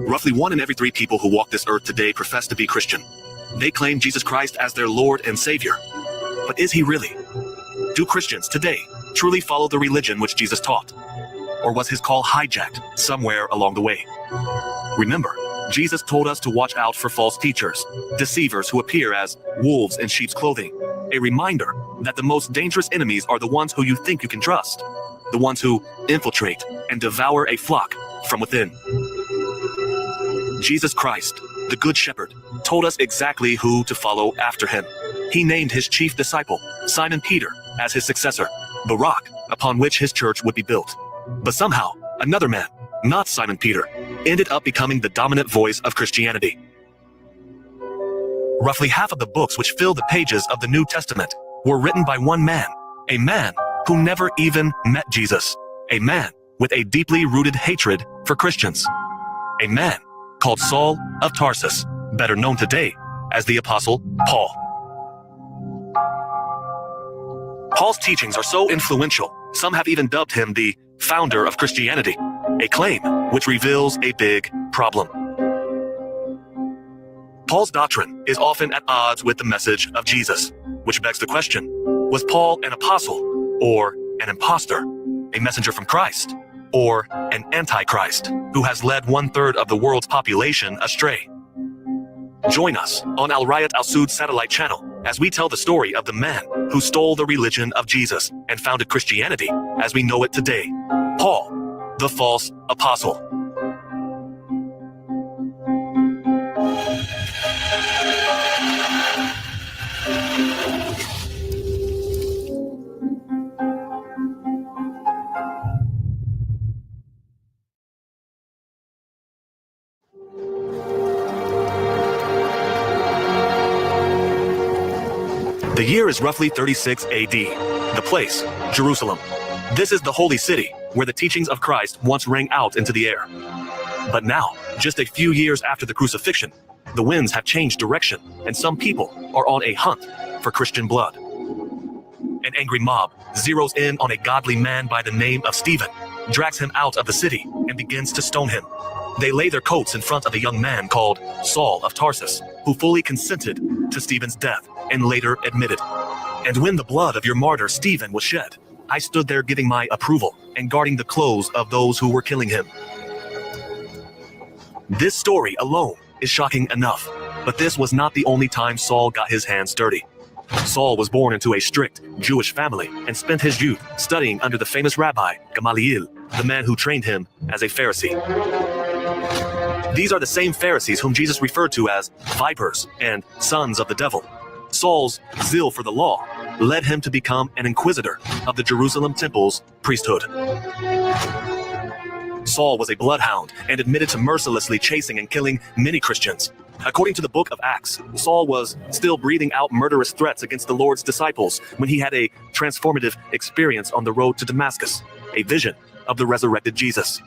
Roughly 1 in every 3 people who walk this earth today profess to be Christian. They claim Jesus Christ as their Lord and Savior. But is he really? Do Christians today truly follow the religion which Jesus taught? Or was his call hijacked somewhere along the way? Remember, Jesus told us to watch out for false teachers, deceivers who appear as wolves in sheep's clothing. A reminder that the most dangerous enemies are the ones who you think you can trust, the ones who infiltrate and devour a flock from within. Jesus Christ, the Good Shepherd, told us exactly who to follow after him. He named his chief disciple, Simon Peter, as his successor, the rock upon which his church would be built. But somehow, another man, not Simon Peter, ended up becoming the dominant voice of Christianity. Roughly half of the books which fill the pages of the New Testament were written by one man, a man who never even met Jesus, a man with a deeply rooted hatred for Christians, a man called Saul of Tarsus, better known today as the Apostle Paul. Paul's teachings are so influential, some have even dubbed him the founder of Christianity, a claim which reveals a big problem. Paul's doctrine is often at odds with the message of Jesus, which begs the question, was Paul an apostle or an impostor, a messenger from Christ, or an antichrist who has led 1/3 of the world's population astray? Join us on Al Rayat Al Sud satellite channel as we tell the story of the man who stole the religion of Jesus and founded Christianity as we know it today, Paul, the false apostle. The year is roughly 36 AD. The place, Jerusalem. This is the holy city where the teachings of Christ once rang out into the air. But now, just a few years after the crucifixion, the winds have changed direction and some people are on a hunt for Christian blood. An angry mob zeroes in on a godly man by the name of Stephen, drags him out of the city and begins to stone him. They lay their coats in front of a young man called Saul of Tarsus, who fully consented to Stephen's death and later admitted, "And when the blood of your martyr Stephen was shed, I stood there giving my approval and guarding the clothes of those who were killing him." This story alone is shocking enough, but this was not the only time Saul got his hands dirty. Saul was born into a strict Jewish family and spent his youth studying under the famous rabbi Gamaliel, the man who trained him as a Pharisee. These are the same Pharisees whom Jesus referred to as vipers and sons of the devil. Saul's zeal for the law led him to become an inquisitor of the Jerusalem temple's priesthood. Saul was a bloodhound and admitted to mercilessly chasing and killing many Christians. According to the book of Acts, Saul was still breathing out murderous threats against the Lord's disciples when he had a transformative experience on the road to Damascus, a vision of the resurrected Jesus.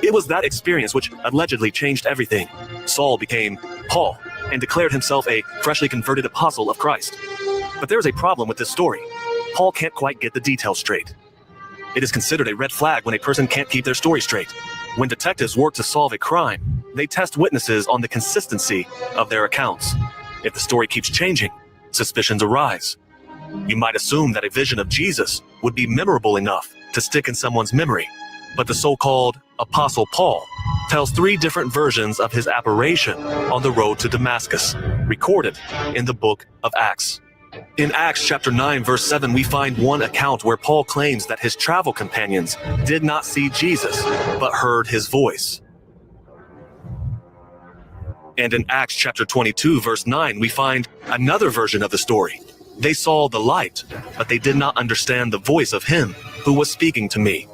It was that experience which allegedly changed everything. Saul became Paul and declared himself a freshly converted apostle of Christ. But there is a problem with this story. Paul can't quite get the details straight. It is considered a red flag when a person can't keep their story straight. When detectives work to solve a crime, they test witnesses on the consistency of their accounts. If the story keeps changing, suspicions arise. You might assume that a vision of Jesus would be memorable enough to stick in someone's memory, but the so-called Apostle Paul tells 3 different versions of his apparition on the road to Damascus, recorded in the book of Acts. In Acts chapter 9 verse 7, we find one account where Paul claims that his travel companions did not see Jesus, but heard his voice. And in Acts chapter 22 verse 9, we find another version of the story. They saw the light, but they did not understand the voice of him who was speaking to me.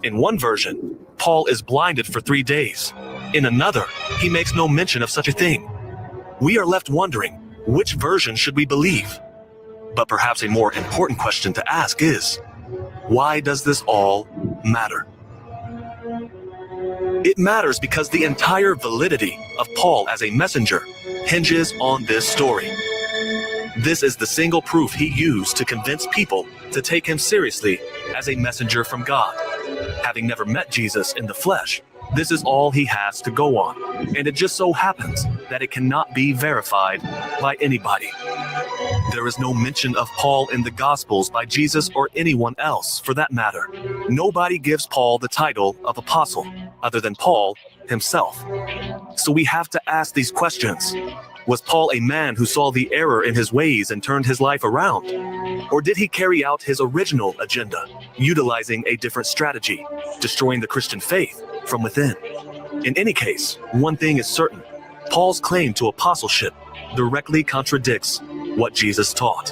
In one version, Paul is blinded for 3 days. In another, he makes no mention of such a thing. We are left wondering, which version should we believe? But perhaps a more important question to ask is, why does this all matter? It matters because the entire validity of Paul as a messenger hinges on this story. This is the single proof he used to convince people to take him seriously as a messenger from God. Having never met Jesus in the flesh, this is all he has to go on, and it just so happens that it cannot be verified by anybody. There is no mention of Paul in the Gospels by Jesus or anyone else for that matter. Nobody gives Paul the title of apostle other than Paul himself. So we have to ask these questions. Was Paul a man who saw the error in his ways and turned his life around? Or did he carry out his original agenda, utilizing a different strategy, destroying the Christian faith from within? In any case, one thing is certain. Paul's claim to apostleship directly contradicts what Jesus taught.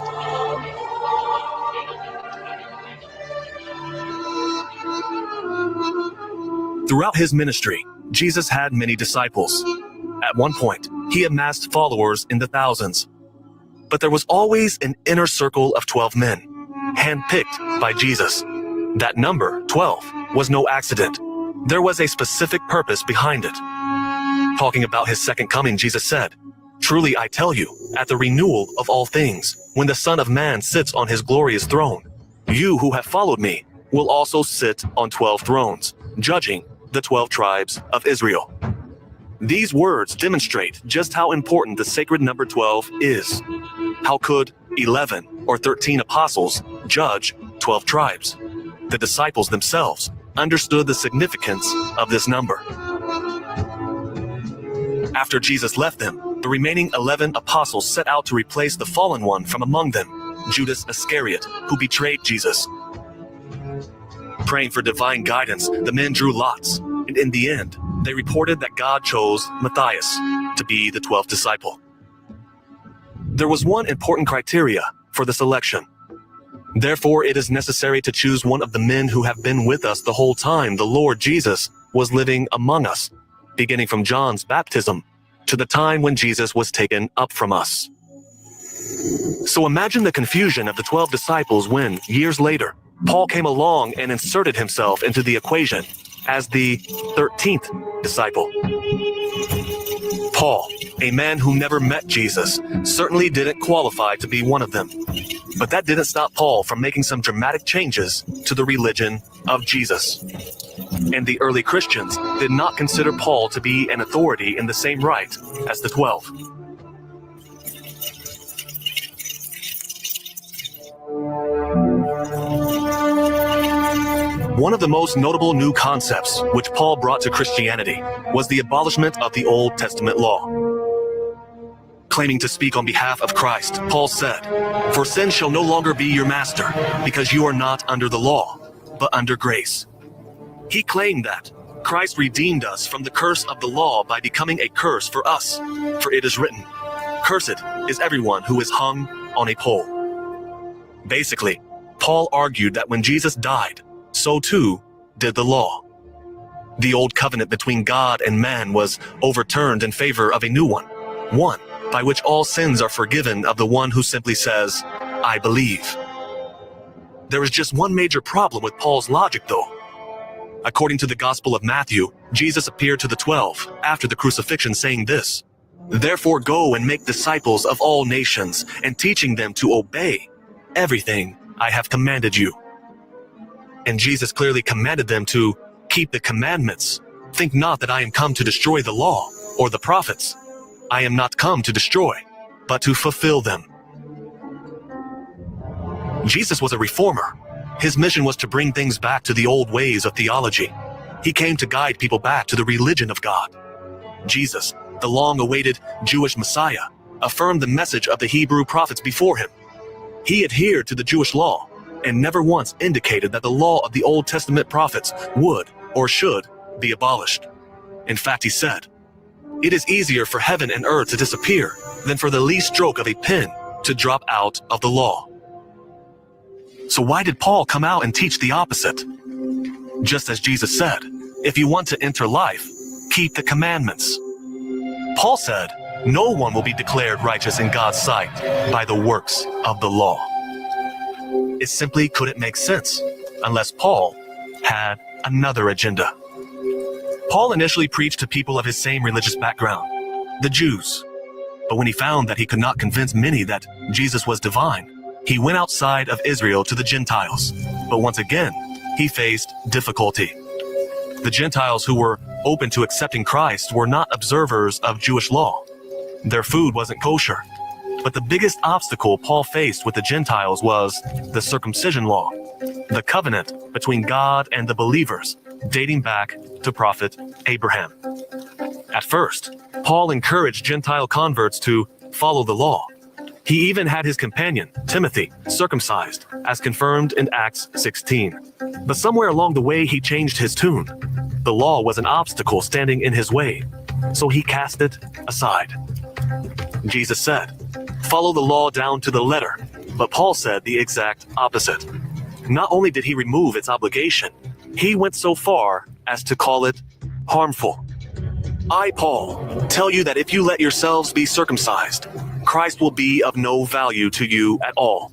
Throughout his ministry, Jesus had many disciples. At one point, he amassed followers in the thousands. But there was always an inner circle of 12 men, handpicked by Jesus. That number, 12, was no accident. There was a specific purpose behind it. Talking about his second coming, Jesus said, "Truly I tell you, at the renewal of all things, when the Son of Man sits on his glorious throne, you who have followed me will also sit on 12 thrones, judging the 12 tribes of Israel." These words demonstrate just how important the sacred number 12 is. How could 11 or 13 apostles judge 12 tribes? The disciples themselves understood the significance of this number. After Jesus left them, the remaining 11 apostles set out to replace the fallen one from among them, Judas Iscariot, who betrayed Jesus. Praying for divine guidance, the men drew lots, and in the end, they reported that God chose Matthias to be the 12th disciple. There was one important criteria for the selection. Therefore, it is necessary to choose one of the men who have been with us the whole time the Lord Jesus was living among us, beginning from John's baptism to the time when Jesus was taken up from us. So imagine the confusion of the 12 disciples when, years later, Paul came along and inserted himself into the equation as the 13th disciple. Paul, a man who never met Jesus, certainly didn't qualify to be one of them. But that didn't stop Paul from making some dramatic changes to the religion of Jesus. And the early Christians did not consider Paul to be an authority in the same right as the 12. One of the most notable new concepts which Paul brought to Christianity was the abolishment of the Old Testament law. Claiming to speak on behalf of Christ, Paul said, "For sin shall no longer be your master, because you are not under the law, but under grace." He claimed that Christ redeemed us from the curse of the law by becoming a curse for us. For it is written, "Cursed is everyone who is hung on a pole." Basically, Paul argued that when Jesus died, so too did the law. The old covenant between God and man was overturned in favor of a new one by which all sins are forgiven of the one who simply says, "I believe." There is just one major problem with Paul's logic, though. According to the Gospel of Matthew, Jesus appeared to the 12 after the crucifixion saying this, "Therefore go and make disciples of all nations, and teaching them to obey everything I have commanded you." And Jesus clearly commanded them to keep the commandments. "Think not that I am come to destroy the law or the prophets. I am not come to destroy, but to fulfill them." Jesus was a reformer. His mission was to bring things back to the old ways of theology. He came to guide people back to the religion of God. Jesus, the long-awaited Jewish Messiah, affirmed the message of the Hebrew prophets before him. He adhered to the Jewish law and never once indicated that the law of the Old Testament prophets would or should be abolished. In fact, he said, "It is easier for heaven and earth to disappear than for the least stroke of a pen to drop out of the law." So why did Paul come out and teach the opposite? Just as Jesus said, "If you want to enter life, keep the commandments." Paul said, "No one will be declared righteous in God's sight by the works of the law." It simply couldn't make sense unless Paul had another agenda. Paul initially preached to people of his same religious background, the Jews. But when he found that he could not convince many that Jesus was divine, he went outside of Israel to the Gentiles. But once again, he faced difficulty. The Gentiles who were open to accepting Christ were not observers of Jewish law. Their food wasn't kosher. But the biggest obstacle Paul faced with the Gentiles was the circumcision law, the covenant between God and the believers, dating back to prophet Abraham. At first, Paul encouraged Gentile converts to follow the law. He even had his companion, Timothy, circumcised, as confirmed in Acts 16. But somewhere along the way, he changed his tune. The law was an obstacle standing in his way, so he cast it aside. Jesus said, "Follow the law down to the letter," but Paul said the exact opposite. Not only did he remove its obligation, he went so far as to call it harmful. I, Paul, tell you that if you let yourselves be circumcised, Christ will be of no value to you at all.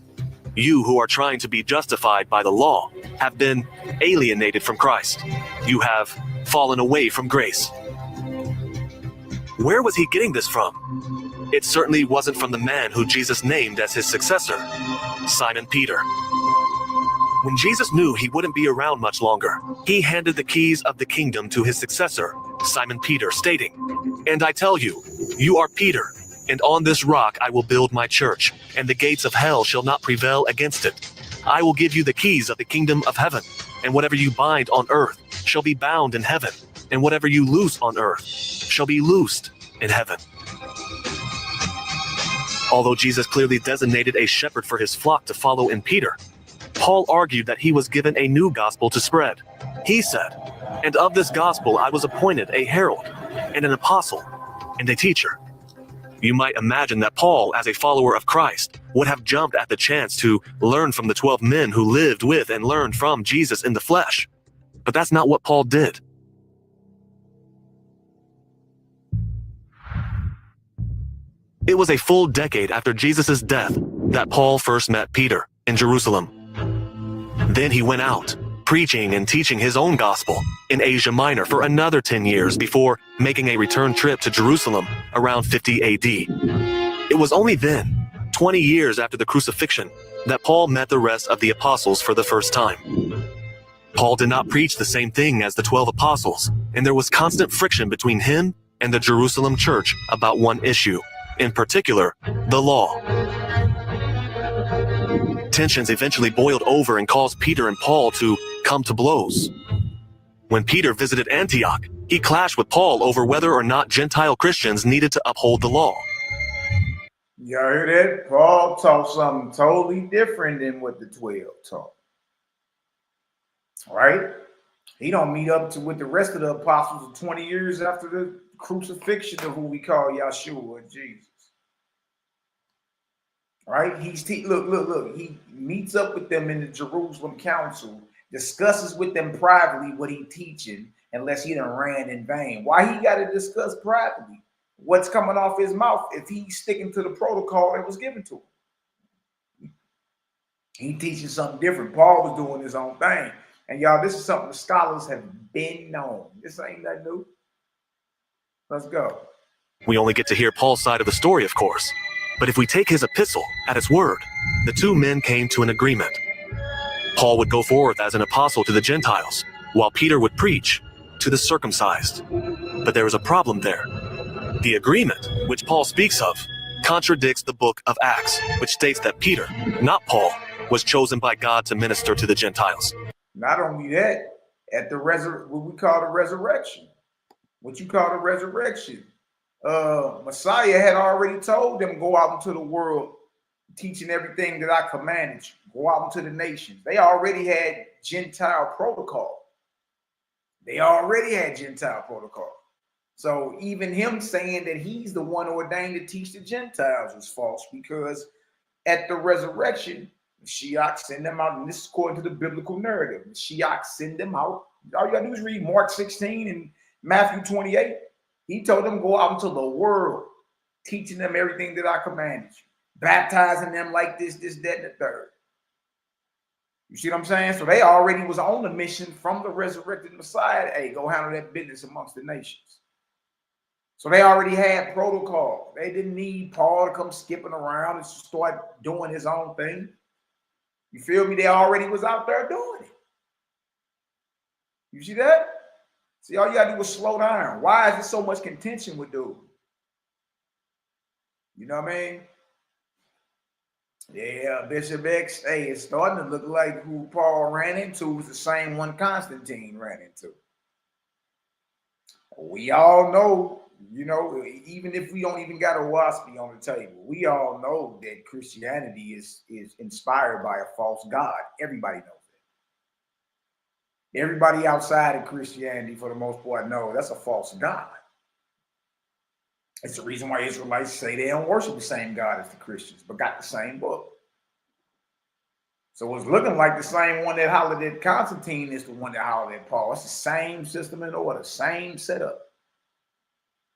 You who are trying to be justified by the law have been alienated from Christ. You have fallen away from grace. Where was he getting this from? It certainly wasn't from the man who Jesus named as his successor, Simon Peter. When Jesus knew he wouldn't be around much longer, he handed the keys of the kingdom to his successor, Simon Peter, stating, "And I tell you, you are Peter, and on this rock I will build my church, and the gates of hell shall not prevail against it. I will give you the keys of the kingdom of heaven, and whatever you bind on earth shall be bound in heaven, and whatever you loose on earth shall be loosed in heaven." Although Jesus clearly designated a shepherd for his flock to follow in Peter, Paul argued that he was given a new gospel to spread. He said, "And of this gospel I was appointed a herald, and an apostle, and a teacher." You might imagine that Paul, as a follower of Christ, would have jumped at the chance to learn from the 12 men who lived with and learned from Jesus in the flesh. But that's not what Paul did. It was a full decade after Jesus' death that Paul first met Peter in Jerusalem. Then he went out, preaching and teaching his own gospel in Asia Minor for another 10 years before making a return trip to Jerusalem around 50 AD. It was only then, 20 years after the crucifixion, that Paul met the rest of the apostles for the first time. Paul did not preach the same thing as the 12 apostles, and there was constant friction between him and the Jerusalem church about one issue, in particular, the law. Tensions eventually boiled over and caused Peter and Paul to come to blows. When Peter visited Antioch, he clashed with Paul over whether or not Gentile Christians needed to uphold the law. You heard it? Paul taught something totally different than what the 12 taught. Right? He don't meet up to with the rest of the apostles 20 years after the crucifixion of who we call Yahshua, Jesus. Right? Look. He meets up with them in the Jerusalem council, discusses with them privately what he teaching, unless he done ran in vain. Why he got to discuss privately what's coming off his mouth if he's sticking to the protocol that was given to him? He teaching something different. Paul was doing his own thing. And y'all, this is something the scholars have been known. This ain't that new. Let's go. We only get to hear Paul's side of the story, of course. But if we take his epistle at its word, the two men came to an agreement. Paul would go forth as an apostle to the Gentiles, while Peter would preach to the circumcised. But there was a problem there. The agreement, which Paul speaks of, contradicts the book of Acts, which states that Peter, not Paul, was chosen by God to minister to the Gentiles. Not only that, at the what we call the resurrection, what you call the resurrection, Messiah had already told them, go out into the world, teaching everything that I commanded you. Go out into the nations. They already had Gentile protocol. So even him saying that he's the one ordained to teach the Gentiles was false, because at the resurrection, Mashiach send them out, and this is according to the biblical narrative. Mashiach send them out. All you gotta do is read Mark 16 and Matthew 28. He told them, go out into the world, teaching them everything that I commanded you, baptizing them like this, that, and the third. You see what I'm saying? So they already was on the mission from the resurrected Messiah. Hey, go handle that business amongst the nations. So they already had protocol. They didn't need Paul to come skipping around and start doing his own thing. You feel me? They already was out there doing it. You see that? See, all you gotta do is slow down. Why is there so much contention with dude? You know what I mean? Yeah, Bishop X, hey, it's starting to look like who Paul ran into was the same one Constantine ran into. We all know, you know, even if we don't even got a waspy on the table, we all know that Christianity is inspired by a false god. Everybody knows that. Everybody outside of Christianity, for the most part, knows that's a false god. It's the reason why Israelites say they don't worship the same God as the Christians, but got the same book. So it's looking like the same one that hollered at Constantine is the one that hollered at Paul. It's the same system and order, same setup.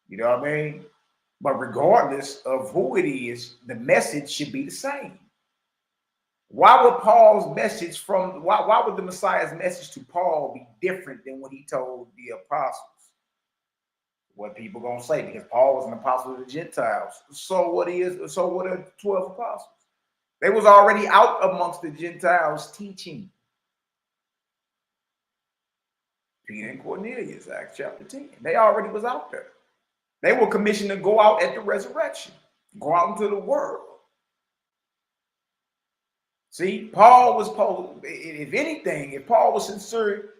You know what I mean? But regardless of who it is, the message should be the same. Why would Paul's message why would the Messiah's message to Paul be different than what he told the apostles? What people gonna say, because Paul was an apostle of the Gentiles. So what are 12 apostles? They was already out amongst the Gentiles teaching. Peter and Cornelius, Acts chapter 10. They already was out there. They were commissioned to go out at the resurrection, go out into the world. See, Paul was, if anything, if Paul was sincere,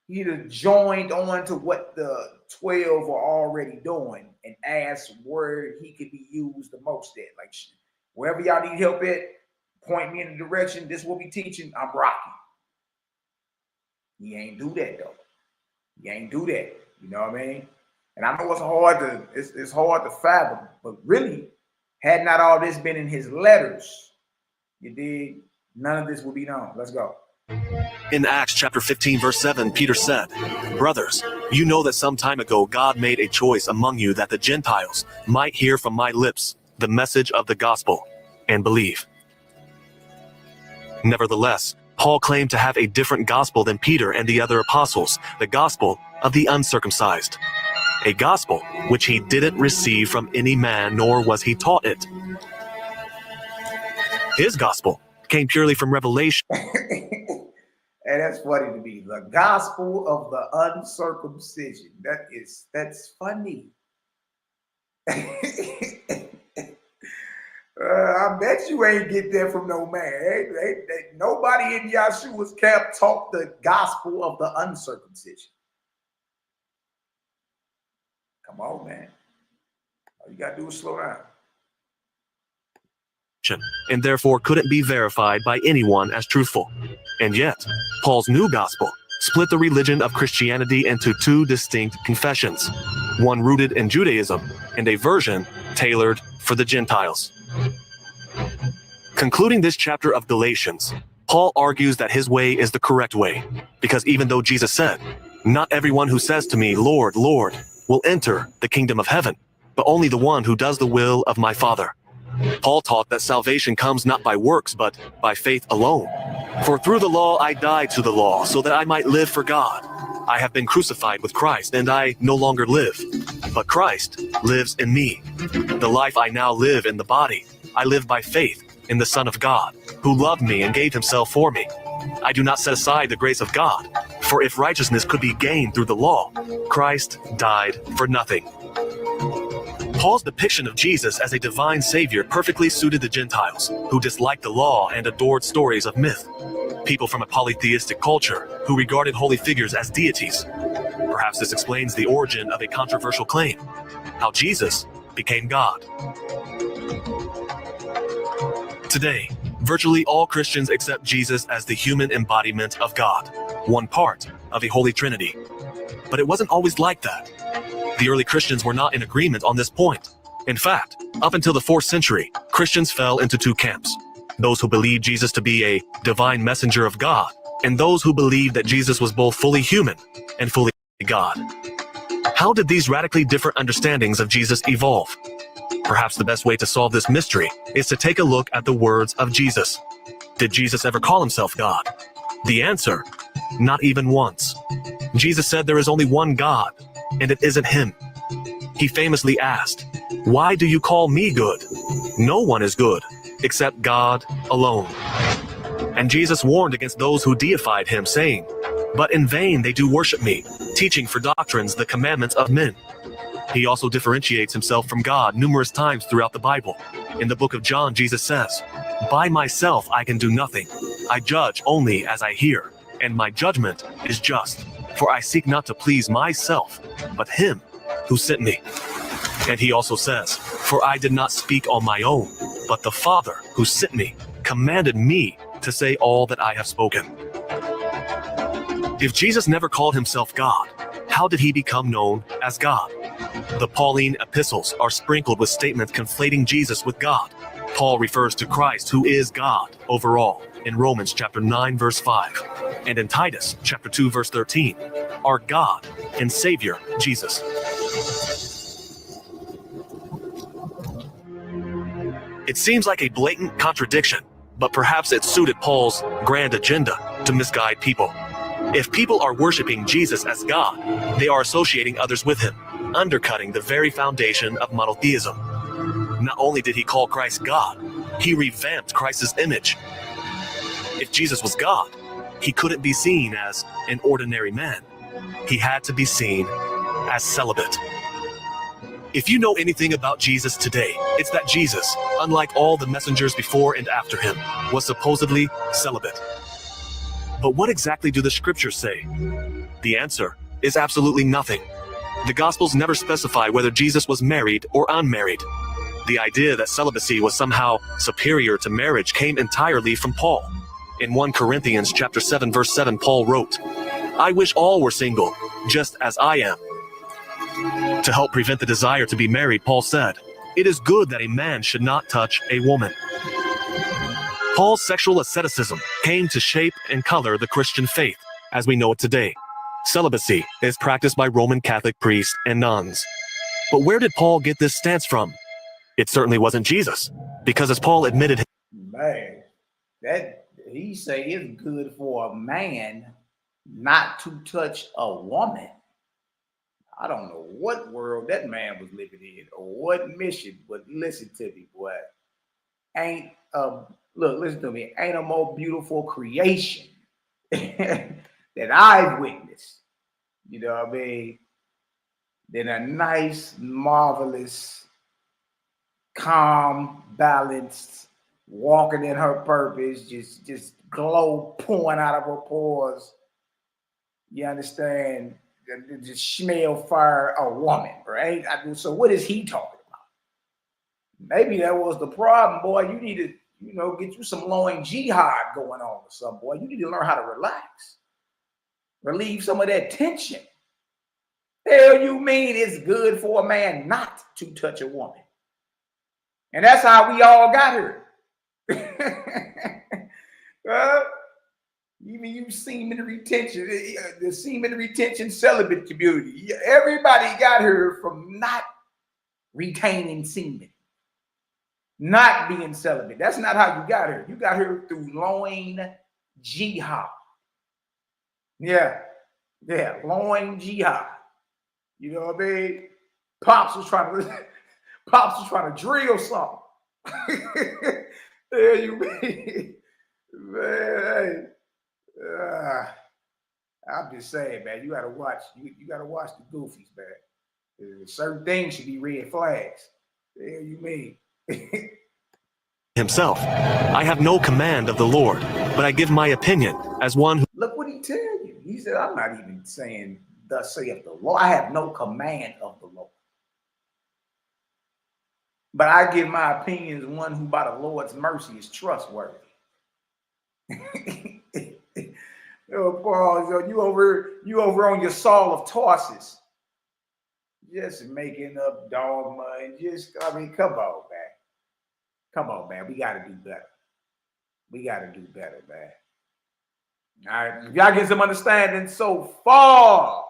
he'd have joined on to what the 12 were already doing and asked where he could be used the most at. Like, wherever y'all need help at, point me in the direction. This will be teaching. I'm rocking. He ain't do that though. He ain't do that. You know what I mean? And I know it's hard to fathom, but really, had not all this been in his letters, you dig, none of this would be known. Let's go. In Acts chapter 15, verse 7, Peter said, "Brothers, you know that some time ago God made a choice among you that the Gentiles might hear from my lips the message of the gospel and believe." Nevertheless, Paul claimed to have a different gospel than Peter and the other apostles, the gospel of the uncircumcised, a gospel which he didn't receive from any man, nor was he taught it. His gospel came purely from revelation. And that's funny to me. The gospel of the uncircumcision. That's funny. I bet you ain't get that from no man. Nobody in Yahshua's camp taught the gospel of the uncircumcision. Come on, man. All you got to do is slow down. And therefore couldn't be verified by anyone as truthful. And yet, Paul's new gospel split the religion of Christianity into two distinct confessions, one rooted in Judaism and a version tailored for the Gentiles. Concluding this chapter of Galatians, Paul argues that his way is the correct way, because even though Jesus said, "Not everyone who says to me, 'Lord, Lord,' will enter the kingdom of heaven, but only the one who does the will of my Father." Paul taught that salvation comes not by works, but by faith alone. "For through the law I died to the law, so that I might live for God. I have been crucified with Christ, and I no longer live, but Christ lives in me. The life I now live in the body, I live by faith in the Son of God, who loved me and gave himself for me. I do not set aside the grace of God, for if righteousness could be gained through the law, Christ died for nothing." Paul's depiction of Jesus as a divine savior perfectly suited the Gentiles, who disliked the law and adored stories of myth. People from a polytheistic culture who regarded holy figures as deities. Perhaps this explains the origin of a controversial claim, how Jesus became God. Today, virtually all Christians accept Jesus as the human embodiment of God, one part of a holy trinity. But it wasn't always like that. The early Christians were not in agreement on this point. In fact, up until the 4th century, Christians fell into two camps: those who believed Jesus to be a divine messenger of God, and those who believed that Jesus was both fully human and fully God. How did these radically different understandings of Jesus evolve? Perhaps the best way to solve this mystery is to take a look at the words of Jesus. Did Jesus ever call himself God? The answer: not even once. Jesus said there is only one God, and it isn't him. He famously asked, "Why do you call me good? No one is good except God alone." And Jesus warned against those who deified him, saying, "But in vain they do worship me, teaching for doctrines the commandments of men." He also differentiates himself from God numerous times throughout the Bible. In the book of John, Jesus says, "By myself I can do nothing. I judge only as I hear, and my judgment is just. For I seek not to please myself, but him who sent me." And he also says, "For I did not speak on my own, but the Father who sent me commanded me to say all that I have spoken." If Jesus never called himself God, how did he become known as God? The Pauline epistles are sprinkled with statements conflating Jesus with God. Paul refers to Christ, who is God overall, in Romans chapter 9 verse 5, and in Titus chapter 2 verse 13, our God and Savior Jesus. It seems like a blatant contradiction, but perhaps it suited Paul's grand agenda to misguide people. If people are worshiping Jesus as God, they are associating others with him, undercutting the very foundation of monotheism. Not only did he call Christ God, he revamped Christ's image. If Jesus was God, he couldn't be seen as an ordinary man. He had to be seen as celibate. If you know anything about Jesus today, it's that Jesus, unlike all the messengers before and after him, was supposedly celibate. But what exactly do the scriptures say? The answer is absolutely nothing. The Gospels never specify whether Jesus was married or unmarried. The idea that celibacy was somehow superior to marriage came entirely from Paul. In 1 Corinthians chapter 7 verse 7, Paul wrote, "I wish all were single, just as I am." To help prevent the desire to be married, Paul said, "It is good that a man should not touch a woman." Paul's sexual asceticism came to shape and color the Christian faith as we know it today. Celibacy is practiced by Roman Catholic priests and nuns. But where did Paul get this stance from? It certainly wasn't Jesus, because as Paul admitted, Man, that he say it's good for a man not to touch a woman. I don't know what world that man was living in or what mission, but listen to me, boy. Ain't listen to me, ain't a more beautiful creation that I've witnessed, you know what I mean, than a nice, marvelous, calm, balanced, walking in her purpose, just glow pouring out of her pores. You understand? Just smell fire a woman, right? So what is he talking about? Maybe that was the problem, boy. You need to, get you some loin jihad going on or something, boy. You need to learn how to relax, relieve some of that tension. Hell, you mean it's good for a man not to touch a woman? And that's how we all got here. Even you semen retention, the semen retention celibate community. Everybody got here from not retaining semen, not being celibate. That's not how you got here. You got here through loin jihad. Yeah, loin jihad. You know what I mean? Pops was trying to drill something. Yeah, you mean, man. I'm just saying, man. You gotta watch. You gotta watch the goofies, man. Certain things should be red flags. Yeah, you mean? himself, "I have no command of the Lord, but I give my opinion as one who..." Look what he tell you. He said, "I'm not even saying thus saith the Lord. I have no command of the Lord, but I give my opinion as one who by the Lord's mercy is trustworthy." Oh, Paul, you over on your Saul of Tarsus, just making up dogma and come on, man. Come on, man. We got to do better. We got to do better, man. All right. If y'all get some understanding so far,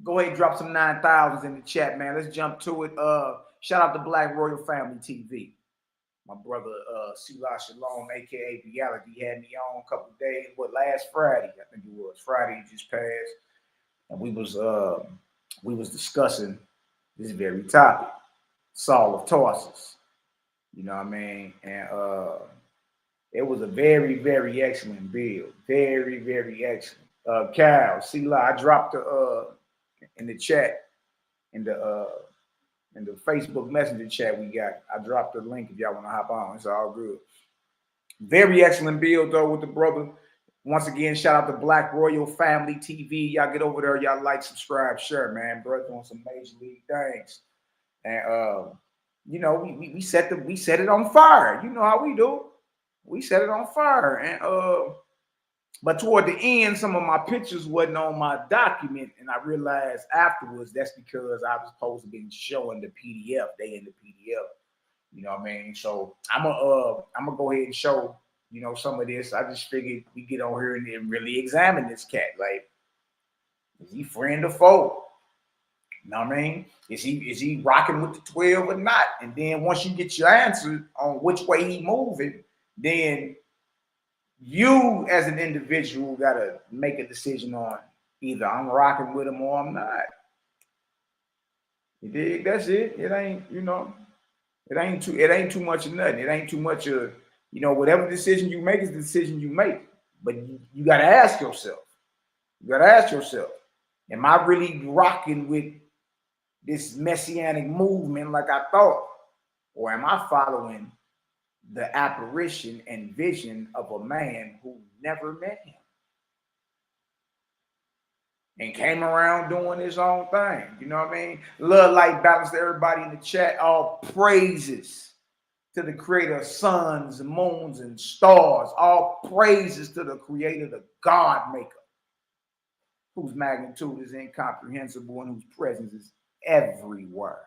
go ahead and drop some 9,000s in the chat, man. Let's jump to it. Shout out to Black Royal Family TV. My brother, Sila Shalom, a.k.a. Reality, had me on a couple of days. Last Friday? I think it was. Friday just passed. And we was discussing this very topic, Saul of Tarsus. You know what I mean? And it was a very, very excellent build. Very, very excellent. Cal, see, I dropped in the chat, in the Facebook Messenger chat we got. I dropped the link if y'all want to hop on. It's all good. Very excellent build though with the brother. Once again, shout out to Black Royal Family TV. Y'all get over there. Y'all like, subscribe, share, man. Brother doing some major league things. And you know, we set it on fire. You know how we do. We set it on fire. And but toward the end, some of my pictures wasn't on my document, and I realized afterwards that's because I was supposed to be showing the PDF. They in the PDF. You know what I mean? So I'm gonna go ahead and show, you know, some of this. I just figured we get on here and really examine this cat. Like, is he friend or foe? You know what I mean? Is he rocking with the 12 or not? And then once you get your answer on which way he moving, then you as an individual gotta make a decision on either I'm rocking with him or I'm not. You dig? That's it. It ain't, you know, it ain't too much of nothing. It ain't too much of, you know, whatever decision you make is the decision you make. But you gotta ask yourself. You gotta ask yourself, am I really rocking with this messianic movement like I thought? Or am I following the apparition and vision of a man who never met him and came around doing his own thing? You know what I mean? Love, light, balance to everybody in the chat. All praises to the creator of suns and moons and stars. All praises to the creator, the God maker, whose magnitude is incomprehensible and whose presence is everywhere.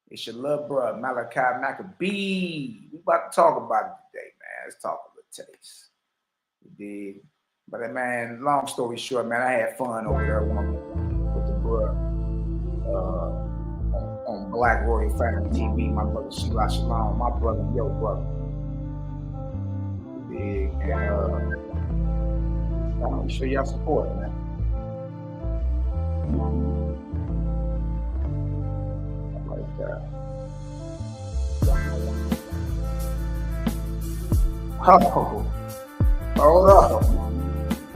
It's your love brother, Malaki Macabee. We about to talk about it today, man. Let's talk a little taste. You did. But man, long story short, man, I had fun over there with the bro on Black Royal Family TV. My brother Sheila Shalom, my brother, your brother. You did. And I'm sure y'all support, man. Oh,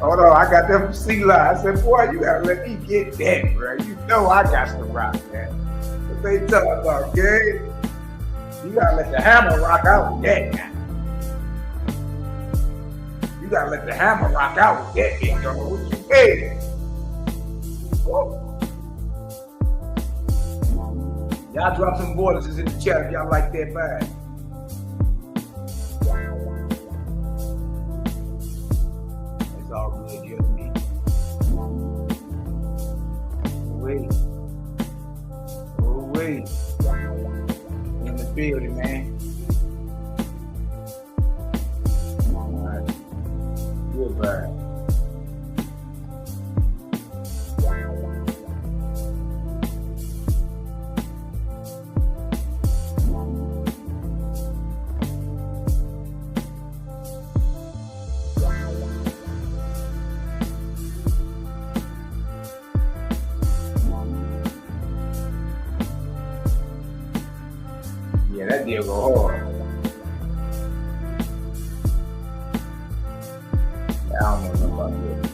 hold on. I got them from C-Line. I said, boy, you gotta let me get that, bro. You know I got some rock, man. What they talking about, okay? You gotta let the hammer rock out with that now. You gotta let the hammer rock out with that, you know what you say. Y'all drop some borders in the chat if y'all like that vibe. It's all good, you and me. Wait. In the building, man. All right. Good vibe. Yeah, that deal go hard. I don't know nothing about this.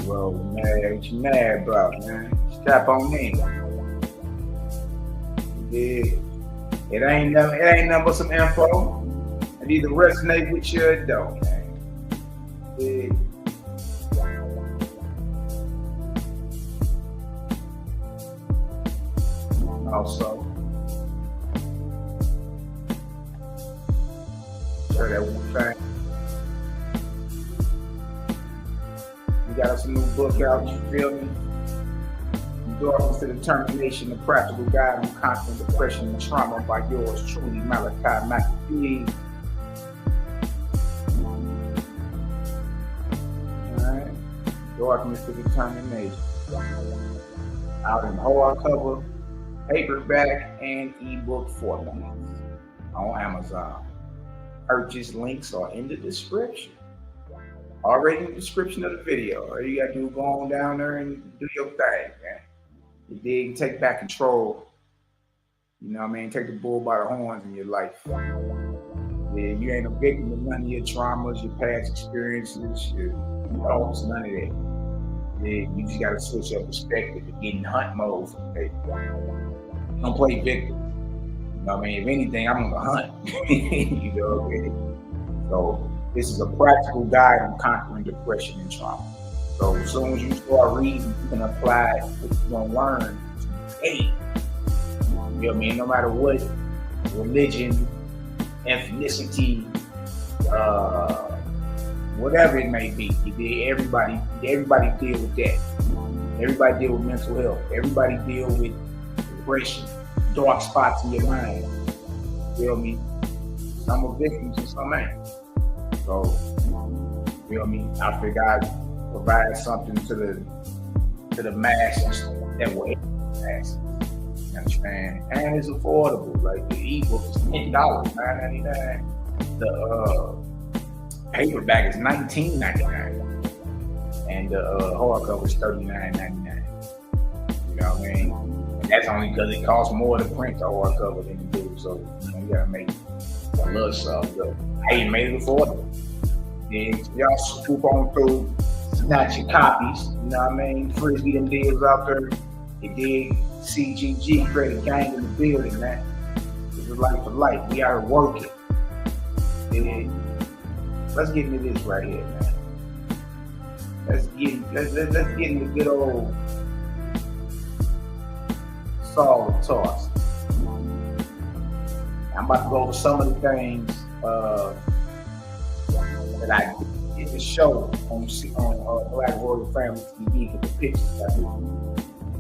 Well, man, what you mad about, man? Step on in. Yeah. It ain't nothing but some info. It either resonate with you or don't, man. Yeah. Also, share that one thing. We got us a new book out, you feel me? Endurance to Determination, the Practical Guide on Constant Depression and Trauma by yours truly, Malaki Macabee. darkness to determination. Out in hardcover, paperback, and ebook formats on Amazon. Purchase links are in the description. Already in the description of the video. All you gotta do is go on down there and do your thing, man. You dig, take back control. You know what I mean? Take the bull by the horns in your life. Yeah, you ain't a victim of none of your traumas, your past experiences, your thoughts, none of that. Yeah, you just gotta switch your perspective and get in hunt mode for the day. Don't play victim. You know what I mean? If anything, I'm on the hunt. You know what I mean? So this is a practical guide on conquering depression and trauma. So as soon as you start reading, you can apply what you're gonna learn today. You know what I mean? No matter what religion, ethnicity, whatever it may be, everybody deal with that. Everybody deal with mental health. Everybody deal with depression, dark spots in your mind. You know what I mean? Some are victims and some ain't. So, you know what I mean? I figure I'd provide something to the masses that will help the masses. You understand? And it's affordable. Like the ebook is $10, $9.99. The paperback is $19.99. And the hardcover is $39.99. You know what I mean? And that's only because it costs more to print the hardcover than to do. So you gotta make a little something. Hey, made it affordable. Then y'all swoop on through, snatch your copies. You know what I mean? Frisbee them deals out there. They did CGG, credit gang in the building, man. This is life for life. We are working. And let's get into this right here, man. Let's get into good old Saul of Tarsus. I'm about to go over some of the things that I did the show on Black Royal Family TV with the pictures I did.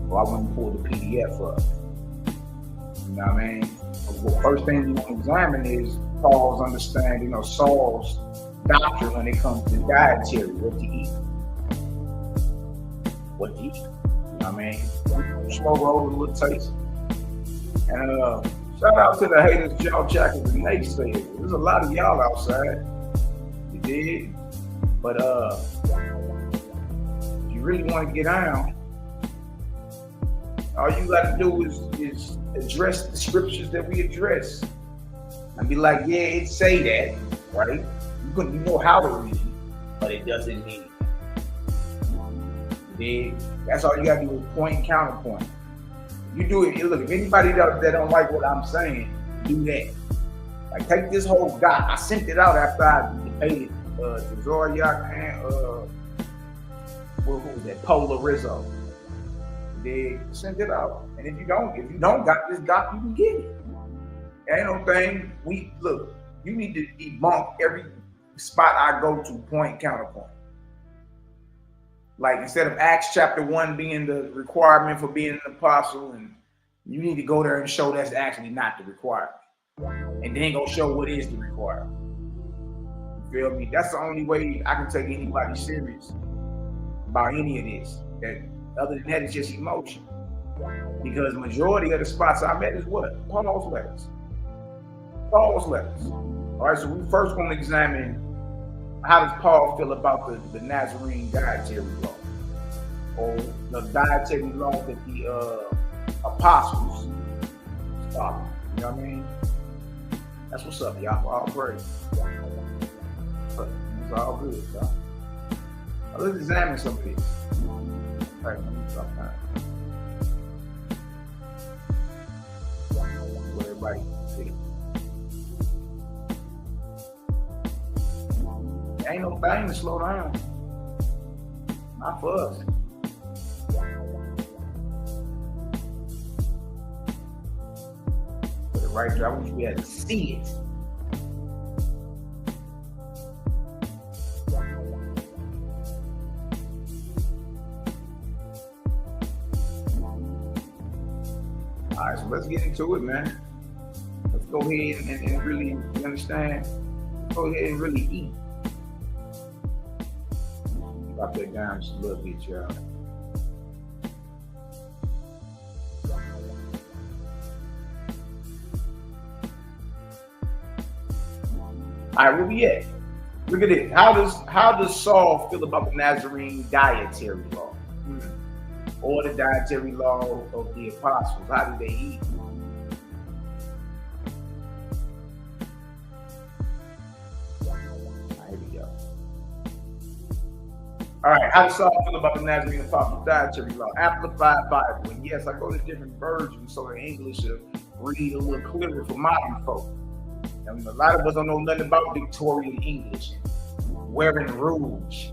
So I went and pulled the PDF up. You know what I mean? The first thing you want to examine is Paul's understanding of Saul's doctrine when it comes to dietary, what to eat. What to eat. You know what I mean? Slow roll with a little taste. And shout out to the haters, jaw jackers, and naysayers. There's a lot of y'all outside. You dig? But if you really want to get down, all you got to do is address the scriptures that we address. And be like, yeah, it say that, right? You know how to read it, but it doesn't mean it. You dig? That's all you got to do is point and counterpoint. You do it. Look, if anybody that don't like what I'm saying, do that. Like, take this whole guy. I sent it out after I debated to Zoryak and who was that? Pola Rizzo. They sent it out. And if you don't got this doc, you can get it. Ain't no thing. You need to debunk every spot I go to, point, counterpoint. Like, instead of Acts chapter 1 being the requirement for being an apostle, and you need to go there and show that's actually not the requirement. And then go show what is the requirement. You feel me? That's the only way I can take anybody serious about any of this. That other than that, it's just emotion. Because majority of the spots I met is what? Paul's letters. Paul's letters. All right, so we first want to examine, how does Paul feel about the Nazarene dietary law, or the dietary law that the apostles followed? You know what I mean? That's what's up, y'all. All praise. It's all good, y'all. Now let's examine some of this. All right, let me stop time. Let everybody see. Ain't no thing to slow down. Not for us. Put it right there. I wish we had to see it. All right, so let's get into it, man. Let's go ahead and really, you understand? Let's go ahead and really eat. drop that down just a little bit, y'all. All right, where we at? Look at this. How does Saul feel about the Nazarene dietary law? Or the dietary law of the apostles? How do they eat? Here we go. All right, how does Saul feel about the Nazarene apostles dietary law? Amplified Bible. And yes, I go to different versions so the English will read a little clearer for modern folk. And a lot of us don't know nothing about Victorian English, and wearing rouge,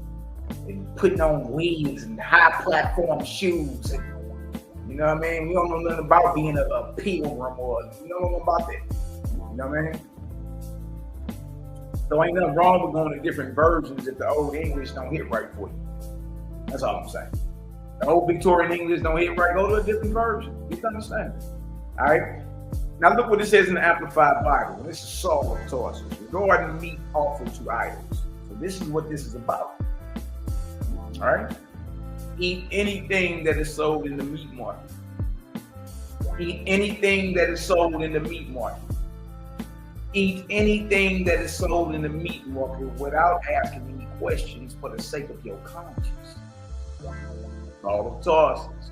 and putting on wigs and high platform shoes, and you know what I mean? We don't know nothing about being a pilgrim, or we don't know about that. You know what I mean? So ain't nothing wrong with going to different versions if the old English don't hit right for you. That's all I'm saying. The old Victorian English don't hit right, go to a different version. You understand? All right? Now look what it says in the Amplified Bible. This is Saul of Tarsus, regarding meat offered to idols. So this is what this is about. All right? Eat anything that is sold in the meat market. Eat anything that is sold in the meat market. Eat anything that is sold in the meat market without asking any questions for the sake of your conscience. Saul of Tarsus.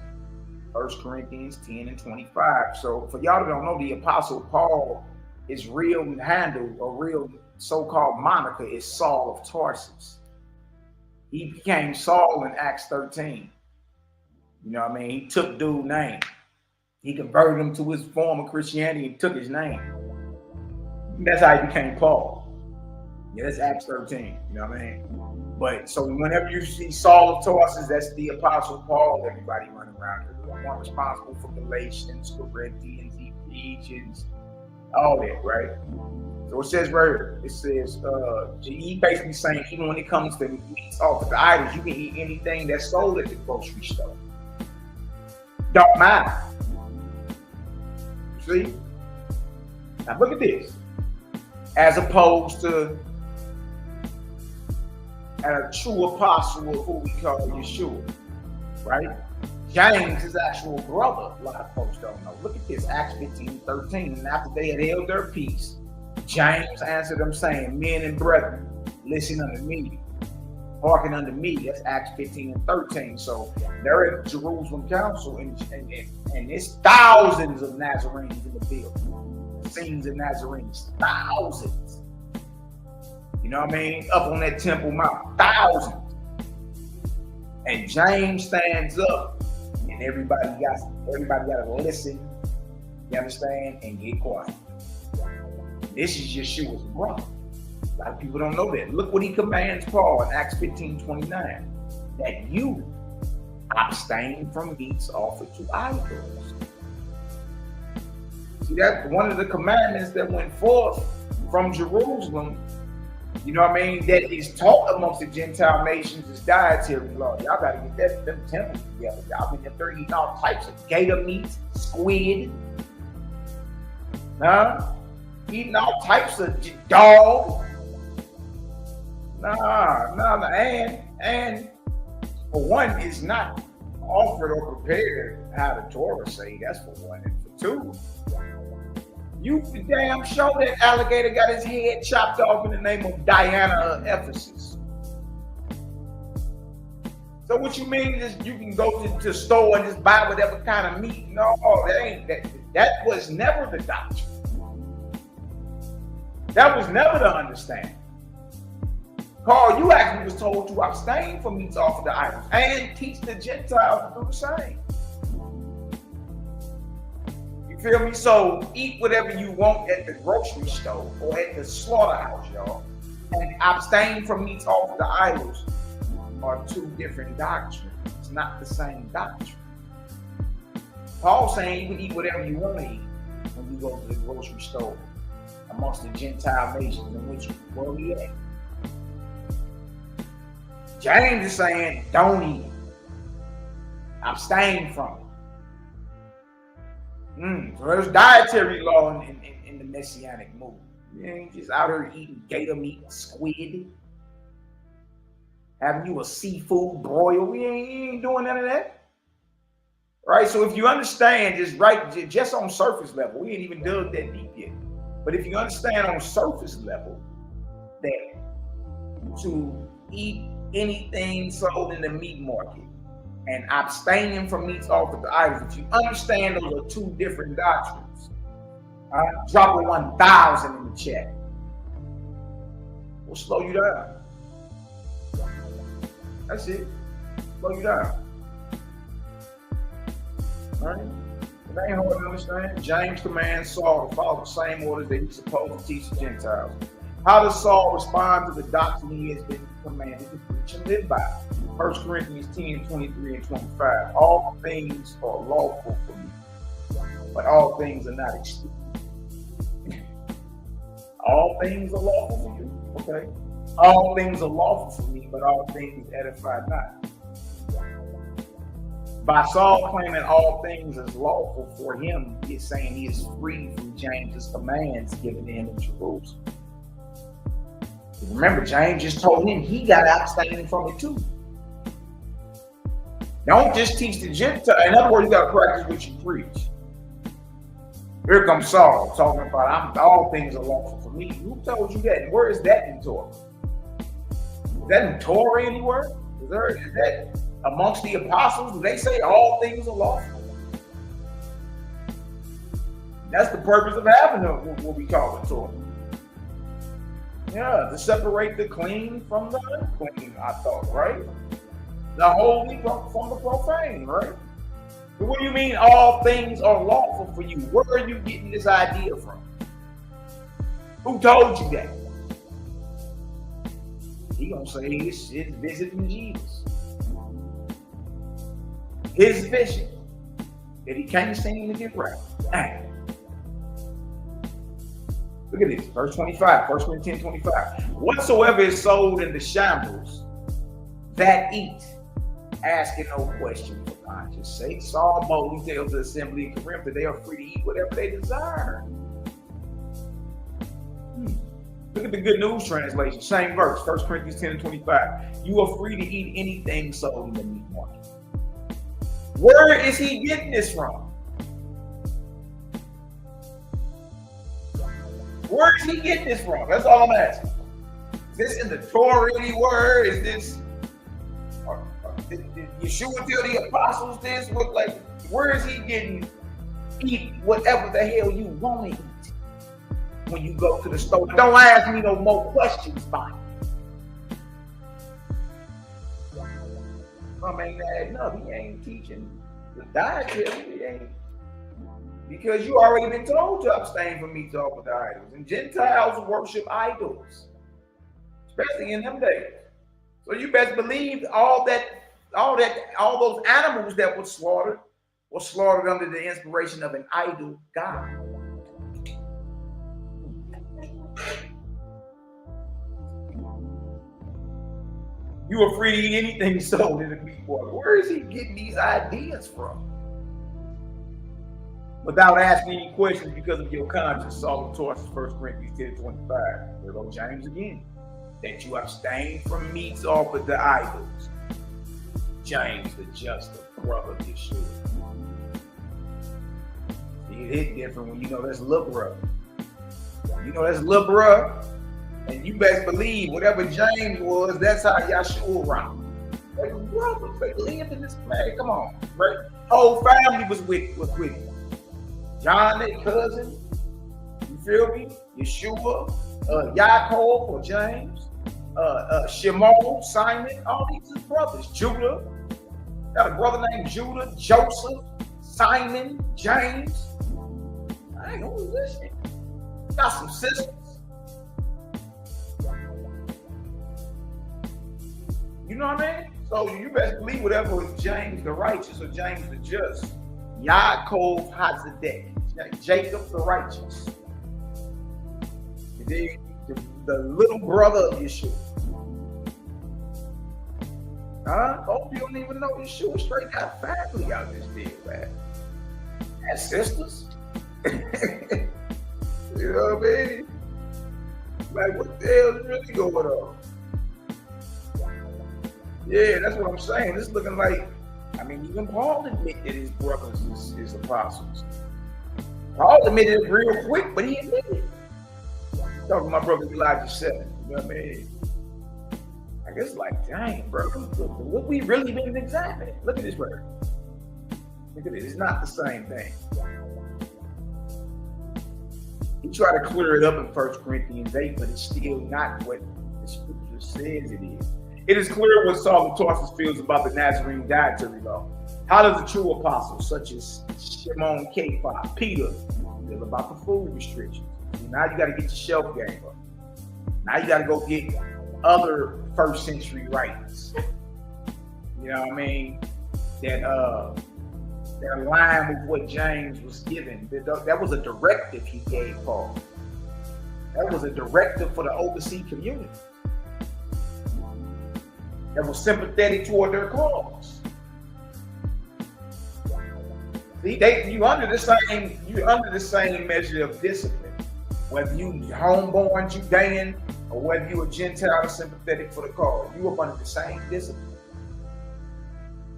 1 Corinthians 10 and 25. So for y'all that don't know, the Apostle Paul, his real handle or real so-called moniker is Saul of Tarsus. He became Saul in Acts 13. You know what I mean? He took dude's name. He converted him to his form of Christianity and took his name. That's how he became Paul. Yeah, that's Acts 13. You know what I mean? But so whenever you see Saul of Tarsus, that's the Apostle Paul. Everybody running around here. The one responsible for Galatians, Corinthians, Ephesians, all that, right? So it says right here, it says, he basically saying, even when it comes to meats offered to idols, you can eat anything that's sold at the grocery store. Don't matter. You see? Now look at this. As opposed to a true apostle of who we call Yeshua, right? James, his actual brother, a lot of folks don't know. Look at this, Acts 15:13. And after they had held their peace, James answered them saying, men and brethren, listen unto me, hearken unto me. That's Acts 15 and 13. So they're at Jerusalem Council, and it's thousands of Nazarenes in the building. Scenes of Nazarenes, thousands. You know what I mean? Up on that Temple Mount, thousands. And James stands up, and everybody got to listen. You understand? And get quiet. This is Yeshua's brother. A lot of people don't know that. Look what he commands Paul in Acts 15:29. That you abstain from meats offered to idols. See, that's one of the commandments that went forth from Jerusalem. You know what I mean? That is taught amongst the Gentile nations is dietary law. Y'all got to get them temples together. Y'all been there eating all types of gator meat, squid, eating all types of dog. And for one, it's not offered or prepared how the Torah say. That's for one. And for two, you damn sure that alligator got his head chopped off in the name of Diana of Ephesus. So what you mean is you can go to the store and just buy whatever kind of meat? No, that ain't that. That was never the doctrine. That was never the understanding. Paul, you actually was told to abstain from meats offered to idols and teach the Gentiles to do the same. You feel me? So eat whatever you want at the grocery store or at the slaughterhouse, y'all, and abstain from meats offered to idols are two different doctrines. It's not the same doctrine. Paul's saying you can eat whatever you want to eat when you go to the grocery store amongst the Gentile nations in which where we at. James is saying don't eat it. Abstain from it. So there's dietary law in the Messianic movement. You ain't just out here eating gator meat, squid. having you a seafood broil. We ain't doing none of that. Right? So if you understand just on surface level, we ain't even dug that deep yet. But if you understand on surface level that to eat anything sold in the meat market and abstaining from meats offered to idols, if you understand those are two different doctrines, drop a 1,000 in the chat. We'll slow you down. That's it. Slow you down. All right? It ain't hard to understand. James commands Saul to follow the same orders that he's supposed to teach the Gentiles. How does Saul respond to the doctrine he has been commanded to preach and live by? 1 Corinthians 10, 23 and 25. All things are lawful for me, but all things are not exclusive. All things are lawful for you. Okay. All things are lawful for me, but all things edify not. By Saul claiming all things is lawful for him, he is saying he is free from James's commands given to him in Jerusalem. Remember, James just told him he got abstaining from it too. Don't just teach the Gentile. In other words, you got to practice what you preach. Here comes Saul talking about all things are lawful for me. Who told you that? And where is that in Torah? Is that in Torah anywhere? Is that amongst the apostles? Do they say all things are lawful? That's the purpose of having what we call the Torah. Yeah, to separate the clean from the unclean, I thought, right? The holy from the profane, right? But what do you mean all things are lawful for you? Where are you getting this idea from? Who told you that? He gonna say it's visiting Jesus. His vision that he can't seem to get right. Look at this, verse 25, 1 Corinthians 10, 25. Whatsoever is sold in the shambles, that eat, asking no question for conscience sake. Saul boldly tells the assembly in Corinth that they are free to eat whatever they desire. Look at the Good News Translation, same verse, 1 Corinthians 10 and 25. You are free to eat anything sold in the meat market. Where is he getting this from? Where is he getting this from? That's all I'm asking. Is this in the Torah anywhere? Is this, did Yeshua tell the apostles this? Where is he getting eat whatever the hell you want to eat when you go to the store? Don't ask me no more questions about it. I mean, no, he ain't teaching the dietary. He ain't. Because you already been told to abstain from meats offered to idols. And Gentiles worship idols, especially in them days. So you best believe all those animals that were slaughtered under the inspiration of an idol god. You are free to eat anything sold in the meat market. Where is he getting these ideas from? Without asking any questions because of your conscience. Saul of Tarsus, 1 Corinthians 10, 25. There goes James again. That you abstain from meats offered to idols. James, the just, the brother of Yeshua. See, it hit different when you know that's little brother. You know that's little brother. And you best believe whatever James was, that's how Yeshua rocked. They were brothers. They lived in this place. Come on. Right? Whole family was with him. John, their cousin, you feel me? Yeshua, Yaakov or James, Shimon, Simon, all these are brothers. Judah, got a brother named Judah, Joseph, Simon, James. I ain't gonna listen. Got some sisters. You know what I mean? So you best believe whatever was James the righteous or James the just. Yaakov Hazedek, Jacob the righteous, the little brother of Yeshua. Oh, you don't even know Yeshua straight got family out this deal, man. And sisters. You know what I mean? Like, what the hell is really going on? Yeah, that's what I'm saying. This is looking like, I mean, even Paul admitted that his brothers is his apostles. Paul admitted it real quick, but he admitted it. Talking to my brother Elijah 7. You know what I mean? I guess like, dang, bro, what we really been examining. Look at this word. Look at it. It's not the same thing. He tried to clear it up in 1 Corinthians 8, but it's still not what the scripture says it is. It is clear what Saul of Tarsus feels about the Nazarene dietary law. How does a true apostle, such as Shimon Kephas, Peter, feel about the food restrictions? Now you got to get your shelf game up. Now you got to go get other first century writings. You know what I mean? That align with what James was given. That was a directive he gave Paul. That was a directive for the overseas community. That was sympathetic toward their cause. See, you under the same measure of discipline, whether you homeborn Judean or whether you a Gentile or sympathetic for the cause. You up under the same discipline.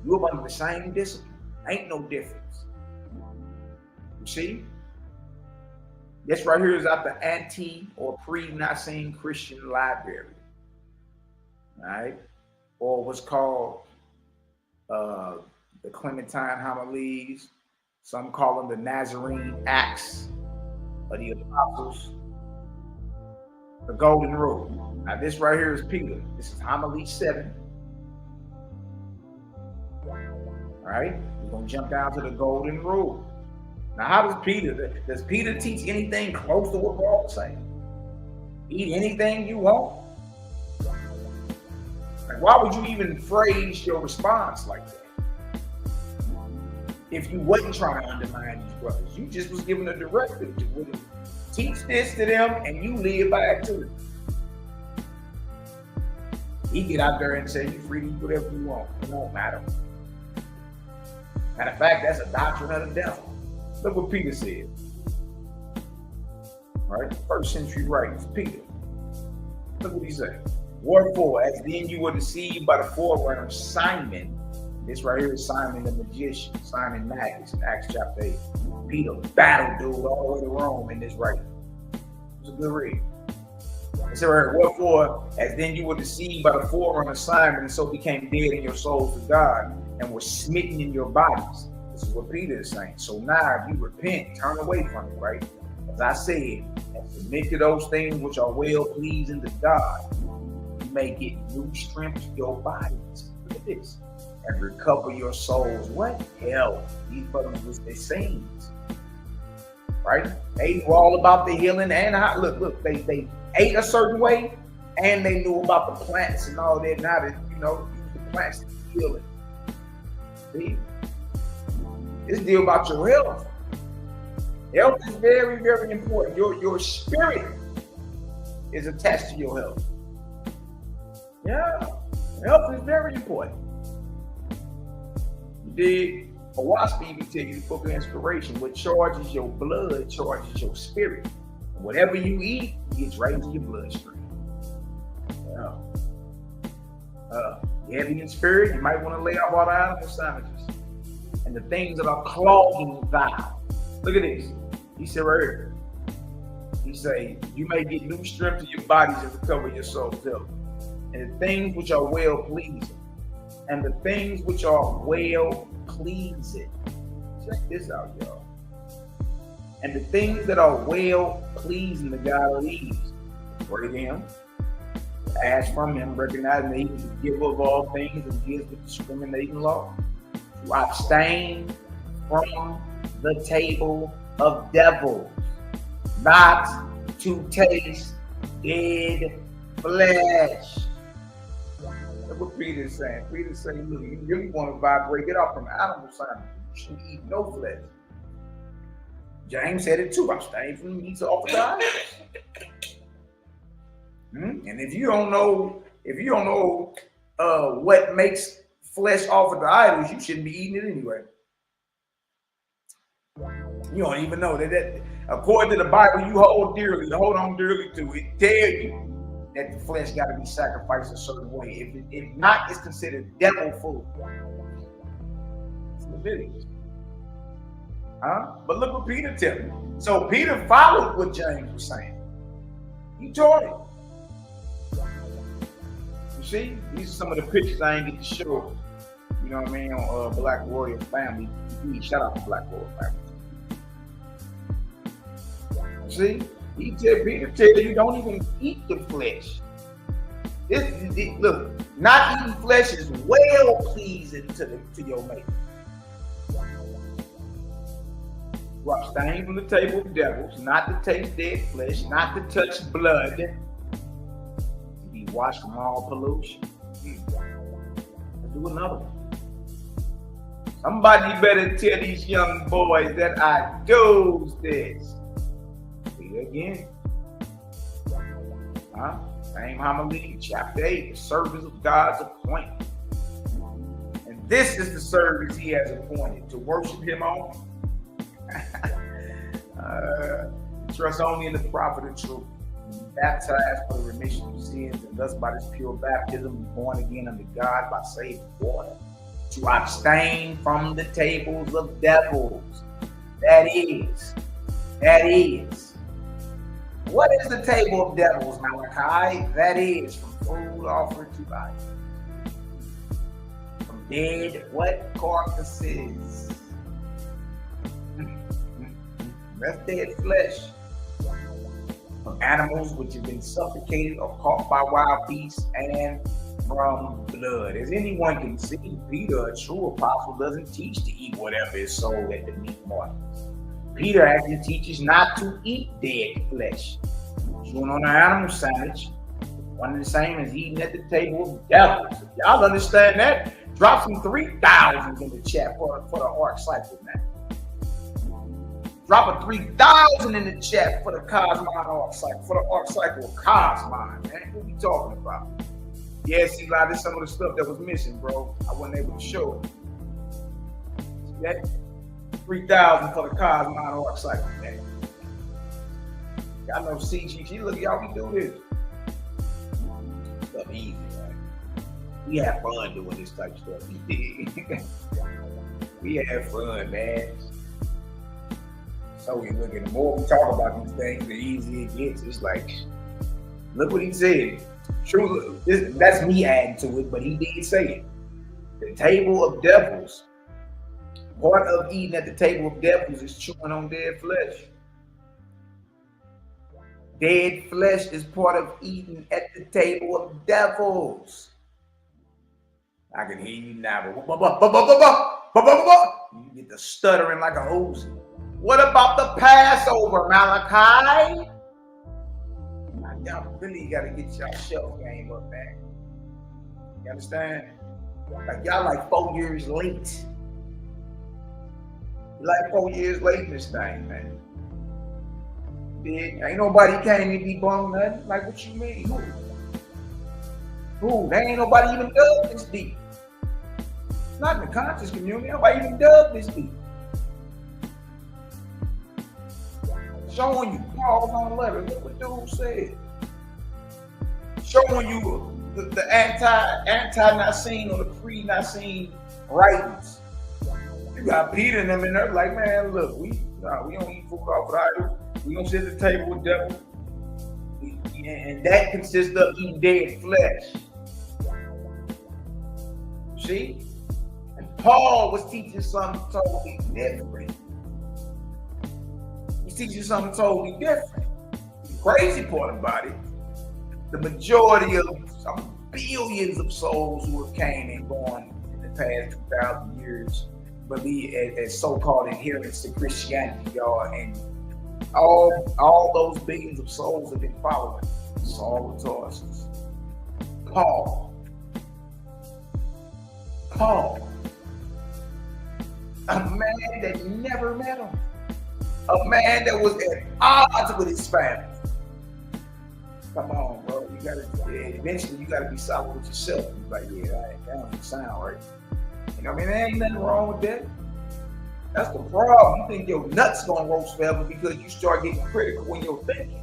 You up under the same discipline. Ain't no difference. You see? This right here is out the anti or pre-Nicene Christian library. All right? Or what's called the Clementine homilies. Some call them the Nazarene Acts of the Apostles. The Golden Rule. Now this right here is Peter. This is homily 7. All right? We're going to jump down to the Golden Rule. Now how does Peter teach anything close to what Paul is saying? Eat anything you want? Like, why would you even phrase your response like that? If you wasn't trying to undermine these brothers, you just was given a directive to teach this to them and you live by it too. He get out there and say you free to eat whatever you want. It won't matter. Matter of fact, that's a doctrine of the devil. Look what Peter said. All right, first century writings, Peter. Look what he said. Wherefore, as then you were deceived by the forerunner Simon. This right here is Simon the magician, Simon Magus in Acts chapter 8. Peter, battle dude, all the way to Rome in this writing. It's a good read. It said right here, wherefore, as then you were deceived by the forerunner Simon, and so became dead in your souls to God, and were smitten in your bodies. This is what Peter is saying. So now, if you repent, turn away from it, right? As I said, and submit to those things which are well pleasing to God, you may get new strength to your bodies. Look at this. And recover your souls. What hell? These brothers was their saints. Right? They knew all about the healing and how, look, they ate a certain way and they knew about the plants and all that. Now that, use the plants to heal it. See? This deal about your health. Health is very, very important. Your spirit is attached to your health. Yeah. Health is very important. A wasp even tell you the book of inspiration. What charges your blood charges your spirit. And whatever you eat gets right into your bloodstream. Heavy in spirit, you might want to lay off all the animal sandwiches and the things that are clogging thou. Look at this. He said right here. He say, you may get new strength to your bodies and recover your soul's health. And the things which are well pleasing. And the things which are well pleasing. Check this out, y'all. And the things that are well pleasing to God are these. Pray to him. Ask from him, recognizing that he is the giver of all things and gives with discriminating law. To abstain from the table of devils. Not to taste dead flesh. That's what Peter is saying. Peter is saying, look, you really want to vibrate, get off from animal sandwiches. You shouldn't eat no flesh. James said it too. Abstain from the meats offered to idols. And if you don't know what makes flesh offered to idols, you shouldn't be eating it anyway. You don't even know that according to the Bible, you hold on dearly to it. Tell you that the flesh got to be sacrificed a certain way. If not, it's considered devil food. It's Leviticus. But look what Peter tell me. So Peter followed what James was saying. He taught it. You see, these are some of the pictures I ain't get to show. You know what I mean? On Black Warrior Family. Shout out to Black Warrior Family. See, Peter tell you don't even eat the flesh. Look, not eating flesh is well pleasing to your mate. You abstain from the table of devils, not to taste dead flesh, not to touch blood, to be washed from all pollution. Let's do another one. Somebody better tell these young boys that I do this. See again. Same homily, chapter 8, the service of God's appointment. And this is the service he has appointed, to worship him only. Trust only in the prophet of truth. Baptized for the remission of sins, and thus by this pure baptism be born again unto God by saving water. To abstain from the tables of devils. That is. What is the table of devils, Malachi? That is from food offered to idols. From dead what carcasses? That's dead flesh. From animals which have been suffocated or caught by wild beasts, and from blood. As anyone can see, Peter, a true apostle, doesn't teach to eat whatever is sold at the meat markets. Peter actually teaches not to eat dead flesh. Chewing on an animal sandwich, one and the same as eating at the table of devils. If y'all understand that, drop some 3,000s in the chat for the Ark Cycle, man. Drop a 3,000 in the chat for the Cosmon Ark Cycle, for the Ark Cycle of Cosmon, man. What we talking about? Yeah, see, like, this some of the stuff that was missing, bro. I wasn't able to show it. See that? 3,000 for the Cosmon Ark Cycle, man. Y'all know CGG. Look, y'all, we do this. Stuff easy, man. We have fun doing this type of stuff. We have fun, man. So we look at the more we talk about these things, the easier it gets. It's like, look what he said. True, that's me adding to it, but he did say it. The table of devils. Part of eating at the table of devils is chewing on dead flesh. Dead flesh is part of eating at the table of devils. I can hear you now. You get the stuttering like a hose. What about the Passover, Malachi? Y'all really got to get y'all shelf game up, man. You understand? Like y'all like 4 years late. You're like 4 years late in this thing, man. Ain't nobody came to debunk nothing. Like, what you mean? Who? There ain't nobody even dug this deep. Not in the conscious community. Nobody even dug this deep. Showing you Paul's on letter. Look what dude said. Showing you the anti-Nicene or the pre-Nicene writings. You got Peter and them in there like, man, look, we don't eat food off of idols. We don't sit at the table with devils. And that consists of eating dead flesh. See? And Paul was teaching something totally different. He's teaching something totally different. The crazy part about it, the majority of some billions of souls who have came and gone in the past 2,000 years believe as so-called adherents to Christianity, y'all, and all those billions of souls have been following Saul of Tarsus, Paul, a man that never met him, a man that was at odds with his family. Come on, bro. Eventually you gotta be solid with yourself. You're like, yeah, that don't even sound right. You know what I mean? There ain't nothing wrong with that. That's the problem. You think your nuts gonna roast forever because you start getting critical when you're thinking.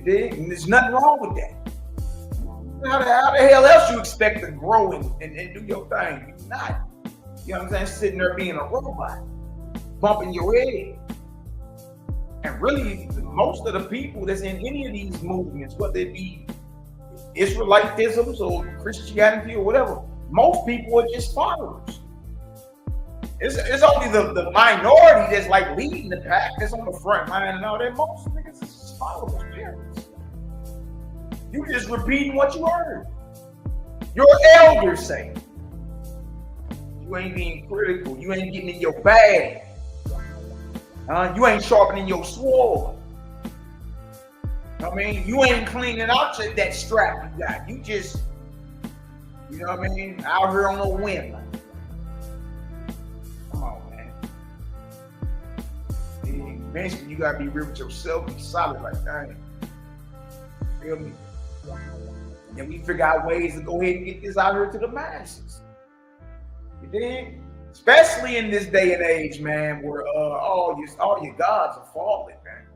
You dig? And there's nothing wrong with that. How the hell else you expect to grow and do your thing? You're not. You know what I'm saying? Sitting there being a robot, bumping your head. And really, most of the people that's in any of these movements, whether it be Israelitism or Christianity or whatever, most people are just followers. It's only the minority that's like leading the pack, that's on the front line and all that. Most niggas is just followers, parents. You just repeating what you heard. Your elders say. You ain't being critical. You ain't getting in your bag. You ain't sharpening your sword. I mean, you ain't cleaning out that strap you got. You just, you know what I mean, out here on a whim. Come on, man. Eventually, you gotta be real with yourself. Be solid like that. Feel me? And then we figure out ways to go ahead and get this out here to the masses. You dig? Especially in this day and age, man, where all your gods are falling, man.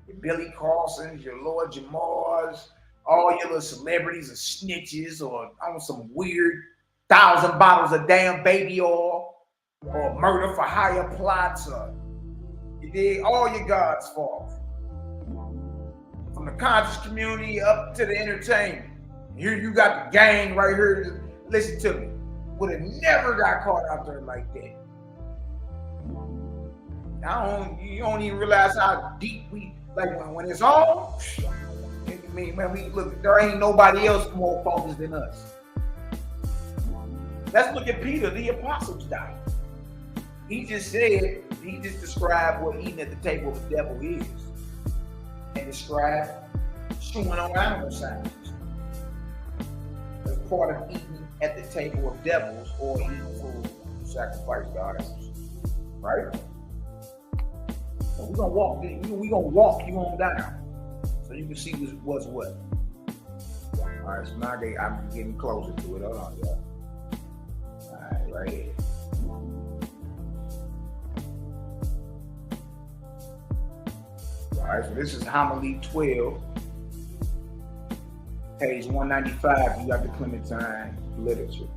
Your Billy Carlsons, your Lord Jamars, all your little celebrities are snitches or on some weird 1,000 bottles of damn baby oil or murder for hire plots. You dig? All your gods fall. From the conscious community up to the entertainment. Here you got the gang right here. Listen to me. Would have never got caught out there like that. You don't even realize how deep we like when it's on. I mean, man, we look. There ain't nobody else more focused than us. Let's look at Peter, the apostle's diet. He just described what eating at the table of the devil is, and described chewing on animal sandwiches as part of eating at the table of devils or eating food sacrificed to idols, right? So we're gonna walk you on down so you can see what's what. All right, so now I'm getting closer to it. Hold on, y'all. All right, right here. All right, so this is homily 12. Page 195, you got the Clementine literature.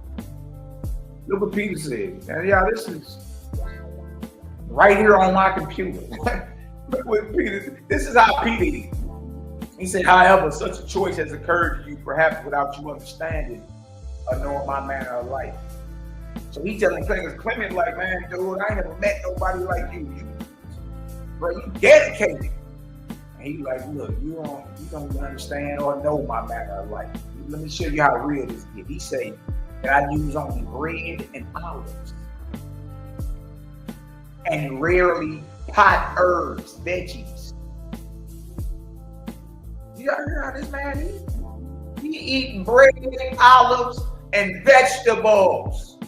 Look what Peter said. And yeah, this is right here on my computer. Look what Peter, this is how Peter is. He said, however, such a choice has occurred to you, perhaps without you understanding or knowing my manner of life. So he telling Clement like, man, dude, I ain't never met nobody like you. Bro, you dedicated. He like, look, you don't understand or know my manner of life. Let me show you how real this is. He say that I use only bread and olives, and rarely pot herbs, veggies. You gotta hear how this man eat? He eating bread, olives, and vegetables.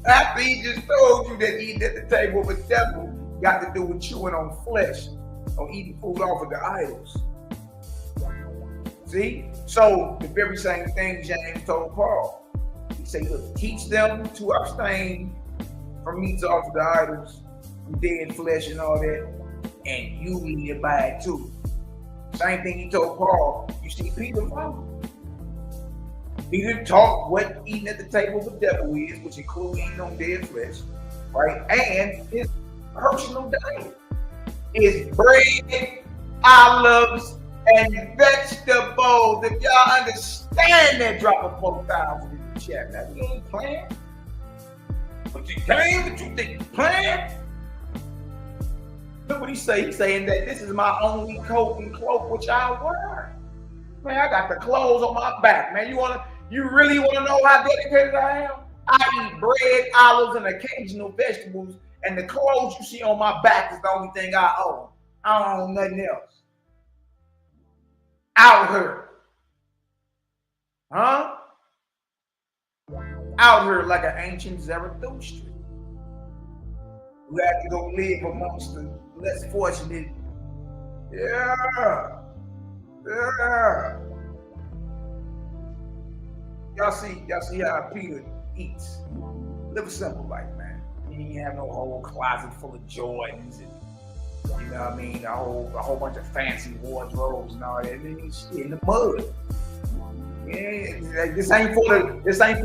After he just told you that eating at the table with the devil got to do with chewing on flesh or eating food off of the idols. See? So the very same thing James told Paul. He said, look, teach them to abstain from meats offered to idols, from dead flesh and all that, and you need to buy it too. Same thing he told Paul. You see Peter follow. Peter taught what eating at the table of the devil is, which includes eating on dead flesh, right? And his personal diet is bread, olives, and vegetables. If y'all understand that, drop a 4,000 in the chat. Now, we ain't playing. But you came, but you think you playing? Look what he say. He's saying that this is my only coat and cloak which I wear. Man, I got the clothes on my back. Man, you really want to know how dedicated I am? I eat bread, olives, and occasional vegetables. And the clothes you see on my back is the only thing I own. I don't own nothing else. Out here. Huh? Out here like an ancient Zarathustra. We have to go live amongst the less fortunate. Yeah. Y'all see how Peter eats. Live a simple life, man. You ain't have no whole closet full of Jordans and You know what I mean? A whole bunch of fancy wardrobes and all that. And he's in the mud. Yeah, this ain't for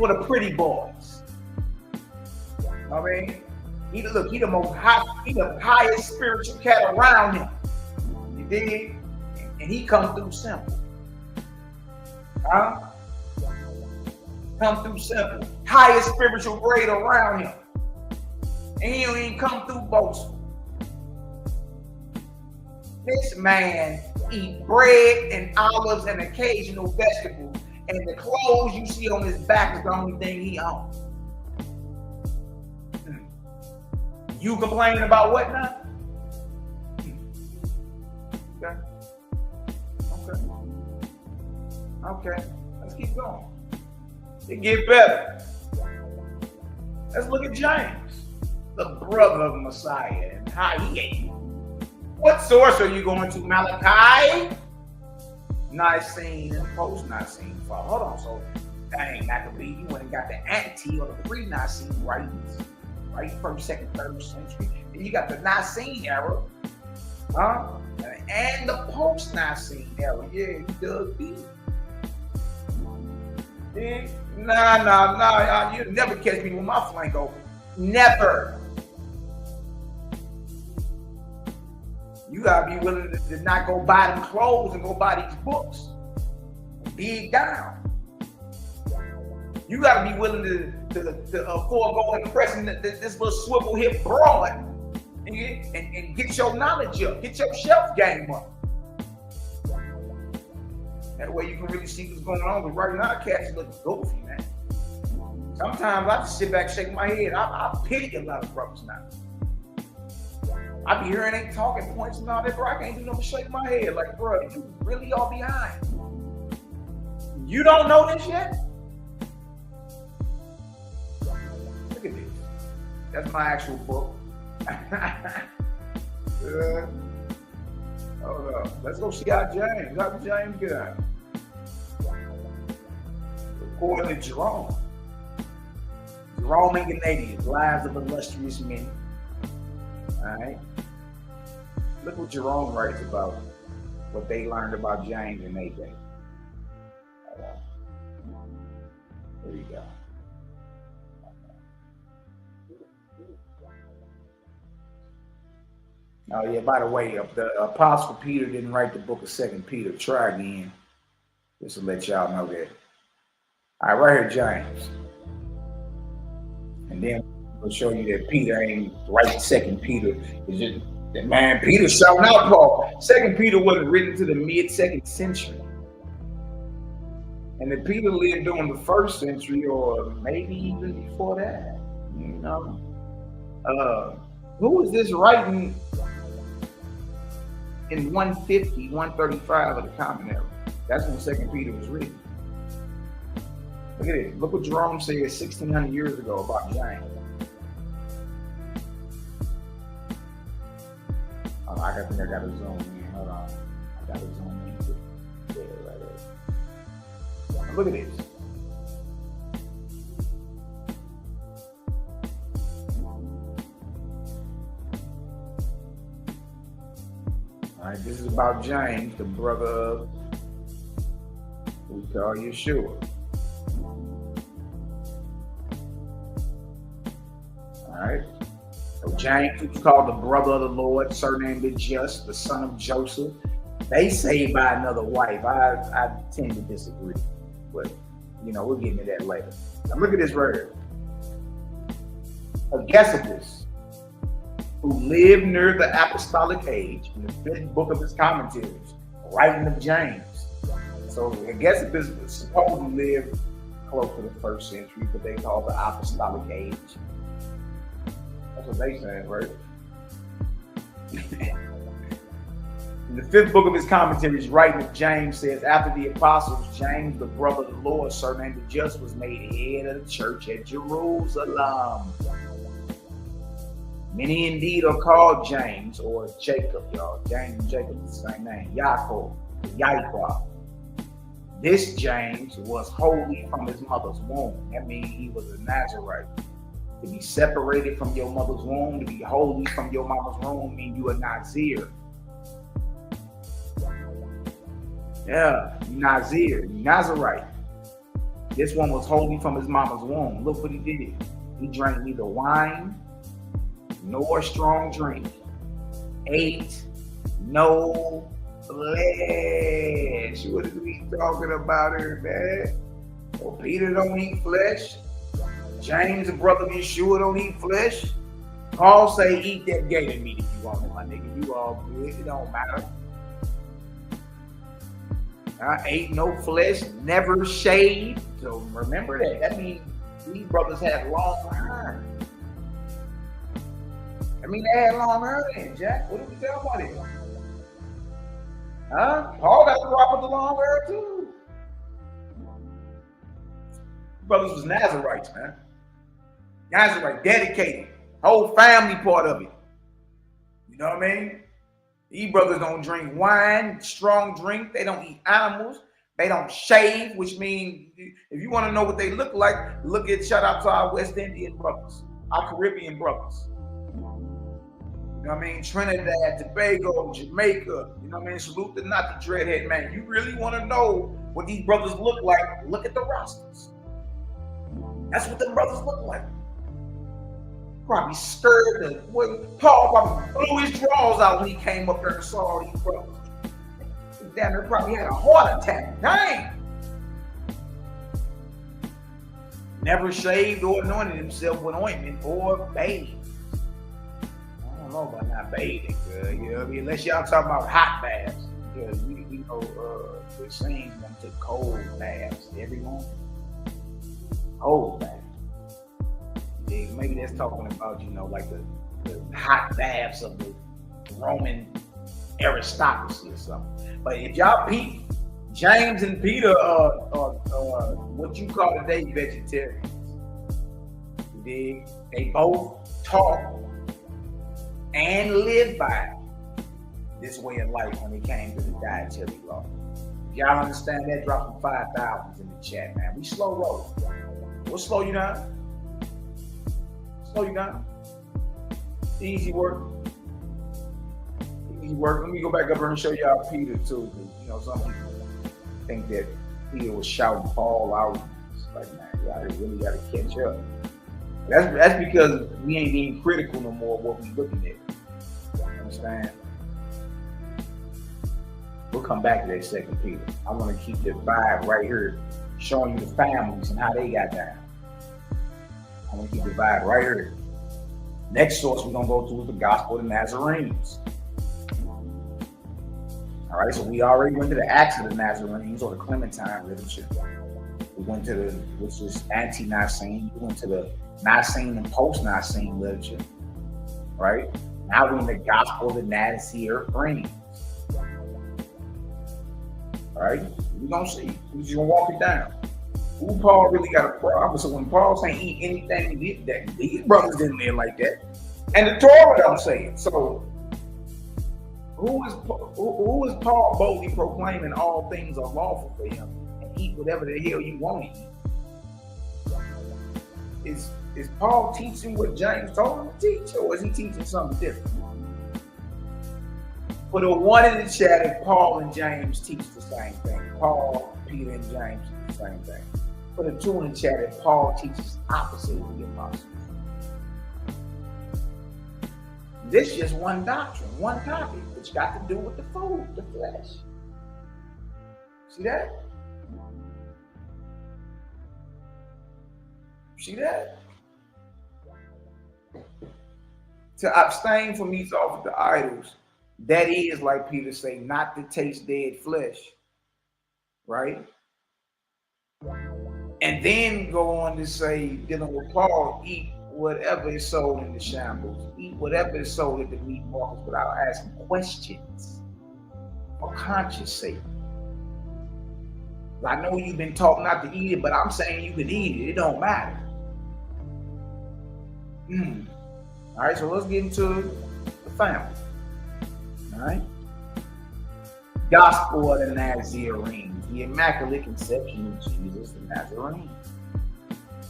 the pretty boys. I mean, he the highest spiritual cat around him. You dig? And he come through simple. Huh? Come through simple. Highest spiritual grade around him. And he don't even come through boastful. This man eat bread and olives and occasional vegetables, and the clothes you see on his back is the only thing he owns. You complaining about what now? Okay. Let's keep going. It get better. Let's look at James, the brother of Messiah, and how he ate. What source are you going to? Malaki, Nicene, and post-Nicene. Hold on. So, dang, Macabee, you went and got the ante or the pre-Nicene writings, right? First, second, third century. Then you got the Nicene era, huh? And the post-Nicene era. Yeah, you dug deep. Yeah. Nah. You'll never catch me with my flank open. Never. You gotta be willing to not go buy them clothes and go buy these books. Dig down. You gotta be willing to forego impressing this little swivel hip broad and get your knowledge up, get your shelf game up. That way you can really see what's going on. But right now, cats look goofy, man. Sometimes I just sit back, shake my head. I pity a lot of brothers now. I be hearing they talking points and all that, bro. I can't do nothing but shake my head. Like, bro, you really all behind. You don't know this yet? Look at this. That's my actual book. Hold up. Let's go see how James get out. According to Jerome and Gennadius, Lives of Illustrious Men. All right. Look what Jerome writes about what they learned about James in their day. There you go. Oh yeah, by the way, the Apostle Peter didn't write the book of 2 Peter. Try again. Just to let y'all know that. All right, right here, James. And then we'll show you that Peter ain't right. 2 Peter is just that man. Peter shouting out Paul. 2 Peter wasn't written to the mid-2nd century, and if Peter lived during the 1st century or maybe even before that, you know, who is this writing in 150, 135 of the Common Era? That's when 2 Peter was written. Look at it. Look what Jerome said 1,600 years ago about James. I think I got to zoom in. Hold on. I got to zoom in. Yeah, right there. Look at this. All right, this is about James, the brother of who we call Yeshua. All right. So James, who's called the brother of the Lord, surnamed the Just, the son of Joseph. They say by another wife. I tend to disagree, but you know, we'll get into that later. Now look at this right here. Josephus, who lived near the apostolic age, in the 5th book of his commentaries, writing of James. So Josephus was supposed to live close to the 1st century, but they call the apostolic age. That's what they say, right? In the 5th book of his commentaries, writing of James, says, after the apostles, James, the brother of the Lord, surnamed the Just, was made head of the church at Jerusalem. Many indeed are called James or Jacob, y'all. James and Jacob is the same name. Yaakov. This James was holy from his mother's womb. That means he was a Nazarene. To be separated from your mother's womb, to be holy from your mama's womb, mean you are Nazir. Yeah, you Nazir, you Nazarite. This one was holy from his mama's womb. Look what he did. He drank neither wine nor strong drink. Ate no flesh. What is we talking about here, man? Well, Peter don't eat flesh. James, the brother of Yeshua, don't eat flesh. Paul say, eat that gator meat if you want it, my nigga. You all good. It don't matter. I ate no flesh, never shaved. So remember that. That means these brothers had long hair. I mean, they had long hair then, Jack. What did we tell about it? Huh? Paul got the rock with the long hair too. Brothers was Nazarites, man. Nazarite, dedicated. Whole family part of it. You know what I mean? These brothers don't drink wine, strong drink. They don't eat animals. They don't shave, which means if you want to know what they look like, look at, shout out to our West Indian brothers, our Caribbean brothers. You know what I mean? Trinidad, Tobago, Jamaica. You know what I mean? Salute the not the dreadhead, man. You really want to know what these brothers look like, look at the rosters. That's what the brothers look like. Probably scared the Paul probably blew his drawers out when he came up there and saw all these brothers. Damn, they probably had a heart attack. Dang! Never shaved or anointed himself with ointment or bathed. I don't know about not bathing, you know what I mean? Unless y'all talking about hot baths. Because we know the saints them to cold baths every morning. Cold baths. Maybe that's talking about, you know, like the hot baths of the Roman aristocracy or something. But if y'all peep, James and Peter are what you call today vegetarians. They both taught and lived by this way of life when it came to the dietary law. If y'all understand that, drop some 5,000s in the chat, man. We slow roll. We'll slow you down. Slow you down. Easy work. Easy work. Let me go back up here and show y'all Peter too. You know, some people think that Peter was shouting Paul out. It's like, man, y'all really got to catch up. That's because we ain't being critical no more of what we looking at. You understand? We'll come back to that second Peter. I want to keep the vibe right here, showing you the families and how they got down. I'm going to keep the vibe right here. Next source we're going to go to is the Gospel of the Nazarenes. All right, so we already went to the Acts of the Nazarenes or the Clementine literature. We went to the, which is anti-Nicene. We went to the Nicene and post-Nicene literature. Right? Now we're in the Gospel of the Nazarenes. All right? We're going to see. We're just going to walk it down. Who Paul really got a problem? So when Paul saying eat anything, these brothers didn't live like that. And the Torah don't say it. So who is Paul boldly proclaiming all things are lawful for him and eat whatever the hell you want to eat? Is Paul teaching what James told him to teach, or is he teaching something different? Put a 1 in the chat if Paul and James teach the same thing. Paul, Peter, and James teach the same thing. Put a 2 in the chat if Paul teaches opposite of the apostles. This is just one doctrine, one topic, which got to do with the food, the flesh. See that? See that? To abstain from meats offered to idols, that is, like Peter say, not to taste dead flesh, right? And then go on to say, dealing with Paul, eat whatever is sold in the shambles, eat whatever is sold at the meat markets without asking questions for conscience sake. I know you've been taught not to eat it, but I'm saying you can eat it. It don't matter. All right, so let's get into the family. All right. Gospel of the Nazarene, the Immaculate Conception of Jesus the Nazarene.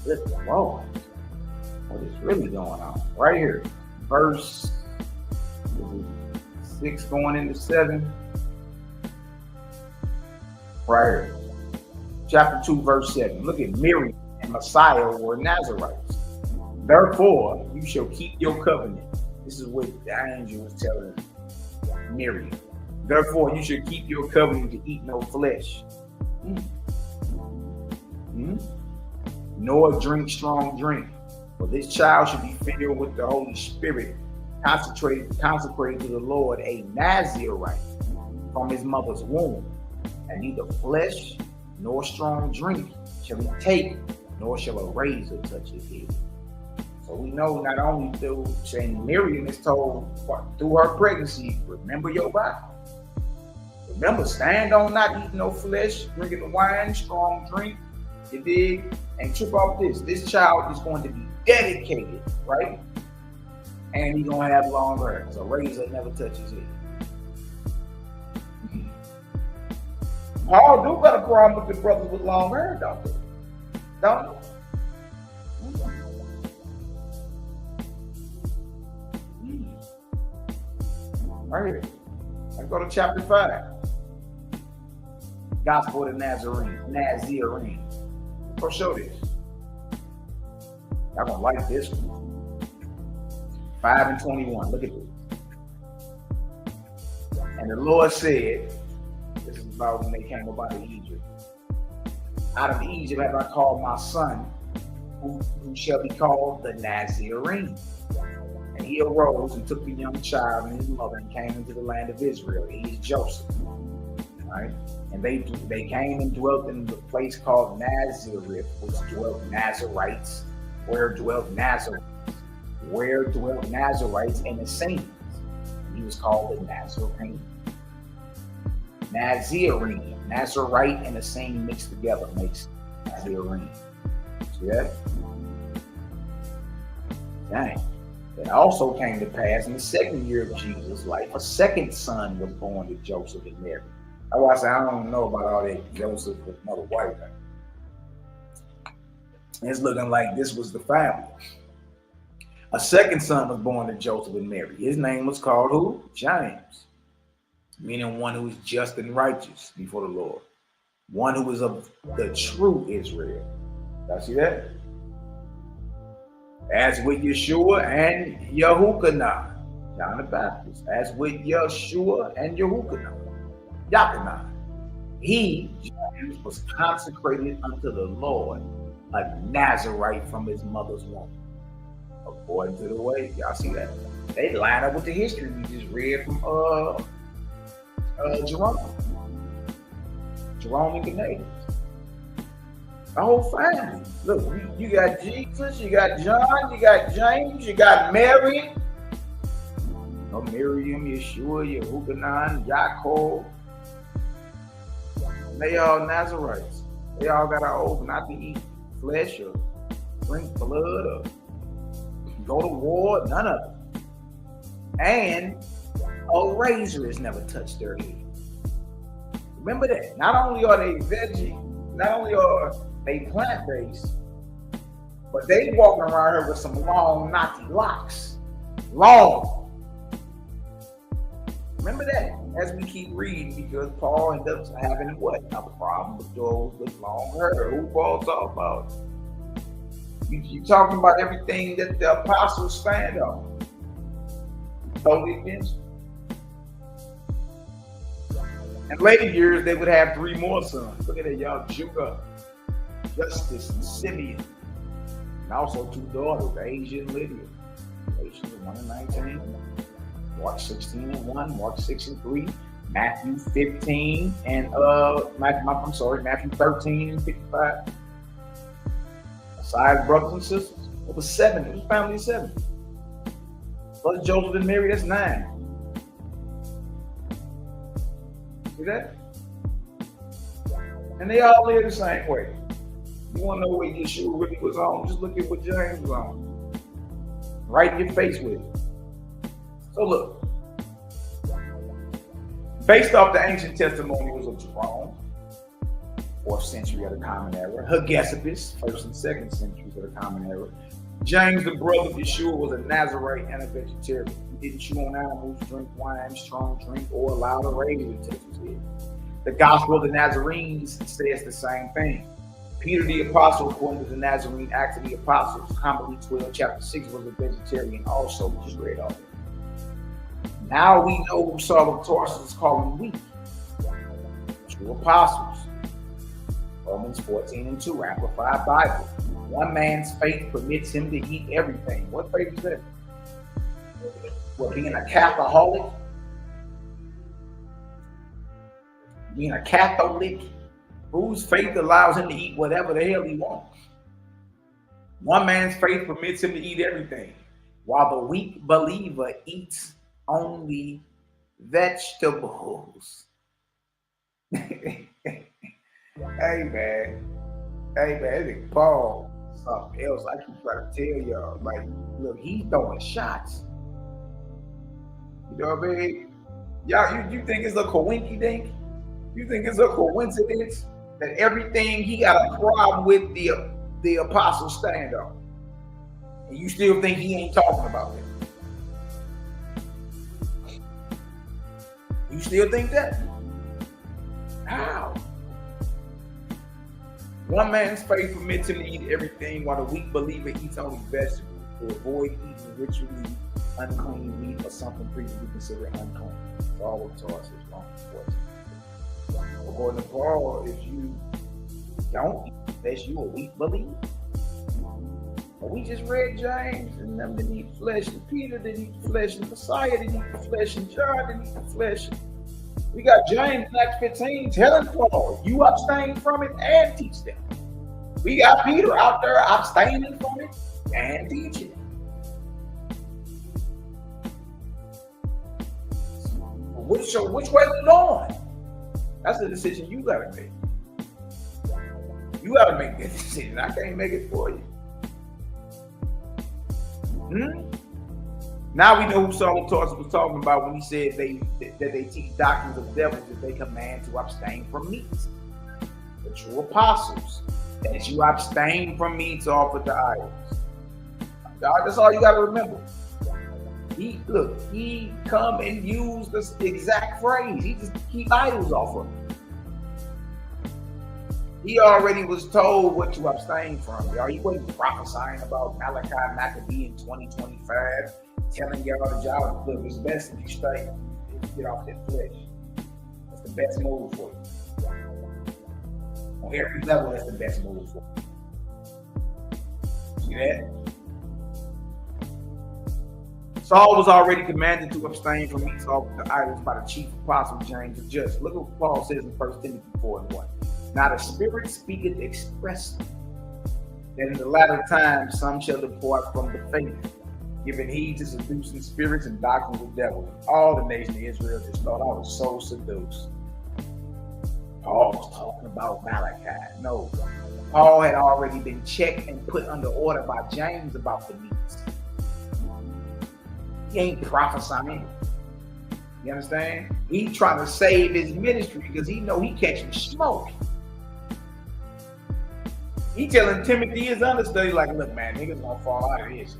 Good Lord. what is really going on? Right here, verse 6 going into 7. Right here, chapter 2, verse 7. Look at Miriam and Messiah were Nazarites. Therefore, you shall keep your covenant. This is what the angel was telling Miriam. Therefore, you should keep your covenant to eat no flesh, nor drink strong drink. For this child should be filled with the Holy Spirit, consecrated to the Lord, a Nazarite from his mother's womb. And neither flesh nor strong drink shall he take, nor shall a razor touch his head. So we know not only through saying Miriam is told through her pregnancy, remember your vow. Remember, stand on not eating no flesh, drinking the wine, strong drink, you dig? And trip off this. This child is going to be dedicated, right? And he's going to have long hair, because a razor never touches it. Paul do got a problem with the brothers with long hair, don't they? Don't they? Right here. Let's go to chapter 5. Gospel of the Nazarene. Go show this. Y'all gonna like this one. 5 and 21. Look at this. And the Lord said, this is about when they came up out of Egypt. Out of Egypt have I called my son, who shall be called the Nazarene. And he arose and took the young child and his mother and came into the land of Israel. He is Joseph. Right? And they came and dwelt in the place called Nazareth, which dwelt Nazarites. Where dwelt Nazarites and the saints. He was called the Nazarene. Nazarite and the same mixed together makes Nazarene. See that? Dang. It also came to pass in the second year of Jesus' life, a second son was born to Joseph and Mary. That's why I say I don't know about all that Joseph with another wife. It's looking like this was the family. A second son was born to Joseph and Mary. His name was called who? James, meaning one who is just and righteous before the Lord. One who is of the true Israel. Y'all see that? As with Yeshua and Yahukanan, John the Baptist. As with Yeshua and Yahukanan, he, James, was consecrated unto the Lord, a Nazarite from his mother's womb. According to the way, y'all see that? They line up with the history we just read from Jerome and Canadians. The whole family. Look, you got Jesus, you got John, you got James, you got Mary. Miriam, Yeshua, Yahukanan, Yaakov. They all Nazarites. They all got an oath not to eat flesh or drink blood or go to war, none of it. And a razor has never touched their head. Remember that. Not only are they veggie, not only are they plant-based, but they walking around here with some long, knotty locks. Long. Remember that as we keep reading, because Paul ends up having what? A problem with those with long hair. Who Paul talking about? You talking about everything that the apostles stand on. Totally against. In later years, they would have 3 more sons. Look at that, y'all. Judah, Justice, and Simeon. And also 2 daughters, Asia and Lydia. Asia 1 and 19. Mark 16 and 1, Mark 6 and 3, Matthew 15 and Matthew 13 and 55. Besides brothers and sisters, it was 7. It was a family of 7. Plus Joseph and Mary, that's 9. See that? And they all live the same way. You want to know what Yeshua really was on? Just look at what James was on. Right in your face with it. So look, based off the ancient testimonials of Jerome, 4th century of the Common Era, Josephus, 1st and 2nd centuries of the Common Era, James, the brother of Yeshua, was a Nazarene and a vegetarian. He didn't chew on animals, drink wine, strong drink, or allow the raven to touch his head. The Gospel of the Nazarenes says the same thing. Peter the Apostle, according to the Nazarene Acts of the Apostles, homily 12, chapter 6, was a vegetarian also. We just read all that. Now we know who Saul of Tarsus is calling weak. True apostles. Romans 14:2, Amplified Bible. One man's faith permits him to eat everything. What faith is that? What, being a Catholic? Being a Catholic? Whose faith allows him to eat whatever the hell he wants? One man's faith permits him to eat everything, while the weak believer eats only vegetables. Hey man, it's Paul. Something else I keep trying to tell y'all. Like, look, he's throwing shots. You know what I mean? Y'all, you think it's a coinky-dink? You think it's a coincidence that everything he got a problem with the apostle stand on? And you still think he ain't talking about it? You still think that? How? One man's faith permits him to eat everything, while the weak believer eats only vegetables to avoid eating ritually unclean meat or something previously considered unclean. Saul of Tarsus, according to Paul, if you don't eat flesh, you a weak believer. But we just read James, and them didn't eat flesh, and Peter didn't eat flesh, and Messiah didn't eat flesh, and John didn't eat flesh. We got James in Acts 15 telling Paul, you abstain from it and teach them. We got Peter out there abstaining from it and teaching. Which way we going? That's the decision you gotta make. You gotta make that decision. I can't make it for you. Now we know who Saul of Tarsus was talking about when he said that they teach doctrines of devils, that they command to abstain from meats. The true apostles, that you abstain from meats offered to idols. God, that's all you got to remember. He come and use this exact phrase. He just keep idols off of them. He already was told what to abstain from. Y'all, he wasn't prophesying about Malaki Macabee in 2025. Telling y'all the job, look, it's best if you stay, if you get off that flesh. That's the best move for you. On every level, that's the best move for you. See that? Saul was already commanded to abstain from meats offered to idols by the chief apostle James the Just. Look what Paul says in 1 Timothy 4:1. Now the Spirit speaketh expressly that in the latter times some shall depart from the faith, giving heed to seducing spirits and doctrines of devils. All the nation of Israel just thought I was so seduced. Paul was talking about Malachi. No, Paul had already been checked and put under order by James about the meats. He ain't prophesying. You understand? He trying to save his ministry because he know he catching smoke. He telling Timothy, his understudy, like, look, man, niggas gonna fall out of this.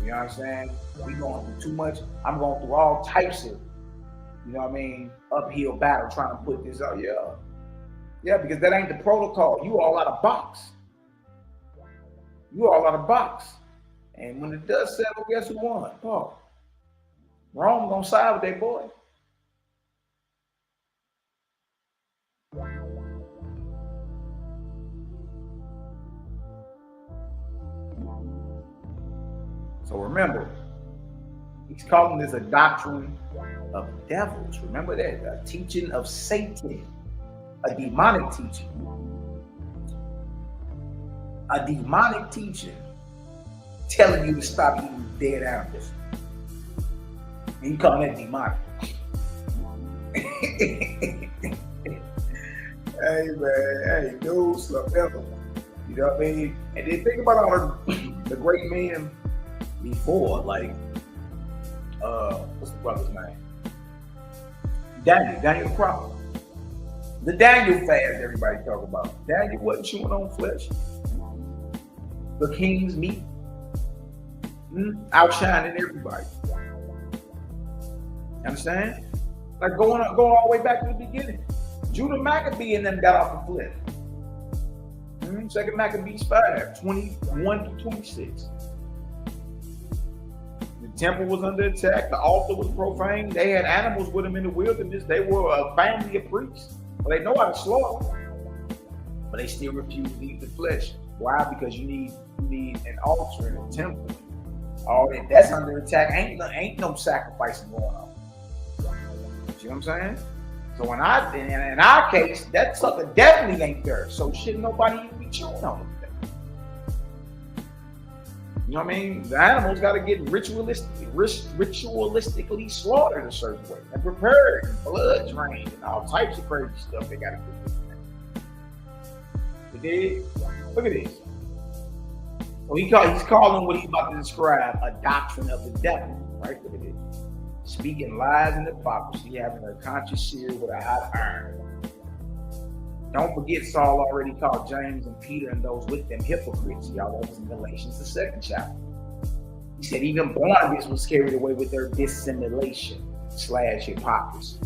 You know what I'm saying? We going through too much. I'm going through all types of, you know what I mean, uphill battle trying to put this out. Yeah, because that ain't the protocol. You all out of box. You all out of box. And when the dust settled, guess who won? Paul. Rome gonna side with their boy. So remember, he's calling this a doctrine of devils. Remember that, a teaching of Satan, a demonic teaching. A demonic teaching telling you to stop eating dead animals. And you calling that demonic. Hey man, hey, do something else. You know what I mean? And then think about all the great men before, like what's the brother's name? Daniel the prophet. The Daniel fast everybody talk about. Daniel wasn't chewing on flesh. The king's meat Outshining everybody. Understand? Like going all the way back to the beginning. Judah Maccabee and them got off the cliff. Second Maccabees 5, 21 to 26. The temple was under attack. The altar was profaned. They had animals with them in the wilderness. They were a family of priests. But they know how to slaughter. But they still refuse to eat the flesh. Why? Because you need an altar and a temple. All that's under attack. Ain't no sacrificing going on. See what I'm saying? So in our case, that sucker definitely ain't there. So shit, nobody even be chewing on it. You know what I mean? The animals got to get ritualistically slaughtered a certain way and prepared, and blood drained, and all types of crazy stuff they got to do. You dig? Look at this. So he's calling what he's about to describe a doctrine of the devil. Right? Look at this. Speaking lies and hypocrisy, having a conscience seared with a hot iron. Don't forget, Saul already called James and Peter and those with them hypocrites. Y'all, that was in Galatians, the 2nd chapter. He said even Barnabas was carried away with their dissimulation / hypocrisy.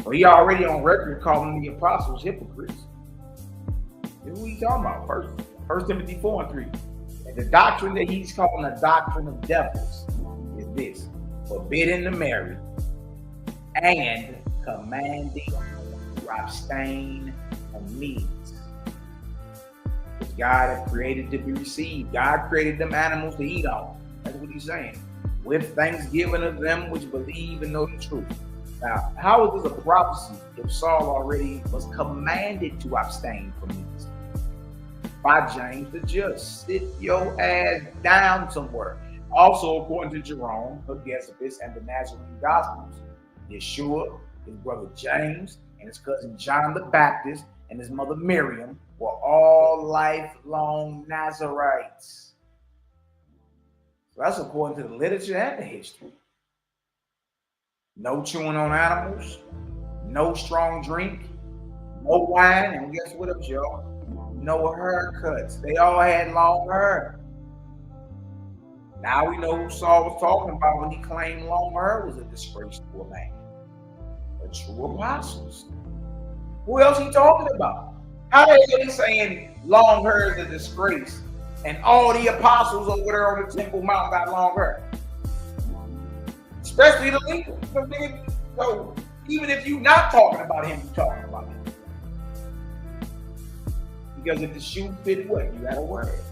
So he already on record calling the apostles hypocrites. This is what he's talking about. First Timothy 4 and 3. The doctrine that he's calling a doctrine of devils is this: forbidding to marry and commanding to abstain from meats which God had created to be received. God created them animals to eat on. That's what he's saying. With thanksgiving of them which believe and know the truth. Now, how is this a prophecy if Saul already was commanded to abstain from meats? By James the Just. Sit your ass down somewhere. Also, according to Jerome, Josephus, and the Nazarene Gospels, Yeshua, his brother James, and his cousin John the Baptist, and his mother Miriam were all lifelong Nazarites. So that's according to the literature and the history. No chewing on animals, no strong drink, no wine, and guess what else, y'all? No haircuts. They all had long hair. Now we know who Saul was talking about when he claimed long hair was a disgrace to a man. The true apostles. Who else he talking about? How the hell he saying long hair is a disgrace and all the apostles over there on the Temple Mount got long hair? Especially the leaders. So even if you're not talking about him, you're talking about him. Because if the shoe fit what, you gotta wear it.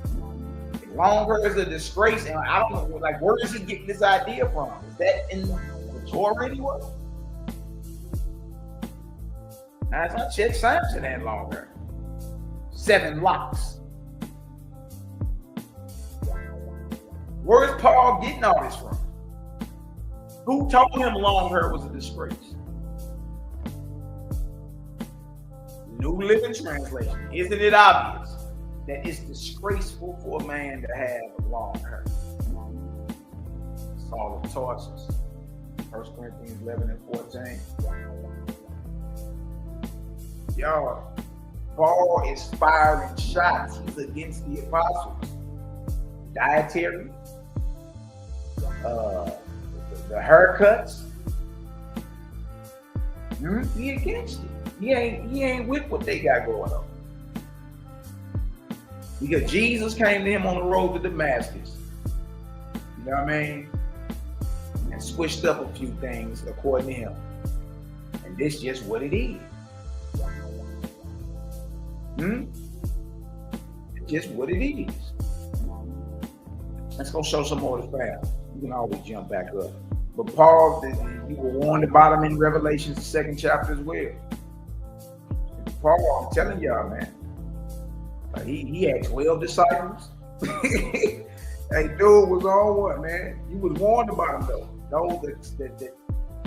Long hair is a disgrace, and I don't know, like, where is he getting this idea from? Is that in the Torah anywhere? Now, it's not Chet Samson had long hair. 7 locks. Where is Paul getting all this from? Who told him long hair was a disgrace? New Living Translation. Isn't it obvious that it's disgraceful for a man to have long hair? Saul of Tarsus. 1 Corinthians 11 and 14. Y'all, Paul is firing shots. He's against the apostles. Dietary. The haircuts. He against it. He ain't with what they got going on. Because Jesus came to him on the road to Damascus. You know what I mean? And switched up a few things according to him. And this is just what it is. It's just what it is. Let's go show some more of the family. You can always jump back up. But Paul, you were warned about him in Revelation, the 2nd chapter as well. Paul, I'm telling y'all, man, he had 12 disciples. Hey, dude was on one, man. You was warned about him, though. Those that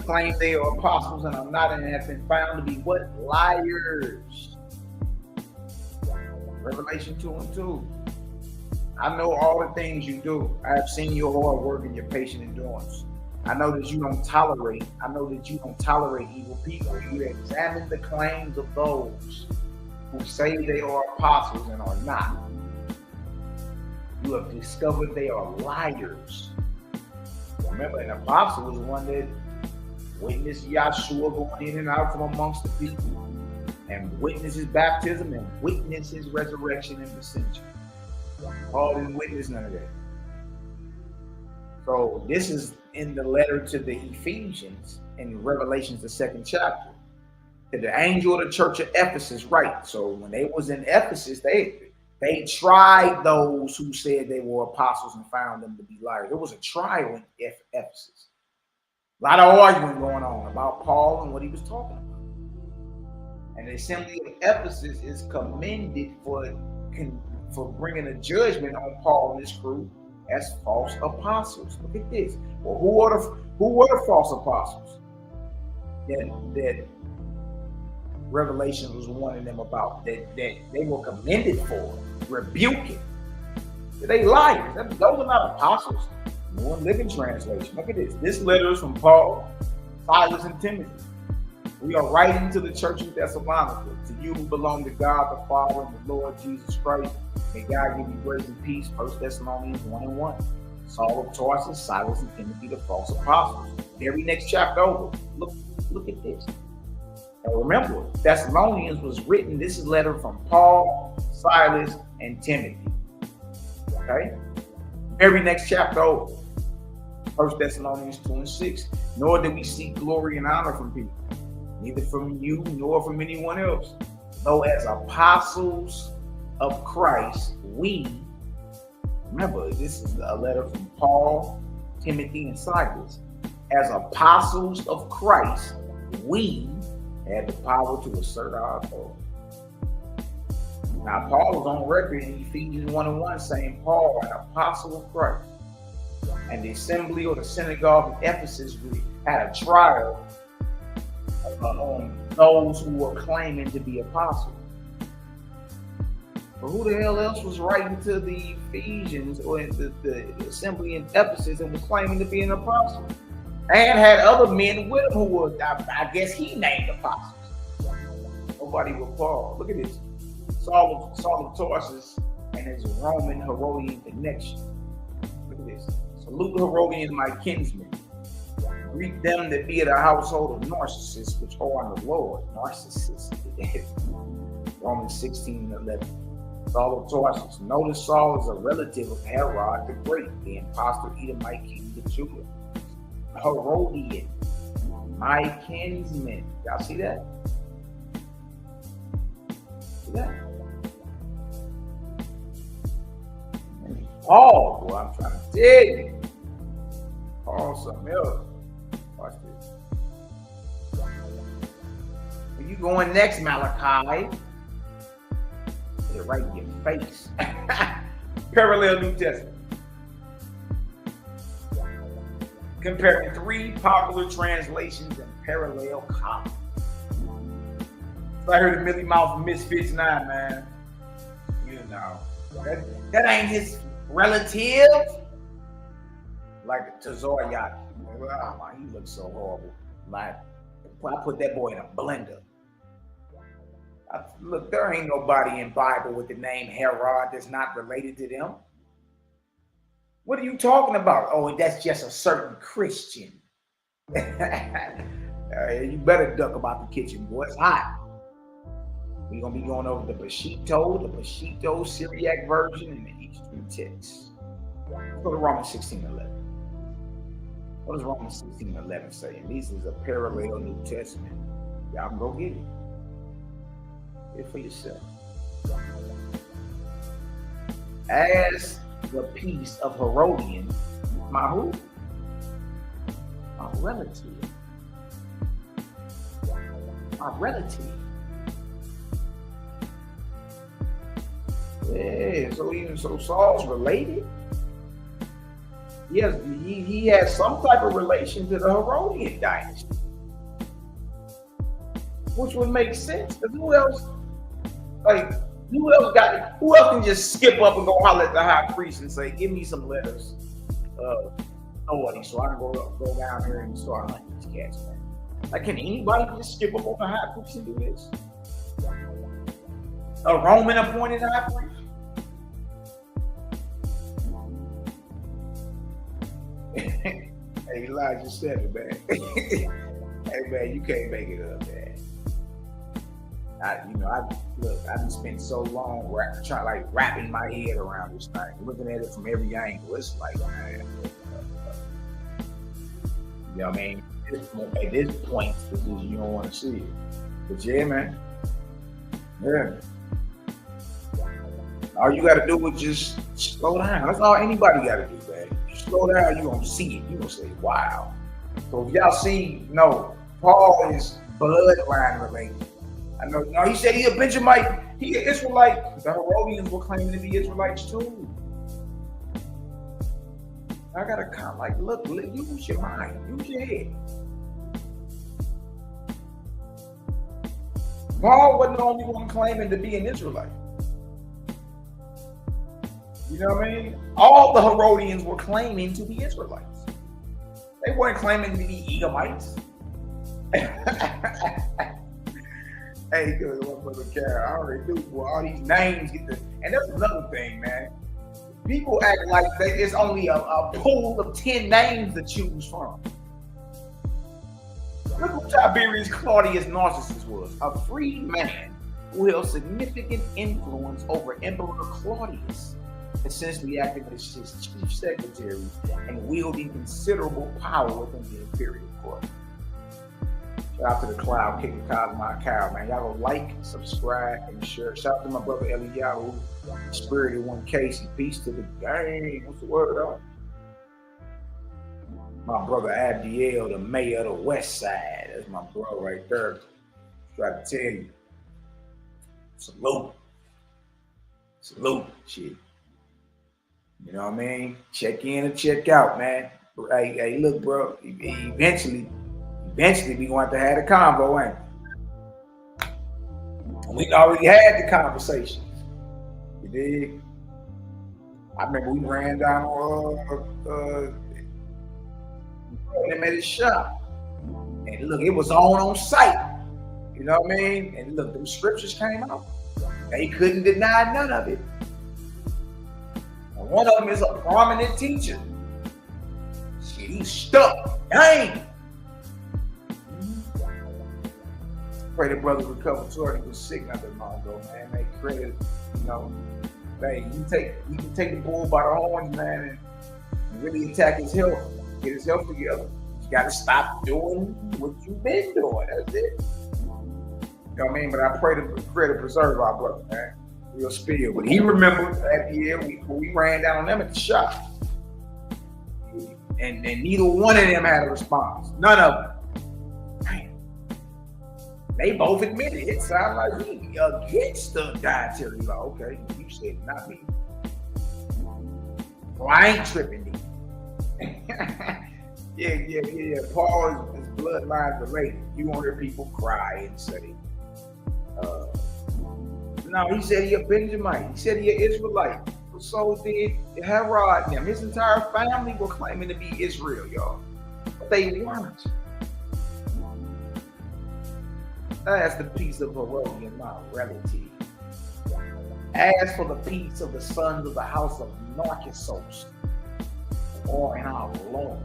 claim they are apostles and are not, and have been found to be what? Liars. Revelation 2 and 2. I know all the things you do. I have seen your hard work and your patient endurance. I know that you don't tolerate. I know that you don't tolerate evil people. You examine the claims of those who say they are apostles and are not. You have discovered they are liars. Remember, an apostle was one that witnessed Yahshua going in and out from amongst the people, and witnessed his baptism, and witnessed his resurrection and ascension. Paul didn't witness none of that. So this is in the letter to the Ephesians in Revelations, the 2nd chapter. To the angel of the church of Ephesus, right? So when they was in Ephesus, they tried those who said they were apostles and found them to be liars. There was a trial in Ephesus. A lot of arguing going on about Paul and what he was talking about. And the assembly of Ephesus is commended for bringing a judgment on Paul and his crew as false apostles. Look at this. Well, who were the false apostles that Revelation was warning them about, that they were commended for, rebuking? They liars. Those are not apostles. New Living Translation. Look at this. This letter is from Paul, Silas, and Timothy. We are writing to the church in Thessalonica, to you who belong to God the Father and the Lord Jesus Christ. May God give you grace and peace. 1 Thessalonians 1:1. Saul of Tarsus, Silas, and Timothy, the false apostles. Very next chapter over. Look at this. And remember, Thessalonians was written. This is a letter from Paul, Silas, and Timothy. Okay? Very next chapter over. 1 Thessalonians 2:6. Nor do we seek glory and honor from people, neither from you nor from anyone else. Though as apostles of Christ, remember, this is a letter from Paul, Timothy, and Silas. As apostles of Christ, we had the power to assert our authority. Now, Paul was on record in Ephesians 1:1 saying, Paul, an apostle of Christ. And the assembly or the synagogue of Ephesus had a trial on those who were claiming to be apostles. But who the hell else was writing to the Ephesians or the assembly in Ephesus and was claiming to be an apostle? And had other men with him who were, I guess he named apostles. Nobody but Paul. Look at this. Saul of Tarsus and his Roman Herodian connection. Look at this. Salute Herodians, my kinsmen. Greet them that be of the household of Narcissus, which are in the Lord. Narcissus. Romans 16:11. Saul of Tarsus. Notice Saul is a relative of Herod the Great, the impostor Edomite king of Judah. Herodian, my kinsman. Y'all see that? See that? Paul, boy, I'm trying to tell you. Paul, something else. Watch this. When you going next, Malaki, put it right in your face. Parallel New Testament. Comparing 3 popular translations and parallel copies. So I heard the Millie Mouth Misfits 9, man. You know, that ain't his relative. Like Tazoryaki. Oh, my, he looks so horrible. Like, I put that boy in a blender. Look, there ain't nobody in Bible with the name Herod that's not related to them. What are you talking about? Oh, that's just a certain Christian. You better duck about the kitchen, boy. It's hot. We're going to be going over the Peshitta, Syriac version, and the Eastern text. Let's go to Romans 16:11. What does Romans 16:11 say? And this is a parallel New Testament. Y'all can go get it. Get it for yourself. As the peace of Herodian, my who? My relative. My relative. Yeah, so Saul's related. Yes, he has some type of relation to the Herodian dynasty, which would make sense. Because who else can just skip up and go holler at the high priest and say, "Give me some letters of authority so I can go down here and start hunting these cats, man." Like, can anybody just skip up on the high priest and do this? A Roman appointed high priest? Hey, Elijah said it, man. Hey, man, you can't make it up, man. I done spent so long wrapping my head around this thing, looking at it from every angle. It's like, man, you know what I mean? At this point, you don't want to see it. But yeah, man. Yeah. All you got to do is just slow down. That's all anybody got to do, man. You slow down, you're going to see it. You're going to say, wow. So if y'all see, Paul is bloodline related. I know, no, he said he a Benjamite, he an Israelite. The Herodians were claiming to be Israelites too. I gotta count, look, use your mind, use your head. Paul wasn't the only one claiming to be an Israelite. You know what I mean? All the Herodians were claiming to be Israelites. They weren't claiming to be Edomites. Hey, good one for the car. I already do. Boy, all these names get the, and that's another thing, man. People act like it's only a pool of 10 names to choose from. Look who Tiberius Claudius Narcissus was, a free man who held significant influence over Emperor Claudius, essentially acting as his chief secretary and wielding considerable power within the imperial court. Shout out to the Cloud King Cosmo Cow, man. Y'all go like, subscribe, and share. Shout out to my brother Eliyahu, Spirited One Casey. Peace to the gang. What's the word on? My brother Abdiel, the mayor of the West Side. That's my bro right there. Try to tell you. Salute. Salute. Shit. You know what I mean? Check in and check out, man. Hey, look, bro. Eventually we going to have the convo, ain't we? We already had the conversation. You dig? I remember we ran down him at his shop. And look, it was on site. You know what I mean? And look, them scriptures came out. They couldn't deny none of it. And one of them is a prominent teacher. Shit, he's stuck. Dang. Pray the brother recover. He was sick not that long ago, man. Make credit, hey, you can take the bull by the horns, man, and really attack his health, get his health together. You gotta stop doing what you've been doing. That's it. You know what I mean? But I pray to preserve our brother, man. Real spill. But he remembered that year we ran down on them at the shop. And neither one of them had a response. None of them. They both admitted it. Sounds like we against the dietary law. Okay, you said not me. Well, I ain't tripping these. Yeah. Paul is bloodline related. You won't hear people cry and say, no, he said he a Benjamite. He said he an Israelite. So did Herod and them. His entire family were claiming to be Israel, y'all. But they weren't. That's the peace of Herodian morality. As for the peace of the sons of the house of Narcissus, or in our Lord.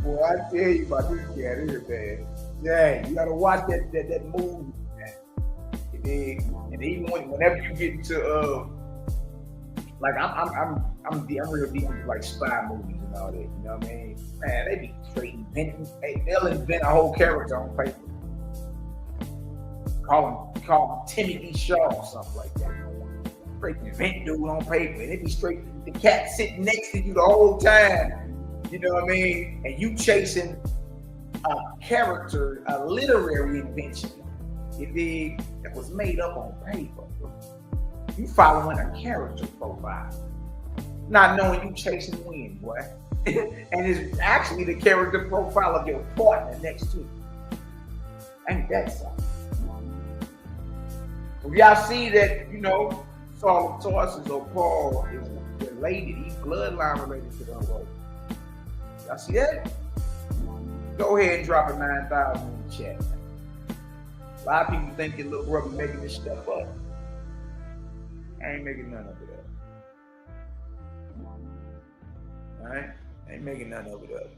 Boy, I tell you about this cat here, man. Yeah, you gotta watch that movie, man. And even whenever you get into I'm real deep into like spy movies and all that. You know what I mean? Man, they be straight inventing. They'll invent a whole character on paper. Call him Timothy Shaw or something like that. Straight invent dude on paper, and it be straight the cat sitting next to you the whole time. You know what I mean? And you chasing a character, a literary invention, that was made up on paper. You following a character profile, not knowing you chasing wind, boy. And it's actually the character profile of your partner next to you. Ain't that something? If y'all see that, Saul of Tarsus or Paul is related, he's bloodline related to the Herodians. Y'all see that? Go ahead and drop a 9,000 in the chat. A lot of people think your little brother making this stuff up. I ain't making none of it up. All right? Ain't making nothing of it up.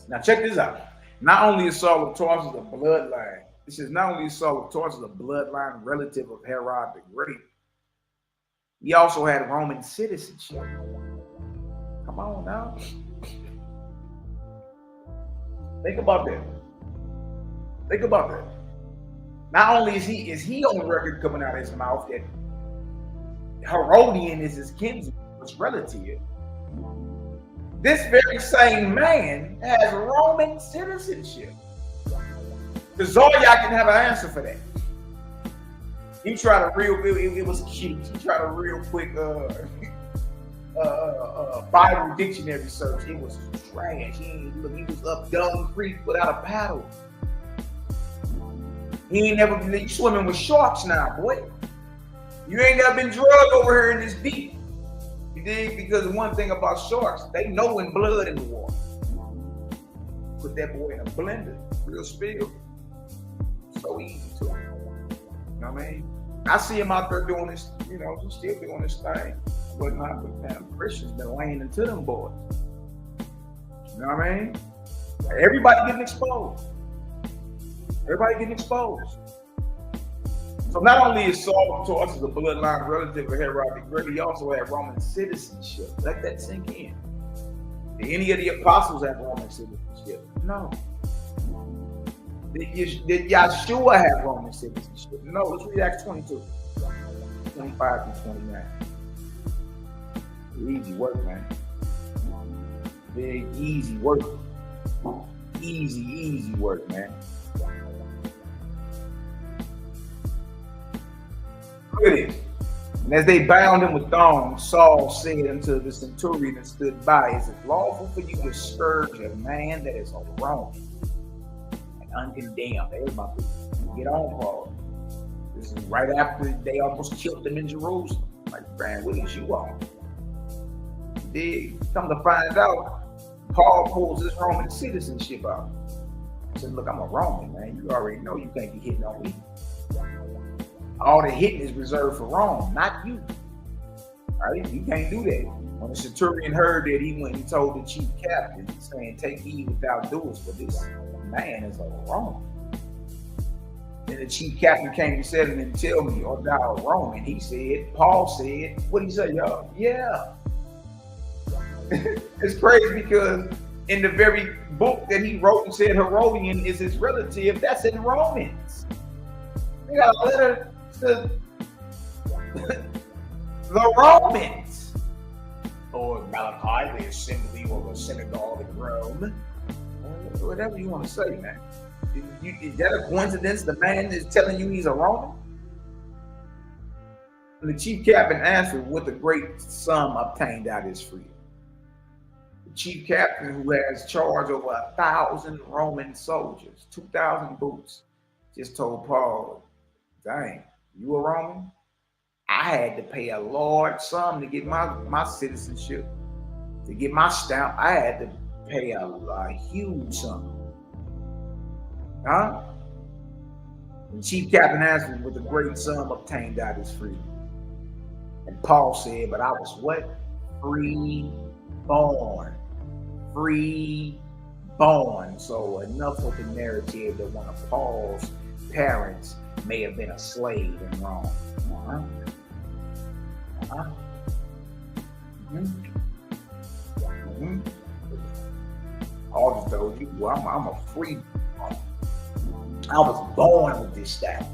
Now check this out. Not only is Saul of Tarsus a bloodline, this is not only is Saul of Tarsus a bloodline relative of Herod the Great, he also had Roman citizenship. Come on now. Think about that. Think about that. Not only is he on the record coming out of his mouth that Herodian is his kinsman, his relative. This very same man has Roman citizenship. The Zoyak can have an answer for that. He tried a real, it was cute. He tried a real quick Bible dictionary search. It was trash. He was up Dung Creek without a paddle. He ain't never been swimming with sharks now, boy. You ain't never been drugged over here in this deep. You dig? Because one thing about sharks, they know when blood in the water. Put that boy in a blender, real spill. So easy to him. You know what I mean? I see him out there doing this, you know, he's still doing this thing. But man, Christians been laying into them boys. You know what I mean? Everybody getting exposed. Everybody getting exposed. So not only is Saul of Tarsus a bloodline relative of Herod the Great, he also had Roman citizenship. Let that sink in. Did any of the apostles have Roman citizenship? No. Did Yeshua have Roman citizenship? No. Let's read Acts 22, 25 through 29. Easy work, man. Big, easy work. Easy work, man. Look at this. And as they bound him with thongs, Saul said unto the centurion that stood by, is it lawful for you to scourge a man that is a Roman and uncondemned? They're about to get on Paul. This is right after they almost killed him in Jerusalem. Like, man, what is you on? They come to find out, Paul pulls his Roman citizenship out. He said, look, I'm a Roman, man. You already know you can't be hitting on me. All the hitting is reserved for Rome, not you. All right? You can't do that. When the centurion heard that, he went and told the chief captain, saying, take heed what thou doest, for this man is a Roman. Then the chief captain came and said to him, tell me, art thou a Roman? He said, Paul said, what did he say, y'all? Yeah. It's crazy because in the very book that he wrote and said Herodian is his relative, that's in Romans. They got a letter to the Romans, or Malaki, the assembly or the synagogue in Rome, whatever you want to say, man. Is that a coincidence? The man is telling you he's a Roman? And the chief captain answered, with a great sum obtained out his freedom. The chief captain, who has charge over 1,000 Roman soldiers, 2,000 boots, just told Paul, dang, you a Roman? I had to pay a large sum to get my citizenship, to get my stamp. I had to pay a huge sum. Huh? The chief captain answered, with a great sum obtained out his freedom. And Paul said, but I was what? Free-born. Free-born. So enough with the narrative that one of Paul's parents may have been a slave in Rome. Paul just told you, well, I'm a free. I was born with this status.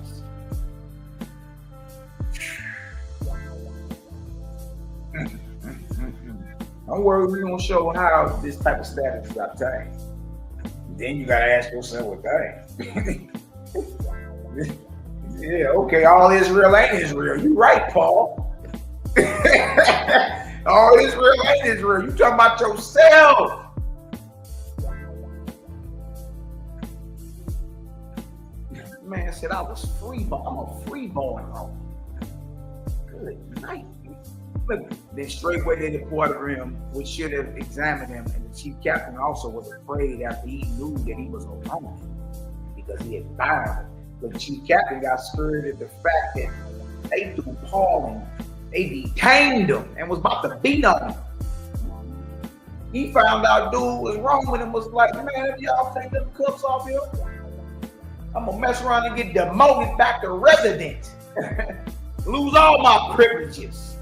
Don't worry, we're gonna show how this type of status is obtained. Then you gotta ask yourself, well, dang. Yeah, okay, all Israel ain't Israel. You right, Paul. All Israel ain't Israel. You talking about yourself. Man said I was free-born. I'm a free-born Roman. Good night. Look, then straightway they deported him, which should have examined him, and the chief captain also was afraid after he knew that he was a Roman because he had bound him. But the chief captain got scared at the fact that they threw Paul They detained him and was about to beat on him. He found out dude was Roman and was like, man, if y'all take them cuffs off here, I'm gonna mess around and get demoted back to resident. Lose all my privileges.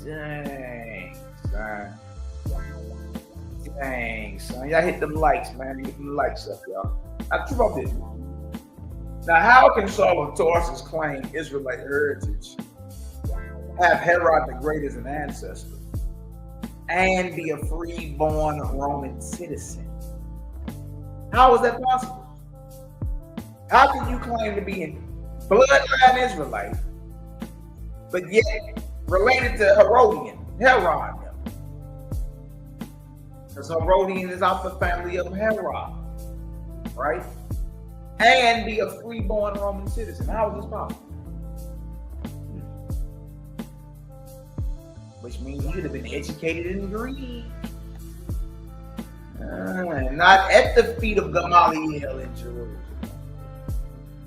Dang, son. Dang, son. Y'all hit them likes, man. Get them likes up, y'all. Now, true about this. Now, how can Saul of Tarsus claim Israelite heritage, have Herod the Great as an ancestor, and be a free-born Roman citizen? How is that possible? How can you claim to be a bloodline Israelite, but yet related to Herod? Because Herodian is out the family of Herod, right? And be a free-born Roman citizen. How is this possible? Which means he could have been educated in Greek. Not at the feet of Gamaliel in Jerusalem.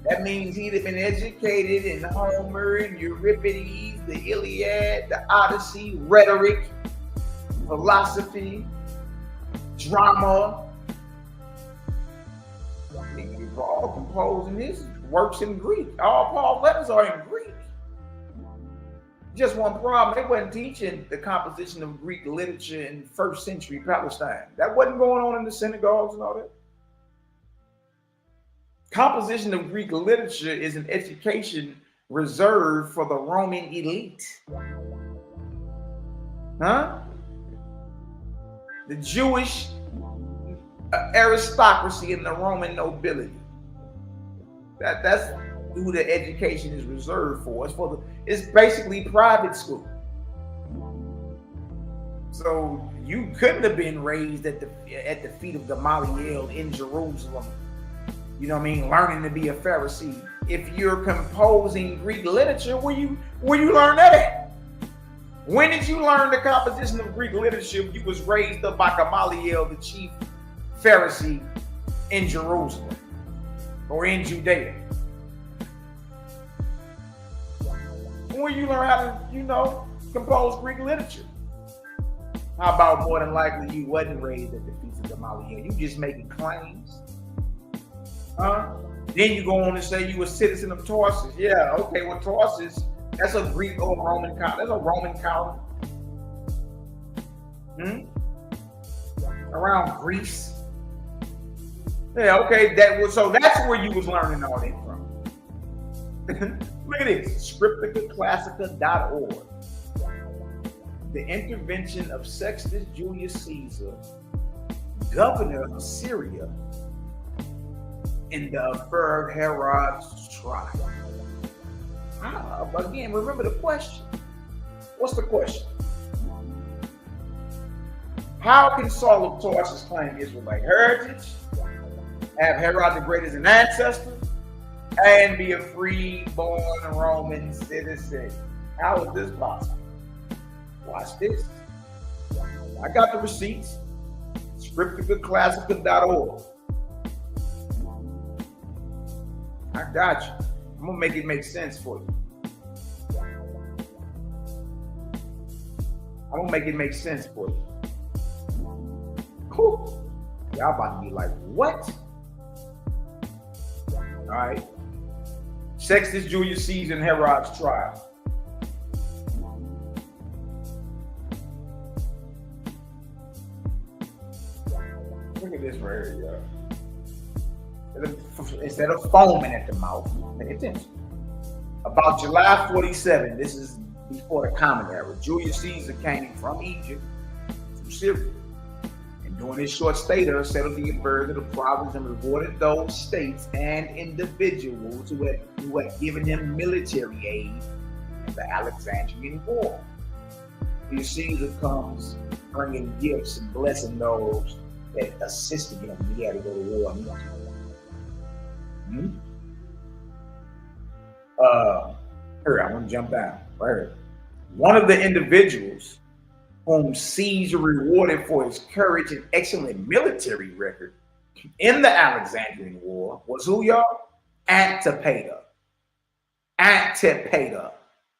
That means he'd have been educated in Homer and Euripides, the Iliad, the Odyssey, rhetoric, philosophy, drama. He's all composed in his works in Greek. All Paul's letters are in Greek. Just one problem, they wasn't teaching the composition of Greek literature in first century Palestine. That wasn't going on in the synagogues and all that. Composition of Greek literature is an education reserved for the Roman elite. Huh? The Jewish aristocracy and the Roman nobility. That's who the education is reserved for. It's basically private school. So you couldn't have been raised at the feet of Gamaliel in Jerusalem. You know what I mean? Learning to be a Pharisee. If you're composing Greek literature, where you learn that at? When did you learn the composition of Greek literature if you was raised up by Gamaliel, the chief Pharisee in Jerusalem or in Judea? When you learn how to, compose Greek literature? How about more than likely you wasn't raised at the feet of Gamaliel? You just making claims. Then you go on and say you a citizen of Tarsus. Yeah, okay, well, Tarsus, that's a Greek or Roman colony. That's a Roman colony. Around Greece. Yeah, okay, so that's where you was learning all that from. Look at this, scripticaclassica.org. The intervention of Sextus Julius Caesar, governor of Syria, in the affair of Herod's trial. Again, remember the question. What's the question? How can Saul of Tarsus claim Israelite heritage, have Herod the Great as an ancestor, and be a free-born Roman citizen? How is this possible? Watch this. I got the receipts. Scripticaclassica.org. I got you. I'm gonna make it make sense for you. I'm gonna make it make sense for you. Cool. Y'all about to be like, what? All right. Sextus Julius Caesar and Herod's trial. Look at this right here, y'all. Instead of foaming at the mouth, pay attention. About July 47, this is before the Common Era, Julius Caesar came from Egypt to Syria. And during his short stay there, settled the affairs of the province and rewarded those states and individuals who had given him military aid in the Alexandrian War. Julius Caesar comes bringing gifts and blessing those that assisted him when he had to go to war. Here, I want to jump down right here. One of the individuals whom Caesar rewarded for his courage and excellent military record in the Alexandrian War was who, y'all? Antipater.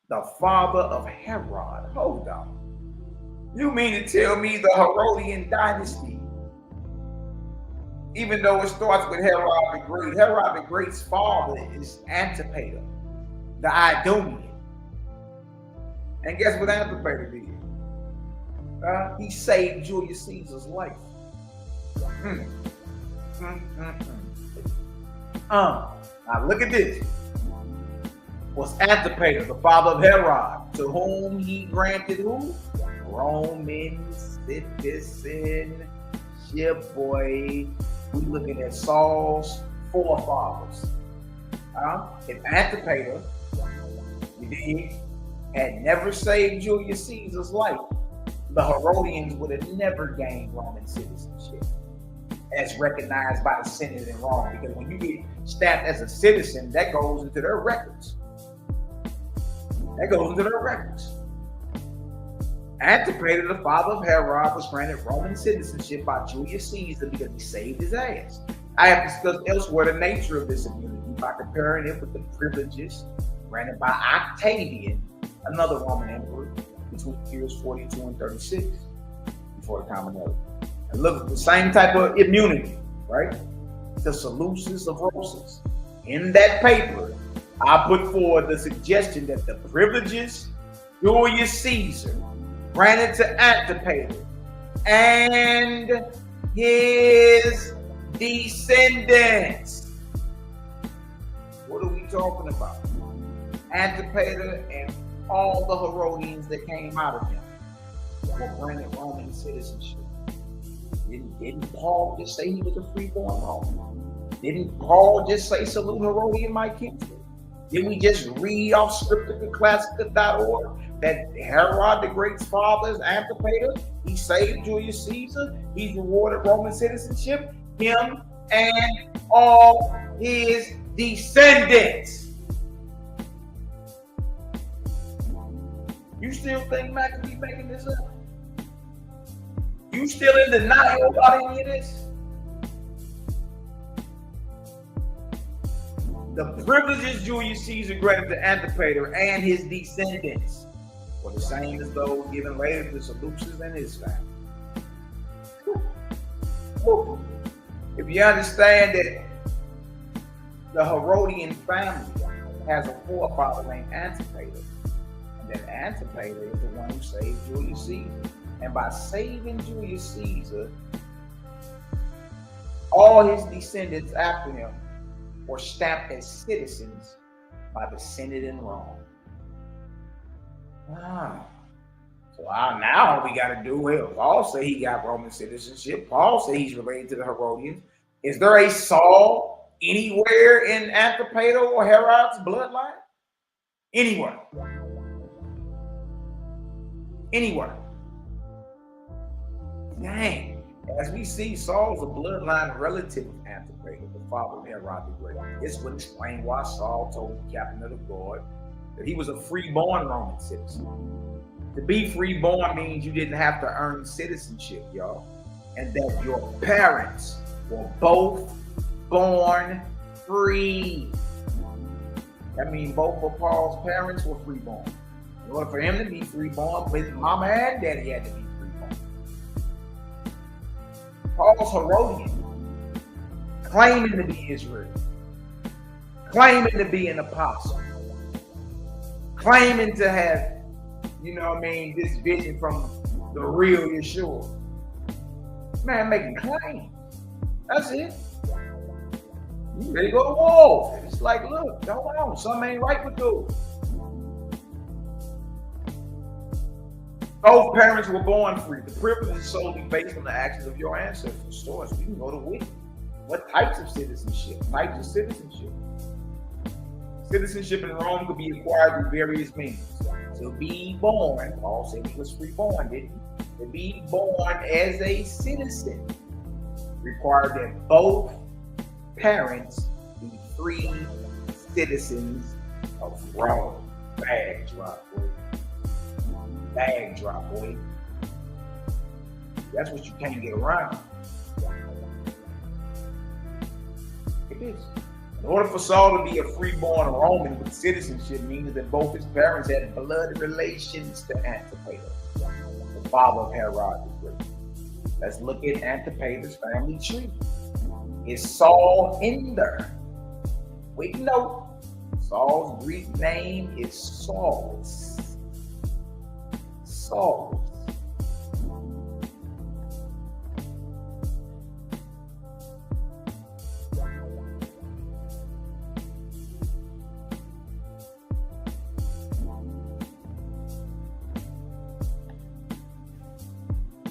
the father of Herod. Hold on. You mean to tell me the Herodian dynasty, even though it starts with Herod the Great, Herod the Great's father is Antipater, the Idumean. And guess what Antipater did? He saved Julius Caesar's life. Now look at this. Was Antipater, the father of Herod, to whom he granted who? Roman citizenship, boy. We looking at Saul's forefathers. If Antipater, had never saved Julius Caesar's life, the Herodians would have never gained Roman citizenship as recognized by the Senate in Rome. Because when you get stamped as a citizen, that goes into their records. Antipater, the father of Herod, was granted Roman citizenship by Julius Caesar because he saved his ass. I have discussed elsewhere the nature of this immunity by comparing it with the privileges granted by Octavian, another Roman emperor, between years 42 and 36 before the Common Era. And look at the same type of immunity, right? The Seleucus of Rosas. In that paper, I put forward the suggestion that the privileges Julius Caesar granted to Antipater and his descendants. What are we talking about? Antipater and all the Herodians that came out of him were granted Roman citizenship. Didn't Paul just say he was a freeborn Roman? Didn't Paul just say salute Herodian my kinsman? Didn't we just read off scripticalclassica.org that Herod the Great's father is Antipater? He saved Julius Caesar. He's rewarded Roman citizenship. Him and all his descendants. You still think Macabee making this up? You still in denial about any of this? The privileges Julius Caesar granted to Antipater and his descendants were the same as those given later to Seleucus and his family. If you understand that the Herodian family has a forefather named Antipater, and that Antipater is the one who saved Julius Caesar. And by saving Julius Caesar, all his descendants after him were stamped as citizens by the Senate in Rome. So now all we got to do is, Paul say he got Roman citizenship. Paul say he's related to the Herodians. Is there a Saul anywhere in Antipater or Herod's bloodline? Anywhere. Dang. As we see, Saul's a bloodline relative of Antipater, the father of Herod the Great. This would explain why Saul told the captain of the guard that he was a freeborn Roman citizen. To be freeborn means you didn't have to earn citizenship, y'all. And that your parents were both born free. That means both of Paul's parents were freeborn. In order for him to be freeborn, his mama and daddy had to be freeborn. Paul's Herodian, claiming to be Israel, claiming to be an apostle, claiming to have, this vision from the real Yeshua. Man, making claims. That's it. You ready to go to war. It's like, look, hold on, something ain't right with you. Both parents were born free. The privilege is solely based on the actions of your ancestors. Source, we can go to witness. What types of citizenship? Citizenship in Rome could be acquired through various means. To be born, Paul said he was freeborn, didn't he? To be born as a citizen required that both parents be free citizens of Rome. Bag drop, boy. Bag drop, boy. That's what you can't get around. It is. In order for Saul to be a freeborn Roman with citizenship, means that both his parents had blood relations to Antipater, the father of Herod the Great. Let's look at Antipater's family tree. Is Saul in there? Wait, no. Saul's Greek name is Saulus. Saulus.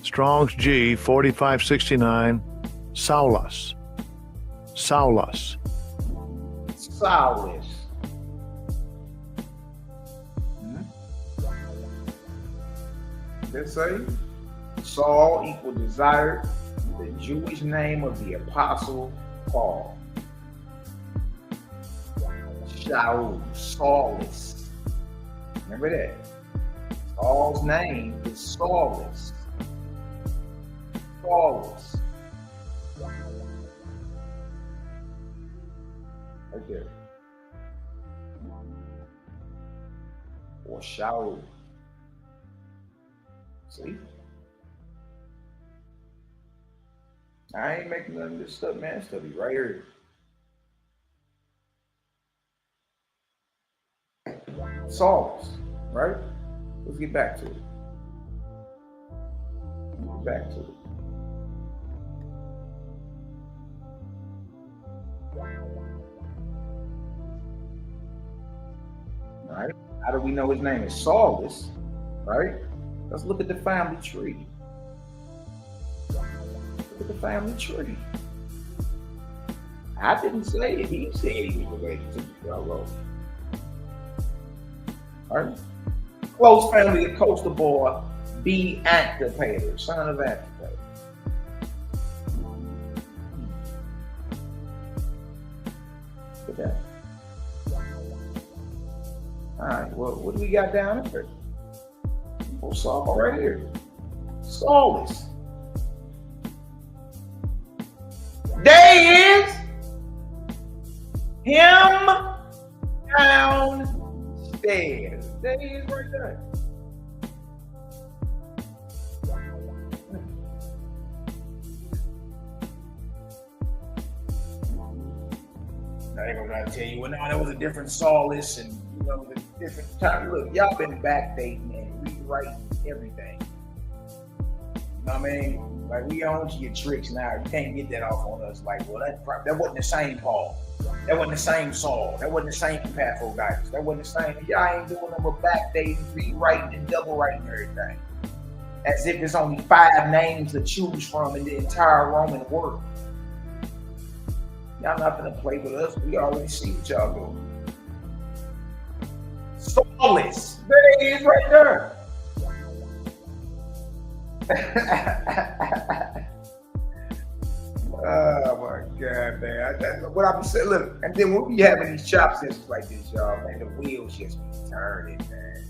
Strong's G 4569, Saulus. Saulus. Saulus. Let's say Saul equal desired, the Jewish name of the apostle Paul. Shaul, Saulus. Remember that. Saul's name is Saulus. Saulus. Right there. Or Shaul. See? I ain't making none of this stuff, man. It's stuff right here. Saulus, right? Let's get back to it. Get back to it. All right. How do we know his name is Saulus? Right? Let's look at the family tree. Look at the family tree. I didn't say it. He said he was related to the railroad. All right. Close family of coastal boy, B. Antipater, son of Antipater. Look at that. All right. Well, what do we got down here? Oh, Saul right here. Saulus. There is him downstairs. There he is right there. I ain't gonna tell you, well, no, there was a different Saulus and, you know, the different time. Look, y'all been backdating and rewriting everything. You know what I mean? Like, we own to your tricks now. You can't get that off on us. Like, well, that wasn't the same Paul. That wasn't the same Saul. That wasn't the same Epaphroditus. That wasn't the same. Y'all ain't doing them with backdating, rewriting, and double writing everything. As if there's only 5 names to choose from in the entire Roman world. Y'all not gonna play with us. We already see what y'all doing. Saulus. There he is right there. Oh my God, man. That's what I'm saying. Look, and then when we having these chop sessions like this, y'all, man, the wheels just be turning, man.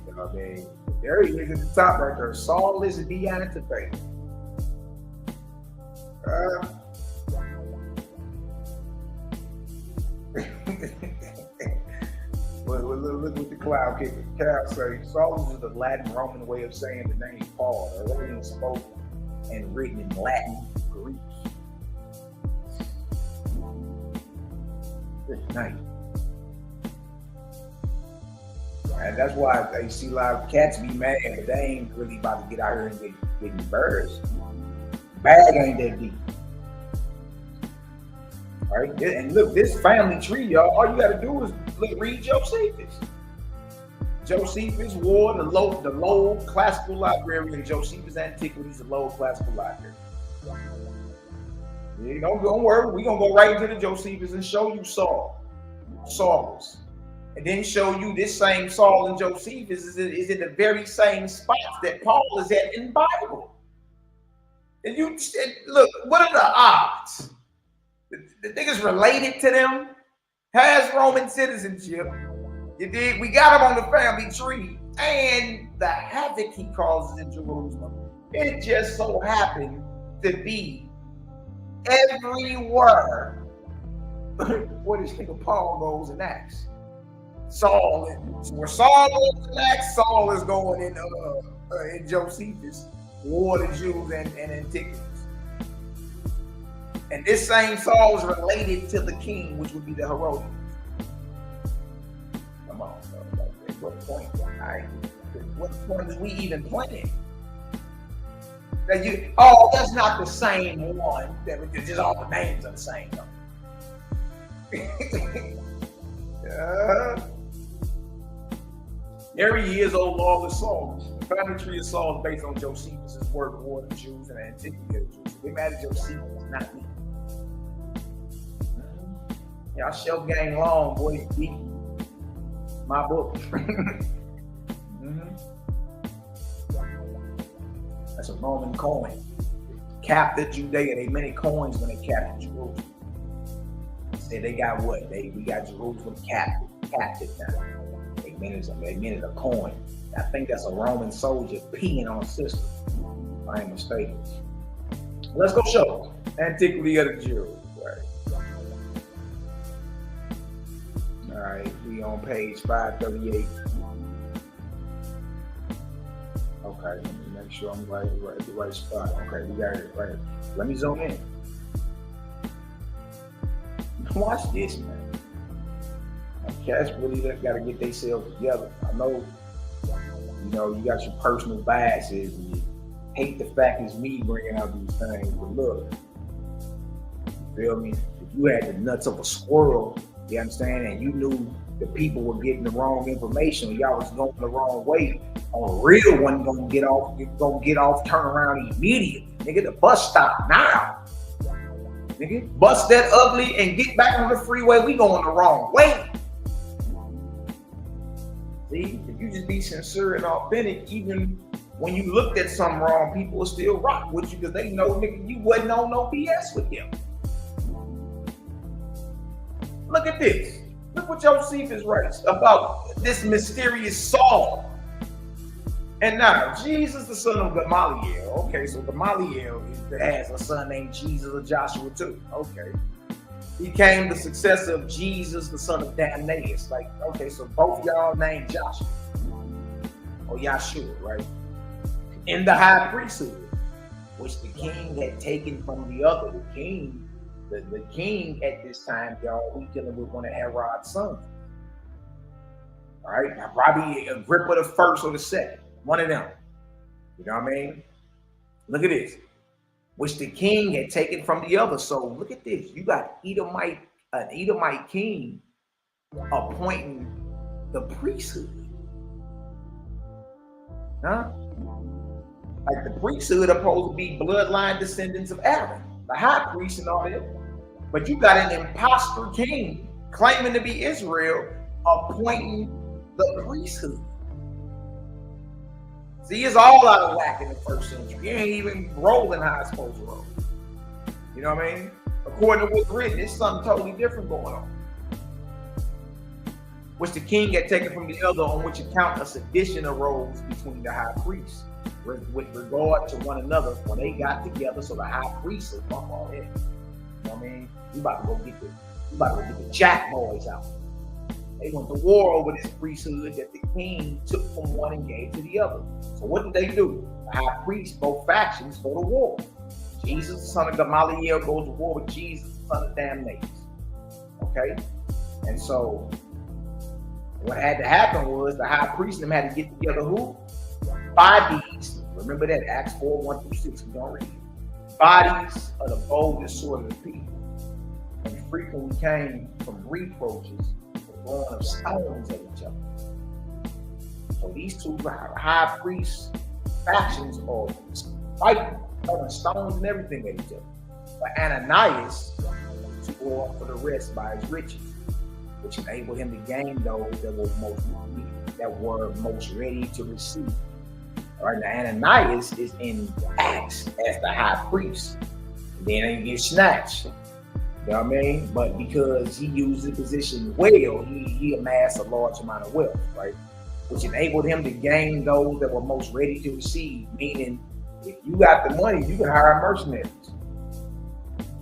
You know what I mean? There he is at the top right there. Saulus and B. Antipater. Well, look what the cloud kicker. Cal say Saulus is the Latin Roman way of saying the name Paul, already spoken and written in Latin, Greek. Good night. And that's why you see a lot of cats be mad, but they ain't really about to get out here and getting birds. Bag ain't that deep. All right, and look, this family tree, y'all, all you got to do is read Josephus. Josephus Ward, the Lowell Classical Library, and Josephus Antiquities, the Lowell Classical Library. You don't worry, we're going to go right into the Josephus and show you Saulus. And then show you this same Saul and Josephus is in the very same spots that Paul is at in the Bible. And you look, what are the odds? The nigga's related to them, has Roman citizenship. You dig? We got him on the family tree, and the havoc he causes in Jerusalem. It just so happened to be everywhere where this nigga Paul goes in Acts. Saul, where Saul goes in Acts, Saul is going in Josephus, war the Jews and Antiquities. And this same Saul is related to the king, which would be the Herodians. Come on, bro. What point? Right? What point is we even playing? That that's not the same one. That just all the names are the same. There he is, old lawless Saul. The family tree of Saul is based on Josephus' work, War of the Jews and Antiquity of the Jews. They mad at Josephus, not me. Y'all shelf game long, boy. Deep. My book. That's a Roman coin. Captured Judea. They minted coins when they captured Jerusalem. Say they got what? We got Jerusalem captive now. They minted a coin. I think that's a Roman soldier peeing on a sister. If I ain't mistaken. Let's go show Antiquity of the Jews. All right, we on page 538. Okay, let me make sure I'm right at the right spot. Okay, we got it right. Let me zoom in. Watch this, man. Cats really got to get themselves together. I know, you got your personal biases and you hate the fact it's me bringing out these things, but look, you feel me? If you had the nuts of a squirrel, you understand, and you knew the people were getting the wrong information, y'all was going the wrong way, on a real one gonna get off, turn around immediately. Nigga, the bus stop now. Nigga, bust that ugly and get back on the freeway. We going the wrong way. See, if you just be sincere and authentic, even when you looked at something wrong, people will still rock with you because they know, nigga, you wasn't on no BS with them. Look at this. Look what Josephus writes about this mysterious Saul. And now, Jesus, the son of Gamaliel. Okay, so Gamaliel has a son named Jesus or Joshua too. Okay. He became the successor of Jesus, the son of Damnaeus. Like, okay, so both y'all named Joshua. Or Yahshua, right? In the high priesthood, which the king had taken from the other. The king at this time, y'all, we dealing with one of Herod's sons. All right, probably Agrippa the first or the second, one of them. You know what I mean? Look at this, which the king had taken from the other. So look at this. You got an Edomite king appointing the priesthood. Huh? Like the priesthood are supposed to be bloodline descendants of Aaron, the high priest and all that. But you got an imposter king claiming to be Israel appointing the priesthood. See, it's all out of whack in the first century. You ain't even rolling how it's supposed to roll. You know what I mean? According to what's written, it's something totally different going on. Which the king had taken from the other, on which account a sedition arose between the high priests with regard to one another when they got together. So the high priest said, fuck all that. You know what I mean? You about to go get the jack boys out. They went to war over this priesthood that the king took from one and gave to the other. So what did they do? The high priest, both factions, go to war. Jesus, the son of Gamaliel, goes to war with Jesus, the son of Damnaeus. Okay? And so what had to happen was the high priest and them had to get together who? Bodies. Remember that, Acts 4, 1-6, we don't read it. Bodies are the boldest sort of the people. And frequently came from reproaches, throwing of stones at each other. So these two high priest factions are fighting, throwing stones and everything at each other. But Ananias to go off for the rest by his riches, which enabled him to gain those that were most ready to receive. All right, now Ananias is in Acts as the high priest. Then he gets snatched. You know what I mean? But because he used the position well, he amassed a large amount of wealth, right? Which enabled him to gain those that were most ready to receive. Meaning, if you got the money, you can hire mercenaries.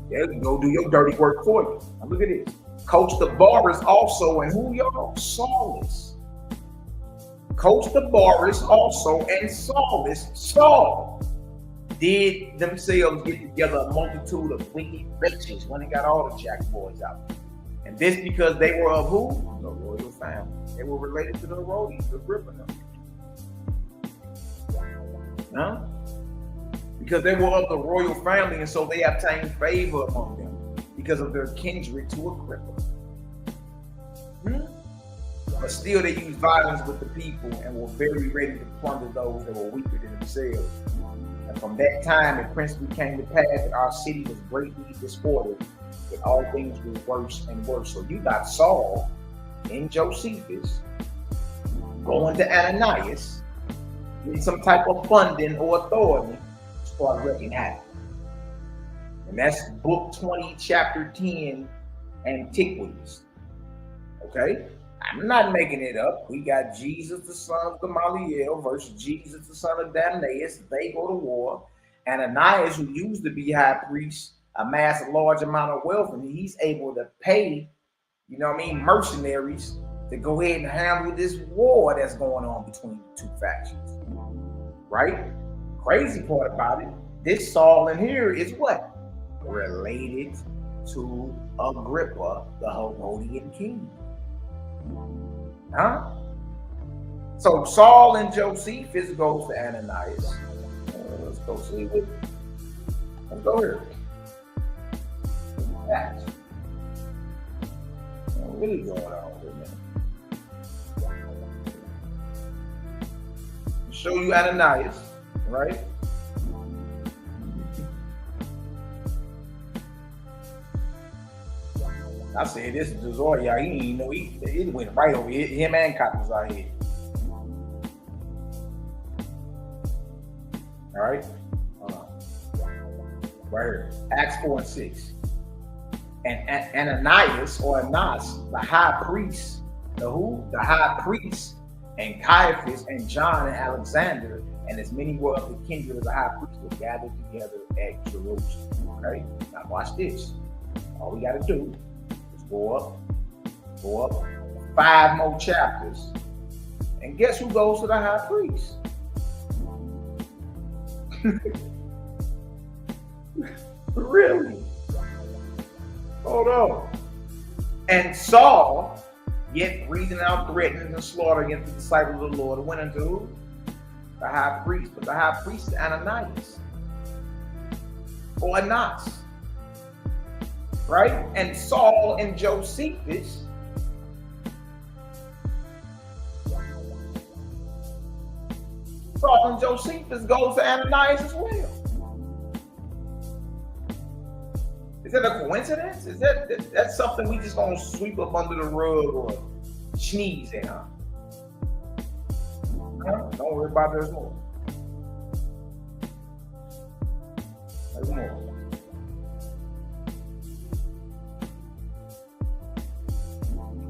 They can go do your dirty work for you. Now look at this. Coach the Boris also, and who y'all? Saulus. Coach the Boris also, and Saulus. Saul did themselves get together a multitude of wicked wretches when they got all the jack boys out. And this because they were of who? The royal family. They were related to the Herodians, the Agrippa. Huh? Because they were of the royal family, and so they obtained favor among them because of their kindred to Agrippa. But still they used violence with the people and were very ready to plunder those that were weaker than themselves. And from that time it principally came to pass that our city was greatly disordered, that all things grew worse and worse. So you got Saul and Josephus going to Ananias, getting some type of funding or authority, start wreaking havoc. And that's book 20, chapter 10, Antiquities. Okay? I'm not making it up. We got Jesus, the son of Gamaliel, versus Jesus, the son of Danaeus. They go to war. Ananias, who used to be high priest, amassed a large amount of wealth, and he's able to pay, you know what I mean, mercenaries to go ahead and handle this war that's going on between the two factions. Right? Crazy part about it, this Saul in here is what? Related to Agrippa, the Herodian king. Huh? So Saul and Josephus goes to Ananias. Let's go see what. Let's go here. That's really going on here, man. Show you Ananias, right? I said this is Josiah. He didn't even know it went right over him and Cotton's out here. All right, right here, Acts 4 and 6. And Ananias or Anas, the high priest, the high priest, and Caiaphas and John and Alexander, and as many were of the kindred of the high priest were gathered together at Jerusalem. Okay, now watch this. All we got to do. Go up 5 more chapters, and guess who goes to the high priest? Really? Hold on. And Saul, yet breathing out threatenings and slaughter against the disciples of the Lord, went unto who? The high priest. But the high priest is Ananias or Anas. Right? And Saul and Josephus goes to Ananias as well. Is that a coincidence? Is that's something we just gonna sweep up under the rug or sneeze at? Huh? Don't worry about it. There's more. There's more.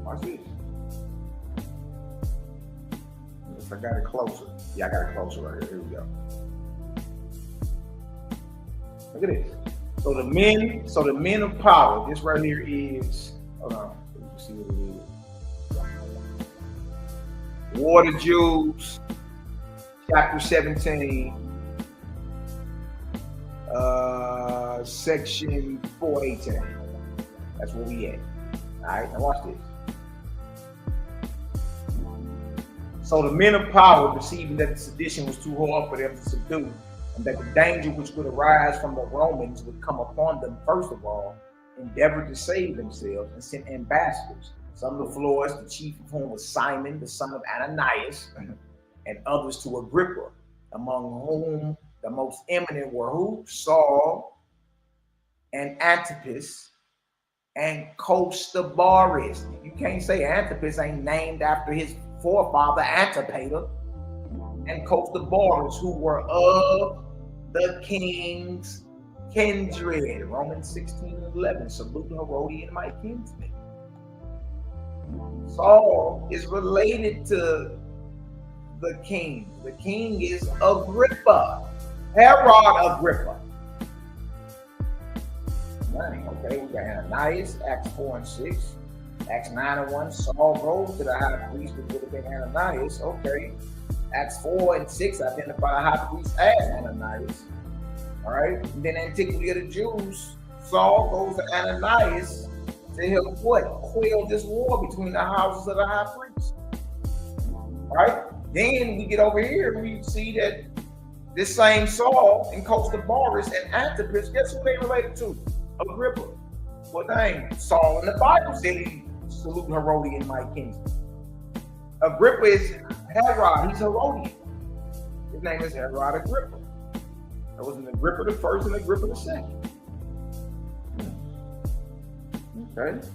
Watch this. If I got it closer. Yeah, I got it closer right here. Here we go. Look at this. So the men of power, this right here is, hold on, let me see what it is. War of the Jews, chapter 17, section 418. That's where we at. All right, now watch this. So the men of power, perceiving that the sedition was too hard for them to subdue, and that the danger which would arise from the Romans would come upon them, first of all, endeavored to save themselves and sent ambassadors, some to Florus, the chief of whom was Simon, the son of Ananias, and others to Agrippa, among whom the most eminent were who? Saul and Antipas and Costabaris. You can't say Antipas ain't named after his forefather Antipater, and Costabaris, who were of the king's kindred. Romans 16:11. Salute the Herodian, my kinsman. Saul is related to the king. The king is Agrippa, Herod Agrippa. Okay, we got Ananias, Acts 4 and 6. Acts 9:1, Saul goes to the high priest, which would have been Ananias. Okay. Acts 4:6 identify the high priest as Ananias. All right. And then Antiquity of the Jews, Saul goes to Ananias to help what? Quell this war between the houses of the high priest. All right. Then we get over here, we see that this same Saul and Costa Boris and Antipas, guess who they related to? Agrippa. What name? Saul in the Bible said he salute Herodian my kingdom. Agrippa is Herod, he's Herodian. His name is Herod Agrippa. There was an Agrippa the first and Agrippa the second. Okay.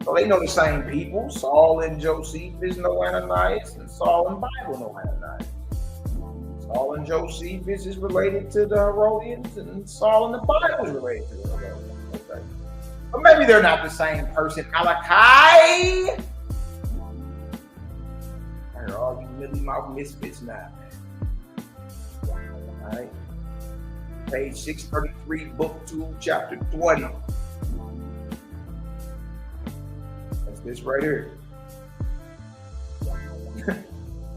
So they know the same people. Saul and Josephus know Ananias, and Saul and Bible know Ananias. Saul and Josephus is related to the Herodians, and Saul and the Bible is related to the Herodians. Okay. But maybe they're not the same person. Malaki! I hear all you Millie Mouth misfits now. All right. Page 633, book 2, chapter 20. That's this right here.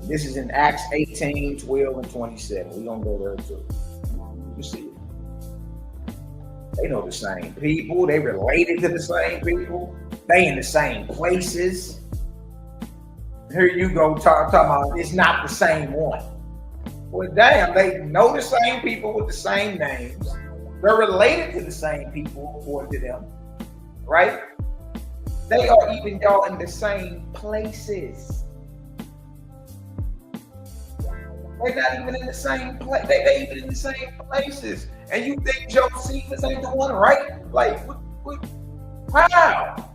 This is in Acts 18, 12, and 27. We're going to go there too. You see it. They know the same people. They related to the same people. They in the same places. Here you go talking about it's not the same one. Well, damn, they know the same people with the same names. They're related to the same people according to them, right? They are even y'all in the same places. They're not even in the same place. They even in the same places. And you think Josephus ain't the one, right? Like, how?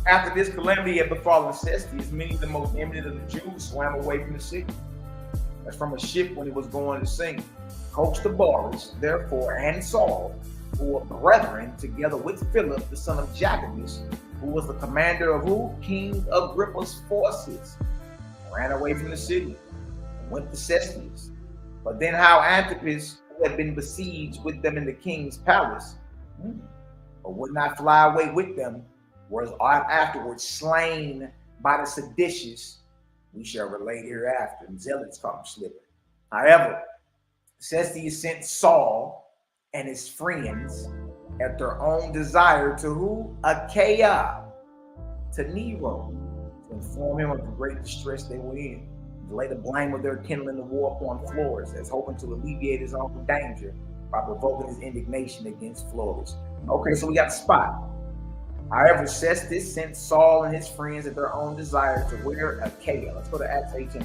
After this calamity had befallen Cestus, many of the most eminent of the Jews swam away from the city, as from a ship when it was going to sink. Costa Boris, therefore, and Saul, who were brethren, together with Philip, the son of Jacobus, who was the commander of who? King Agrippa's forces, ran away from the city and went to Cestus. But then how Antipas, who had been besieged with them in the king's palace, but would not fly away with them, was afterwards slain by the seditious, we shall relate hereafter, and zealots come slipping. However, Cestus sent Saul and his friends at their own desire to who? Achaia, to Nero, to inform him of the great distress they were in, to lay the blame of their kindling the war upon Florus, as hoping to alleviate his own danger by provoking his indignation against Florus. Okay, so we got the spot. However, Cestus sent Saul and his friends at their own desire to where? Achaia. Let's go to Acts 18.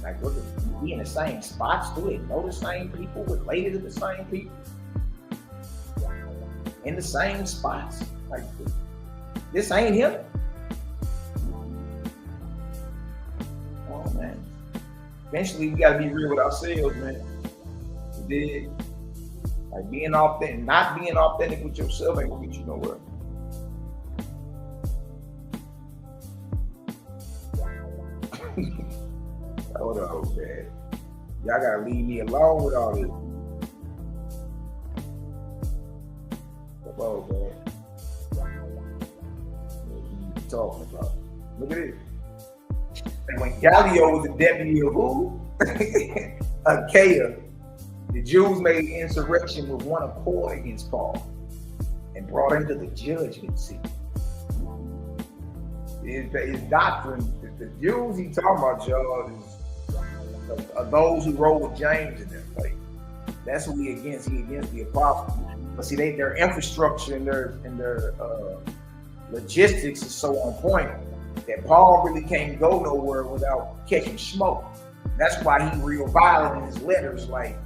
Like, look, we in the same spots, do they know the same people, related to the same people? In the same spots? Like, this ain't him? Oh, man. Eventually, we got to be real with ourselves, man. We did. Like, being authentic, not being authentic with yourself ain't gonna get you nowhere. Hold on, man. Y'all gotta leave me alone with all this. Come on, man. What are you talking about? Look at it. And when Gallio was the deputy of who? Achaia, the Jews made insurrection with one accord against Paul and brought him to the judgment seat. His doctrine, the Jews he talking about, y'all, is those who roll with James in them. Like, that's who he against. He against the apostles. But see, their infrastructure and their logistics is so on point that Paul really can't go nowhere without catching smoke. That's why he real violent in his letters. Like,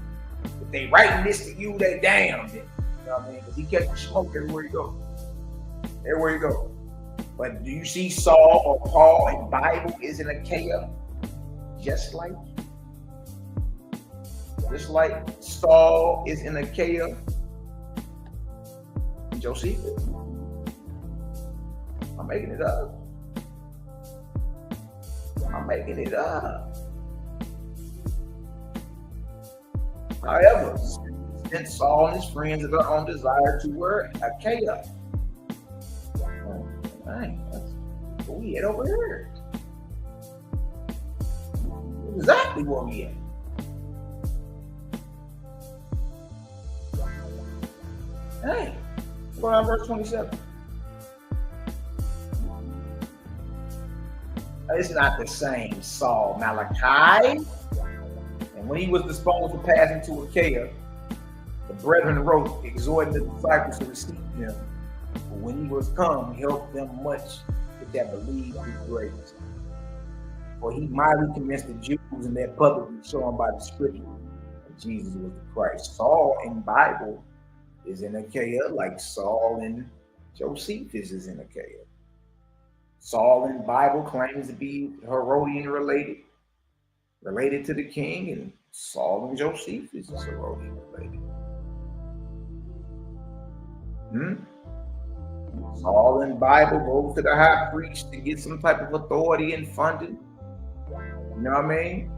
if they writing this to you, they damned it. You know what I mean? Because he catching smoke everywhere you go. Everywhere you go. But do you see Saul or Paul in Bible is in Achaia? Just like Saul is in Achaia and Josephus. I'm making it up. I'm making it up. However, sent Saul and his friends of their own desire to where? Achaia. Oh, dang, that's where we at over here. Exactly where we at. Hey, go on verse 27. It's not the same Saul, Malaki. And when he was disposed to pass into Achaia, the brethren wrote, exhorting the disciples to receive him. But when he was come, he helped them much that believed through grace. For he mightily convinced the Jews, and that publicly shown by the scripture that Jesus was the Christ. Saul in Bible is in Achaia, like Saul and Josephus is in Achaia. Saul in Bible claims to be Herodian related to the king, and Saul and Josephus is Herodian related. Saul in Bible goes to the high priest to get some type of authority and funding. You know what I mean?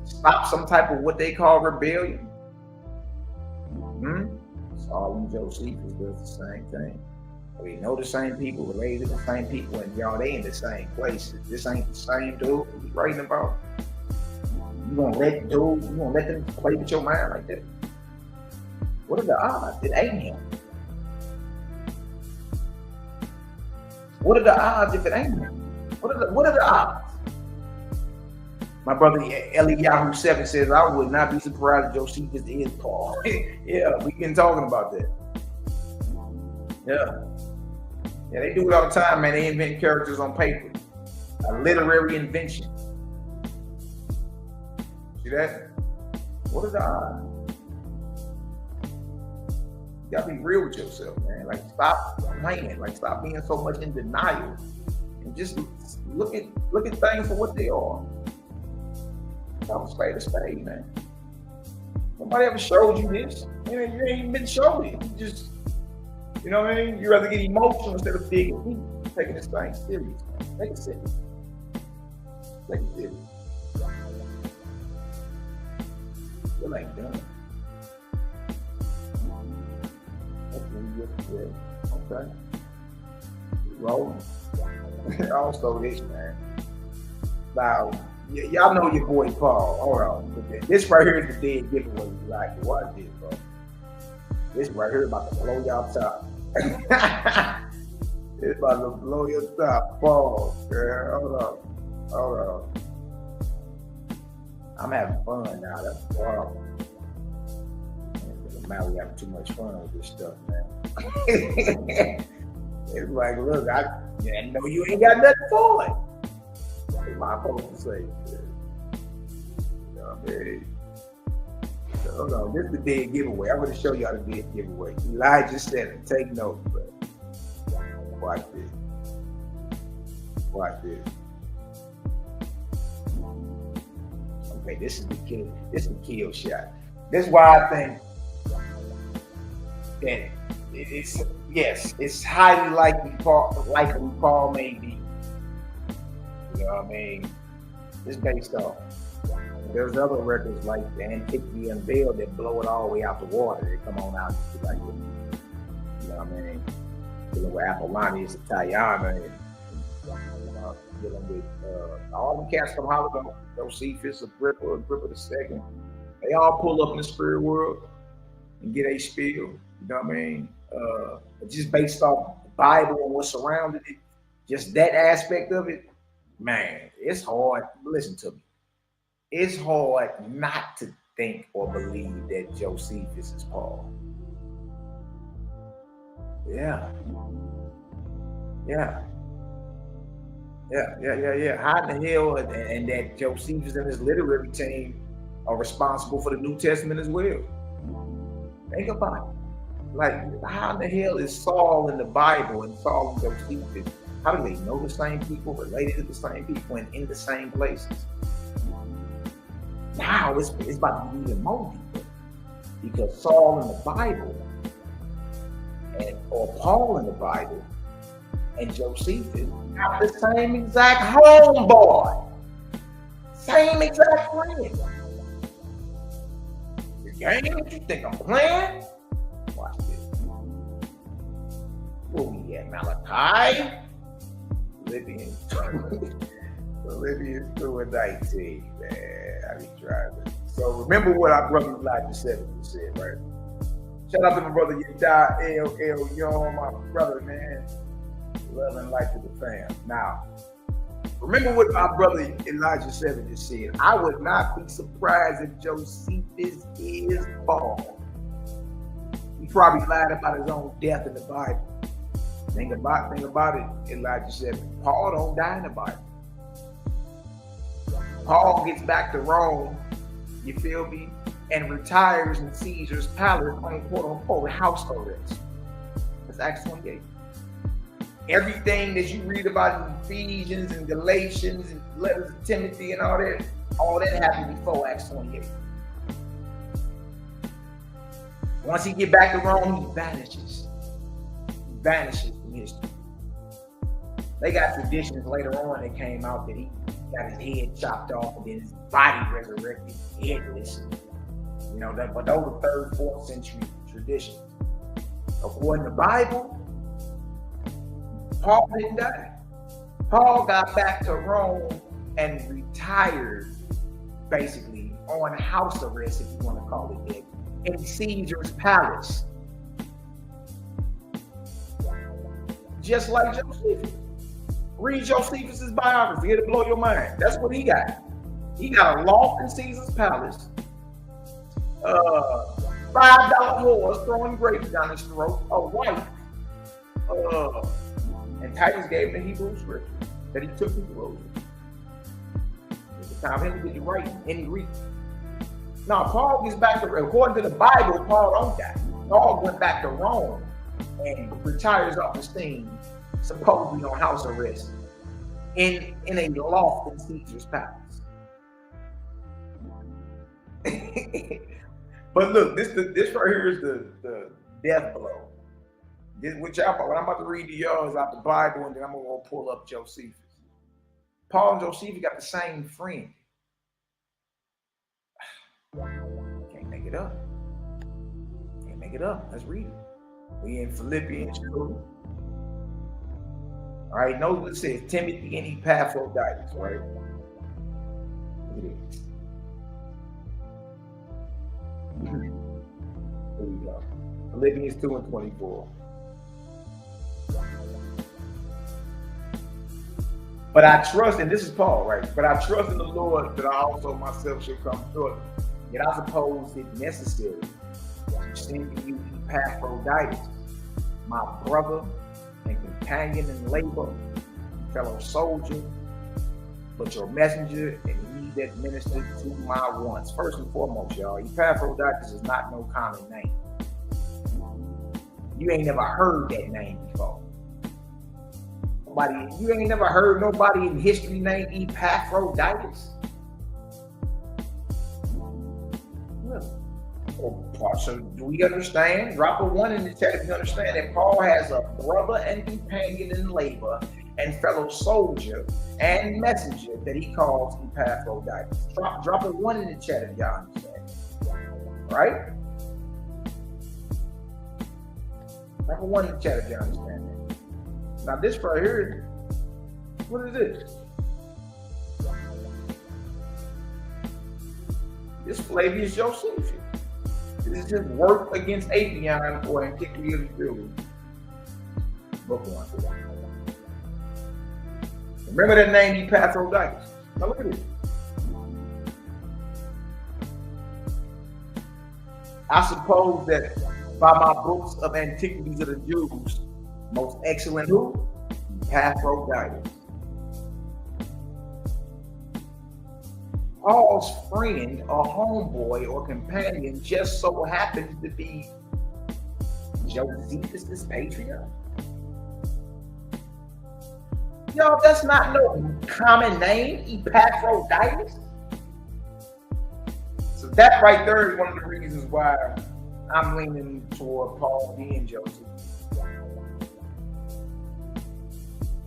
Stop some type of what they call rebellion. Saul and Josephus does the same thing. We know the same people, related to the same people, and y'all, they in the same places. This ain't the same dude he's writing about. You gonna let them play with your mind like that? What are the odds? It ain't him. What are the odds if it ain't him? What are the odds? My brother Eliyahu 7 says, I would not be surprised if Josephus is Paul. Yeah, we've been talking about that. Yeah, they do it all the time, man. They invent characters on paper. A literary invention. See that? What are the odds? You gotta be real with yourself, man. Like, stop playing. Like, stop being so much in denial, and just look at things for what they are. Don't spade a spade, man. Nobody ever showed you this. You ain't even been showed it. You just, you know what I mean? You rather get emotional instead of digging deep. Taking this thing serious, man. Take it serious. Take it serious. Still ain't done. Okay. Rolling. Also this, man. Now, y'all know your boy Paul. Hold on. This right here is the dead giveaway. You like to watch this, bro. This right here is about to blow y'all top. It's about to blow your top. Paul. Girl, hold on. I'm having fun now. That's the problem. Now we having too much fun with this stuff, man. It's like, look, I know you ain't got nothing for it. What am I supposed to say? You know what I mean? Hold on, this is the dead giveaway. I'm going to show y'all the dead giveaway. Elijah said it. Take notes, bro. Watch this. Watch this. Okay, this is the kill. This is the kill shot. This is why I think that it's highly likely Paul may be. You know what I mean? It's based off. There's other records like the Antiquity Unveiled that blow it all the way out the water. They come on out and like, you know what I mean? Dealing with Apollonius, Italiana, and dealing with all the cats from Hollywood, Josephus, Agrippa II. They all pull up in the spirit world and get a spiel. You know what I mean? Just based off the Bible and what surrounded it, just that aspect of it, man, it's hard. Listen to me. It's hard not to think or believe that Josephus is Paul. Yeah. How in the hell and that Josephus and his literary team are responsible for the New Testament as well? Think about it. Like, how in the hell is Saul in the Bible and Saul and Josephus? How do they know the same people, related to the same people, and in the same places? Now it's about to be even more deeper, because Saul in the Bible or Paul in the Bible and Josephus have the same exact homeboy, same exact friend. game? You think I'm playing? Watch this. Where we at? Malaki? Philippians 2 and 19, man. I be driving. So remember what our brother Elijah said, right? Shout out to my brother Dietary, my brother, man. Love and life to the fam. Now, remember what our brother Elijah 7 just said. I would not be surprised if Josephus is Paul. He probably lied about his own death in the Bible. Think about it, Elijah 7. Paul don't die in the Bible. Paul gets back to Rome, you feel me, and retires in Caesar's palace on quote-unquote house arrest. That's Acts 28. Everything that you read about in Ephesians and Galatians and letters of Timothy and all that happened before Acts 28. Once he get back to Rome, he vanishes. He vanishes from history. They got traditions later on that came out that he got his head chopped off and then his body resurrected, headless. You know, but those are 3rd, 4th century traditions. According to the Bible, Paul didn't die. Paul got back to Rome and retired, basically, on house arrest, if you want to call it that, in Caesar's palace. Just like Josephus. Read Josephus' biography, it'll blow your mind. That's what he got. He got a loft in Caesar's palace, $5 whores throwing grapes down his throat, a wife, and Titus gave him the Hebrew scripture that he took to Jerusalem. At the time, he did write in Greek. Now, Paul gets back to, according to the Bible, Paul don't die. Paul went back to Rome and retires off the scene, supposedly on house arrest, in a loft in Caesar's palace. But look, this right here is the death blow. What I'm about to read to y'all is out the Bible, and then I'm gonna go pull up Josephus. Paul and Josephus got the same friend. Can't make it up. Can't make it up. Let's read it. We in Philippians 2. All right, notice what it says, Timothy and Epaphroditus, right? Look at it. Here we go. Philippians 2 and 24. But I trust, and this is Paul, right? But I trust in the Lord that I also myself shall come short. Yet I suppose it necessary to send to you Epaphroditus, my brother and companion in labor, fellow soldier, but your messenger and he that ministered to my wants. First and foremost, y'all, Epaphroditus is not no common name. You ain't never heard that name before. You ain't never heard nobody in history named Epaphroditus. So do we understand? Drop a 1 in the chat if you understand that Paul has a brother and companion in labor and fellow soldier and messenger that he calls Epaphroditus. Drop a 1 in the chat if y'all understand. Right? Drop a 1 in the chat if y'all understand that. Now this right here, what is this? This Flavius Josephus. This is his work against Atheon or Antiquity of the Jews. Book 1. Remember that name, Epaphroditus. Now look at it. I suppose that by my books of Antiquities of the Jews, most excellent who? Epaphroditus. Paul's friend or homeboy or companion just so happens to be Josephus' patriarch. Y'all, that's not no common name, Epaphroditus. So that right there is one of the reasons why I'm leaning toward Paul being Joseph.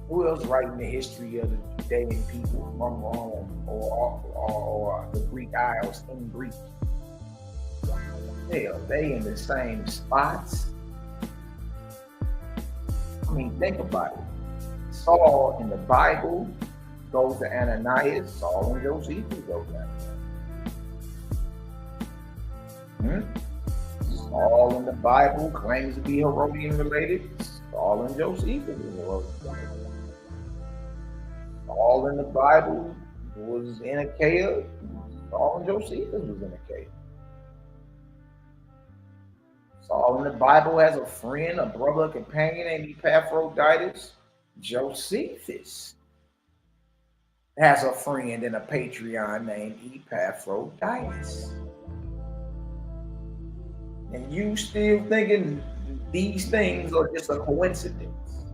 Who else writing the history of the Judean people from Rome or the Greek Isles in Greek? Hell, they in the same spots. I mean, think about it. Saul in the Bible goes to Ananias. Saul and Josephus go down. Saul in the Bible claims to be Herodian related. Saul and Josephus is Herodian related. Saul in the Bible was in Achaia. Saul and Josephus was in Achaia. Saul in the Bible has a friend, a brother, a companion named Epaphroditus. Josephus has a friend and a patriarch named Epaphroditus. And you still thinking these things are just a coincidence?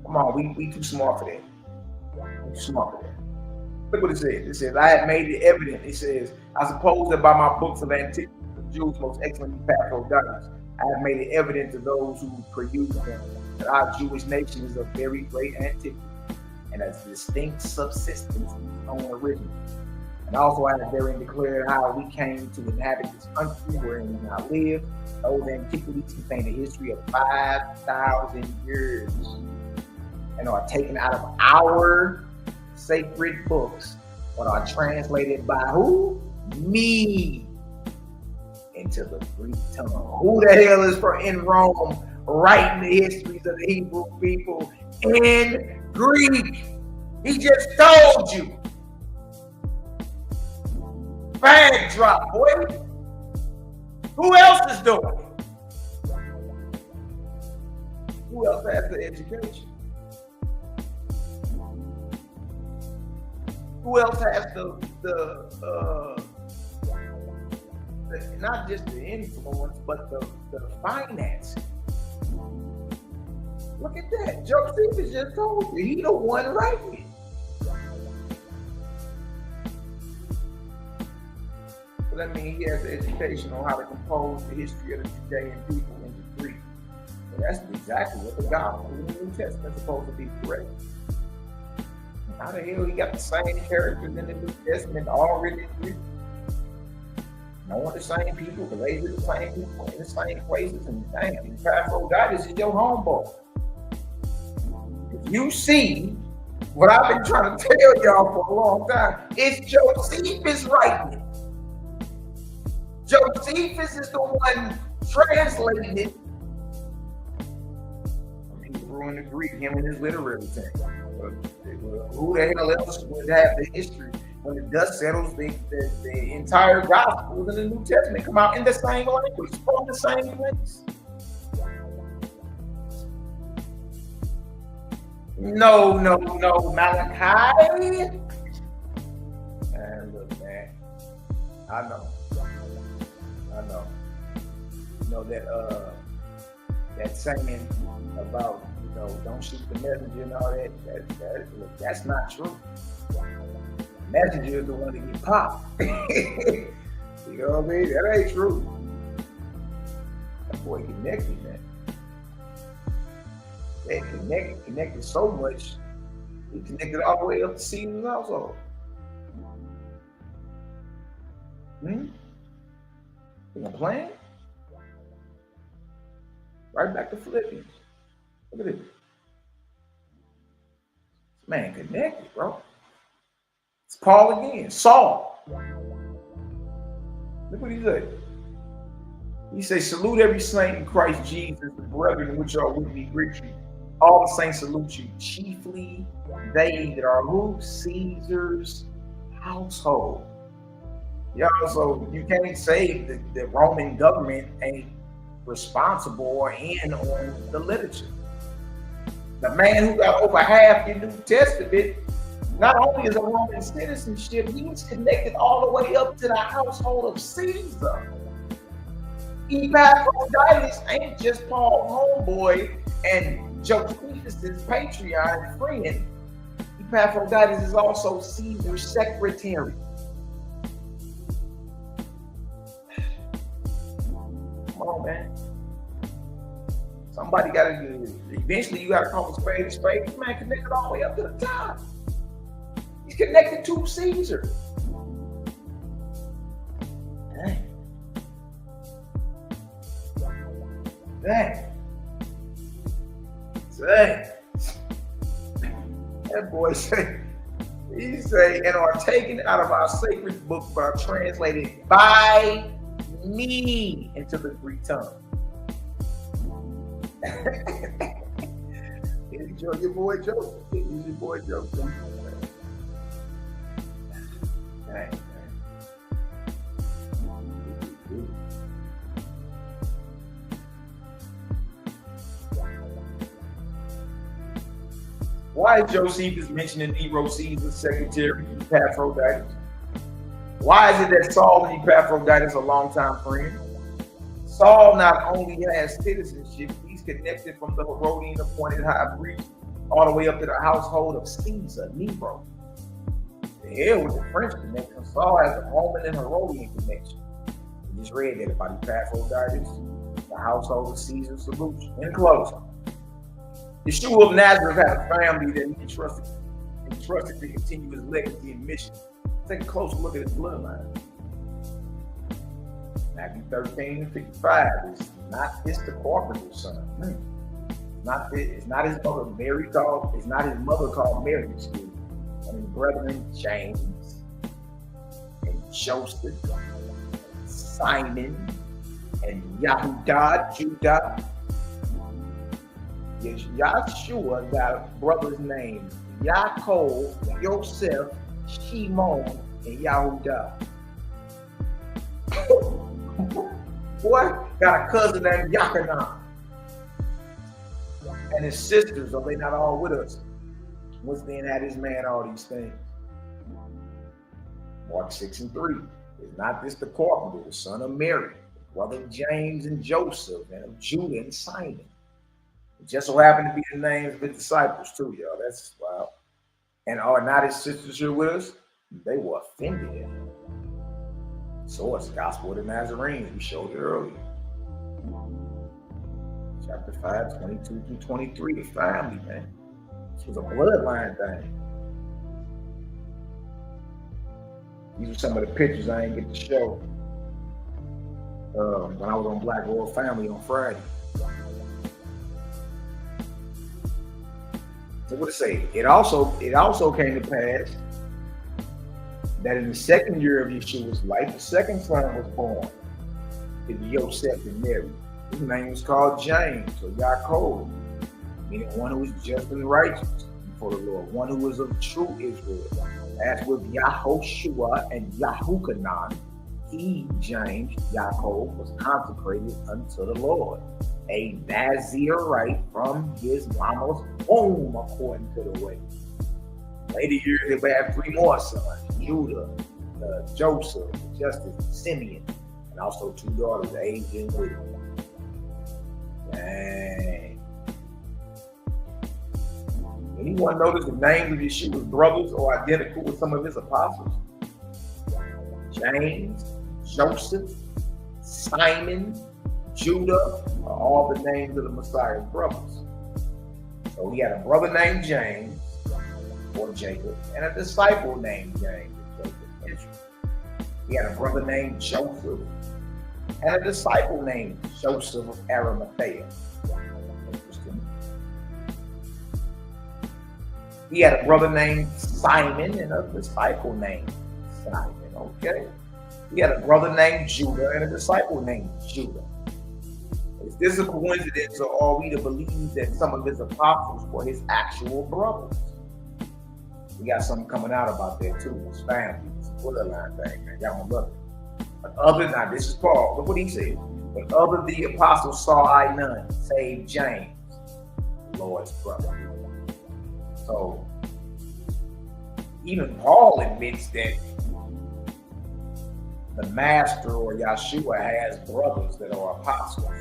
Come on, we too smart for that. We're too smart for that. Look what it says. It says, I have made it evident. It says, I suppose that by my books of antiquity, the Jews' most excellent Epaphroditus, I have made it evident to those who peruse them that our Jewish nation is of very great antiquity and has distinct subsistence in its own origin. And also I have therein declared how we came to inhabit this country wherein we now live. Those antiquities contain a history of 5,000 years and are taken out of our sacred books, but are translated by who? Me into the Greek tongue. Who the hell is in Rome writing the histories of the Hebrew people in Greek? He just told you. Bag drop, boy. Who else is doing it? Who else has the education? Who else has the not just the influence, but the finance? Look at that. Josephus just told you, he the one writing it. So that means he has the education on how to compose the history of the Judean people into Greek. So that's exactly what the Gospel in the New Testament is supposed to be correct. How the hell he got the same characters in the New Testament all written in Greek? Knowing the same people, related to the same people, in the same places, and damn, Epaphroditus is your homeboy. If you see what I've been trying to tell y'all for a long time, it's Josephus writing it. Josephus is the one translating it from Hebrew into Greek, him and his literary team. Who the hell else would have the history when the dust settles? The entire gospel in the New Testament come out in the same language, from the same place. No, Malaki. And look, man, I know. You know that saying about, don't shoot the messenger and all that. That's not true. The messenger is the one that get popped. You know what I mean? That ain't true. That boy connected, man. They connected so much, he connected all the way up to Caesar's household. You playing? Right back to Philippians. Look at this. This man connected, bro. It's Paul again. Saul. Look what he said. He says, salute every saint in Christ Jesus, the brethren which are with me greet you. All the saints salute you, chiefly they that are who? Caesar's household. Y'all, so you can't say that the Roman government ain't responsible or in on the literature. The man who got over half the New Testament, not only is a Roman citizenship, he's connected all the way up to the household of Caesar. Epaphroditus ain't just Paul's homeboy and Josephus' patriarch and friend. Epaphroditus is also Caesar's secretary. Come on, man. Somebody got to do it. Eventually, you got to call a spade a spade. This man connected all the way up to the top. He's connected to Caesar. Dang. Dang. Dang. That boy say, he say, and are taken out of our sacred book, but are translated by me into the Greek tongue. Enjoy your boy Joseph. He's your boy Joseph. Dang. Why is Josephus mentioned in Nero Caesar's secretary, Epaphroditus? Why is it that Saul and Epaphroditus are longtime friends? Saul not only has citizenship, he's connected from the Herodian appointed high priest all the way up to the household of Caesar, Nero. The hell with the French connection. Saul has a Roman and Herodian connection. We just read that about Epaphroditus, the household of Caesar solution. In closing, Yeshua of Nazareth had a family that he entrusted to continue his legacy and mission. Take a closer look at his bloodline. Matthew 13:55 is not this the carpenter's son. It's not his mother Mary called. It's not his mother called Mary, excuse me. And his brethren James and Joseph, and Simon, and Yahudah, Judah. Yahshua got a brother's name, Yaakov, Yosef, Shimon, and Yahudah. Boy, got a cousin named Yachanan. And his sisters, are they not all with us? What's then had his man all these things? Mark 6:3. Is not this the carpenter, the son of Mary, brother of James and Joseph, and of Judah and Simon? It just so happened to be the names of his disciples too, y'all. That's wild. And are not his sisters here with us? They were offended. So it's Gospel of the Nazarene. We showed it earlier. Chapter 5, 22 through 23, the family, man. This was a bloodline thing. These are some of the pictures I ain't get to show when I was on Black Royal Family on Friday. So what to say? It also came to pass that in the second year of Yeshua's life, the second son was born to Joseph and Mary. His name was called James or Yaakov, meaning one who was just and righteous before the Lord, one who was of true Israel. As with Yahoshua and Yahukanan, he, James, Yaakov, was consecrated unto the Lord, a Nazirite from his mama's womb, according to the way. Later years, they would have three more sons, Judah, Joseph, Justice, Simeon, and also two daughters, Asia and Lydia. Dang. Anyone notice the names of Yeshua's brothers are identical with some of his apostles? James, Joseph, Simon, Judah are all the names of the Messiah's brothers. So he had a brother named James, or Jacob, and a disciple named James, or Jacob. He had a brother named Joseph, and a disciple named Joseph of Arimathea. Interesting. He had a brother named Simon and a disciple named Simon. Okay. He had a brother named Judah and a disciple named Judah. Is this a coincidence, or are we to believe that some of his apostles were his actual brothers? We got something coming out about that too. His family, it's a borderline thing, man. Y'all gonna love it. But other than this is Paul. Look what he said. But other the apostles saw I none, save James, the Lord's brother. So even Paul admits that the master or Yeshua has brothers that are apostles.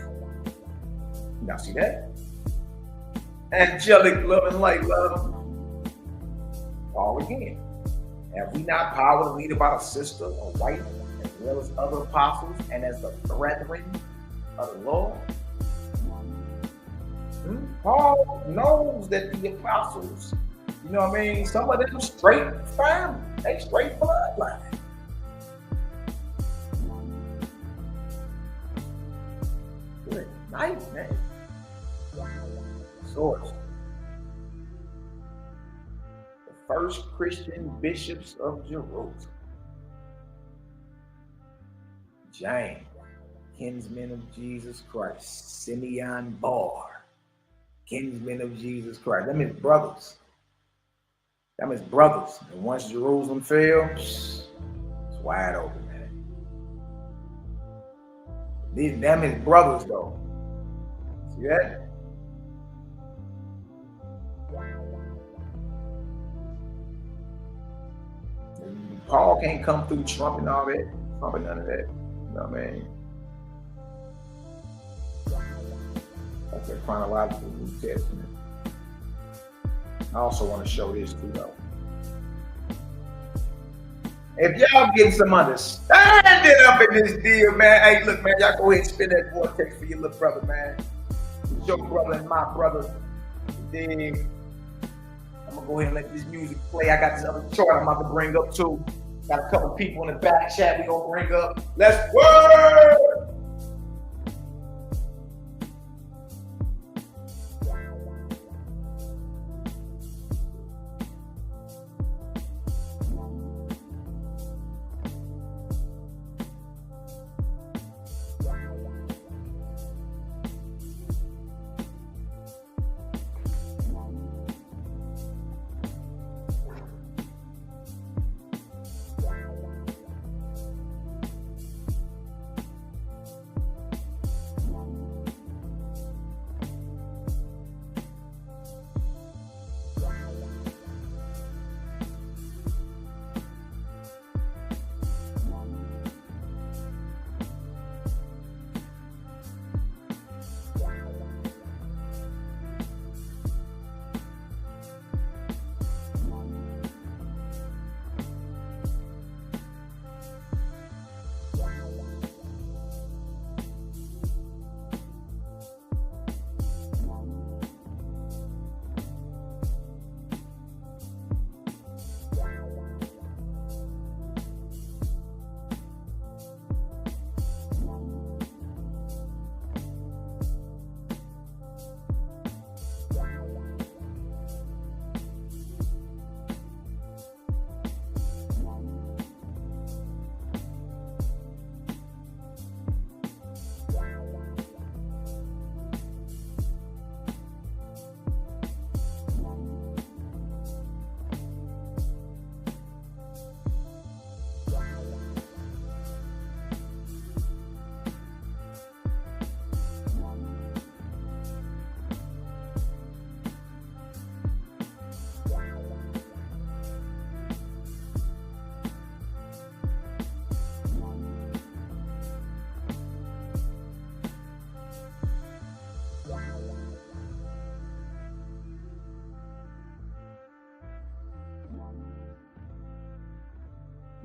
Y'all see that? Angelic love and light love. Paul again. Have we not power to lead about a sister or wife, as well as other apostles, and as the brethren of the Lord? Paul knows that the apostles, you know what I mean? Some of them straight family, they straight bloodline. Nice, man. Source. The first Christian bishops of Jerusalem. James, kinsman of Jesus Christ. Simeon Bar, kinsman of Jesus Christ. Them his brothers. And once Jerusalem fell, it's wide open, man. Them his brothers, though. See that? Paul can't come through Trump and all that. Trump and none of that. You know what I mean? That's a chronological New Testament. I also want to show this too, though. If y'all getting some understanding up in this deal, man. Hey, look, man, y'all go ahead and spin that vortex for your little brother, man. It's your brother and my brother. Then I'm gonna go ahead and let this music play. I got this other chart I'm about to bring up too. Got a couple people in the back chat we gonna bring up. Let's work!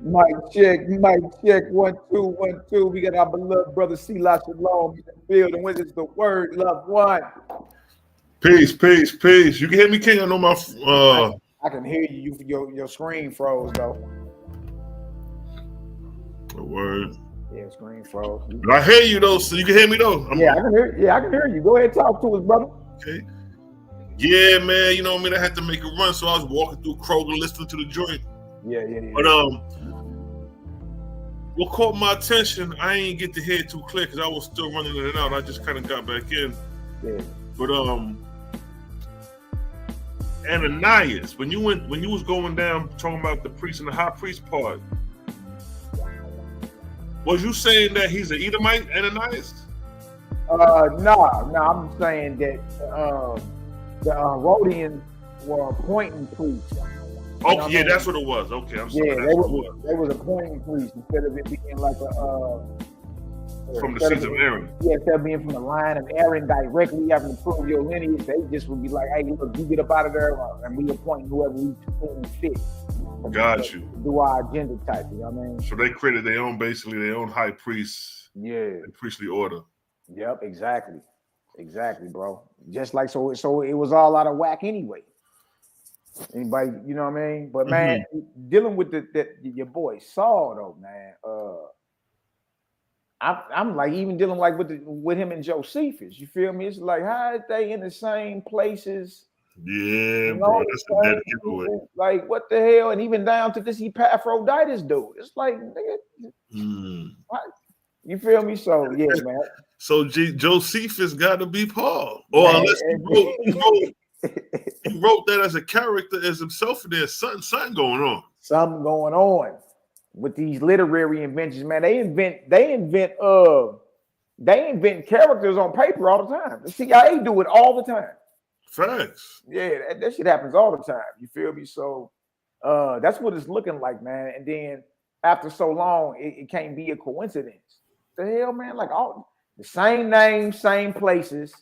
Mic check, 1 2 1 2. We got our beloved brother Selah Shalom in the building. When is the word, loved one? Peace. You can hear me, King? I know my I can hear you. Your screen froze though. The word. Yeah, screen froze. But I hear you though, so you can hear me though. I can hear you. Go ahead, talk to us, brother. Okay. Yeah, man. You know what I mean? I had to make a run, so I was walking through Kroger listening to the joint. Yeah. But what caught my attention, I ain't get to hear it too clear because I was still running in and out. I just kind of got back in. Yeah. But Ananias, when you was going down talking about the priest and the high priest part, was you saying that he's an Edomite, Ananias? No, I'm saying that the Herodians were appointing priests. Okay, yeah, that's what it was. Okay, I'm sorry. Yeah, they was appointing priests instead of it being like from the seeds of Aaron. Yeah, instead of being from the line of Aaron directly having to prove your lineage, they just would be like, hey, look, you get up out of there and we appoint whoever we fit. Got you. Do our agenda type, you know what I mean? So they created their own high priest. Yeah. And priestly order. Yep, exactly, bro. Just like so it was all out of whack anyway. Anybody, you know what I mean? But man, dealing with your boy Saul though, man. I'm like even dealing like with him and Josephus. You feel me? It's like how are they in the same places? Yeah, You bro, know, that's a the dead same giveaway. people, like what the hell? And even down to this Epaphroditus dude. It's like, nigga, what? You feel me? So yeah, man. So Josephus got to be Paul, or Man, unless he wrote that as a character as himself. There's something going on. Something going on with these literary inventions, man. They invent characters on paper all the time. The CIA do it all the time. Facts. Yeah, that shit happens all the time. You feel me? So that's what it's looking like, man. And then after so long, it can't be a coincidence. The hell, man, like all the same names, same places.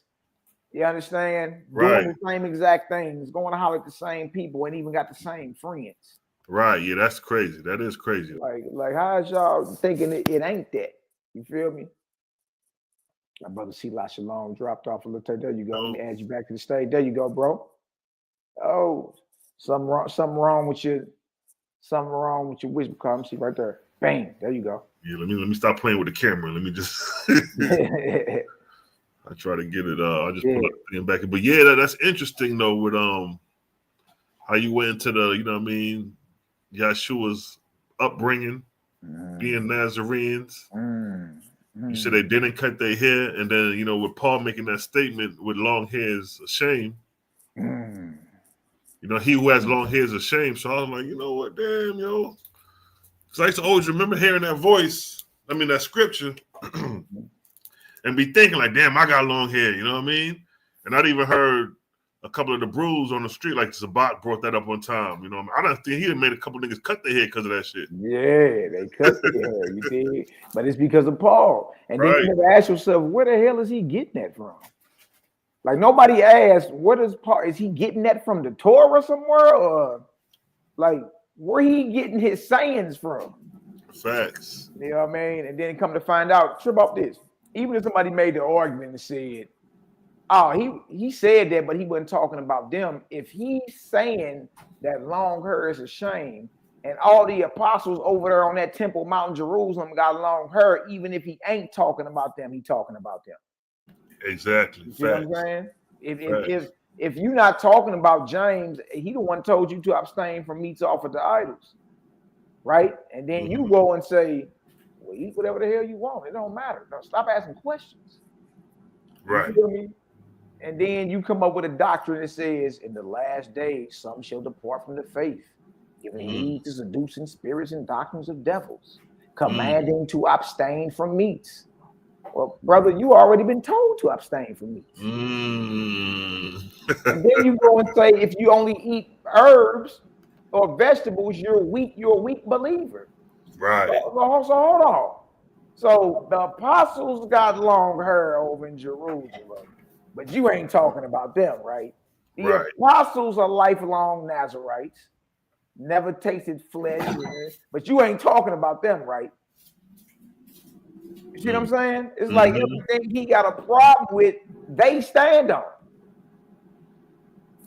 You understand? Right. Doing the same exact things, going to holler at the same people, and even got the same friends. Right. Yeah, that's crazy. That is crazy. Like how is y'all thinking it ain't that? You feel me? My brother Sela Shalom dropped off a little. There you go. Let me add you back to the stage. There you go, bro. Oh, something wrong with your wish become. See right there. Bang. There you go. Yeah, let me stop playing with the camera. Let me just I try to get it. I just pull up the thing back. But yeah, that's interesting though, with how you went into the, you know what I mean, Yeshua's upbringing, being Nazarenes. You said they didn't cut their hair, and then, you know, with Paul making that statement with long hair is a shame. You know, he who has long hair is a shame. So I was like, you know what, damn, yo. Because I used to always remember hearing that voice, that scripture, and be thinking like, damn, I got long hair, you know what I mean? And I'd even heard a couple of the brews on the street, like Zabak brought that up one time, you know what I mean? I don't think he had made a couple of niggas cut their hair because of that shit. Yeah, they cut their hair, you did. But it's because of Paul. And then you never ask yourself, where the hell is he getting that from? Like nobody asked, what is Paul? Is he getting that from the Torah somewhere? Or like where he getting his sayings from? Facts. You know what I mean? And then come to find out, trip off this. Even if somebody made the argument and said, oh, he said that, but he wasn't talking about them. If he's saying that long hair is a shame, and all the apostles over there on that Temple Mount, Jerusalem, got long hair, even if he ain't talking about them, he talking about them. Exactly. You see what I'm saying? If you're not talking about James, he the one told you to abstain from meats offered to idols, right? And then you go and say, well, eat whatever the hell you want. It don't matter. Don't stop asking questions. Right. You feel me? And then you come up with a doctrine that says, in the last days, some shall depart from the faith, giving heed to seducing spirits and doctrines of devils, commanding to abstain from meats. Well, brother, you already been told to abstain from meats. And then you go and say, if you only eat herbs or vegetables, you're a weak believer. Right. So hold on. So the apostles got long hair over in Jerusalem, but you ain't talking about them, right? The apostles are lifelong Nazarites, never tasted flesh, but you ain't talking about them, right? You see what I'm saying? It's like everything he got a problem with, they stand on.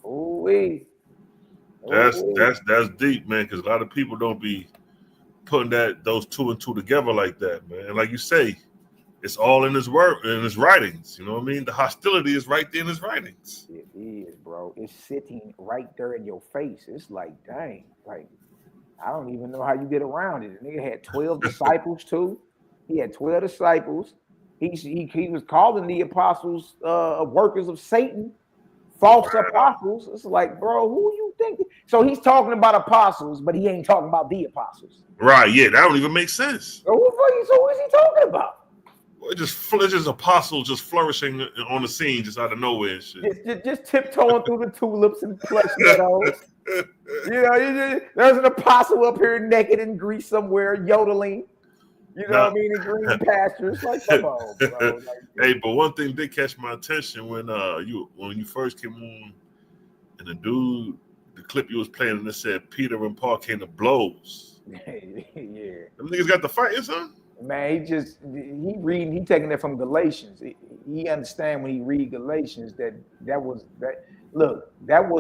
Ooh-wee. That's deep, man, because a lot of people don't be putting those two and two together like that, man. And like you say, it's all in his work, in his writings. You know what I mean? The hostility is right there in his writings. It is, bro. It's sitting right there in your face. It's like, dang, like I don't even know how you get around it. The nigga had 12 disciples too. He had 12 disciples. He was calling the apostles workers of Satan, false apostles. It's like, bro, who you think? So he's talking about apostles, but he ain't talking about the apostles. Right? Yeah, that don't even make sense. So what is he talking about? Well, it's just apostles just flourishing on the scene, just out of nowhere and shit. Just tiptoeing through the tulips and plush meadows. You know, there's an apostle up here naked in Greece somewhere, yodeling. You know what I mean? In green pastures. Like, come on, bro. Like, hey, but one thing did catch my attention when you first came on, and the clip you was playing, and it said Peter and Paul came to blows. Yeah. Them niggas got the fight, son. Man, he taking it from Galatians. He understand when he read Galatians that was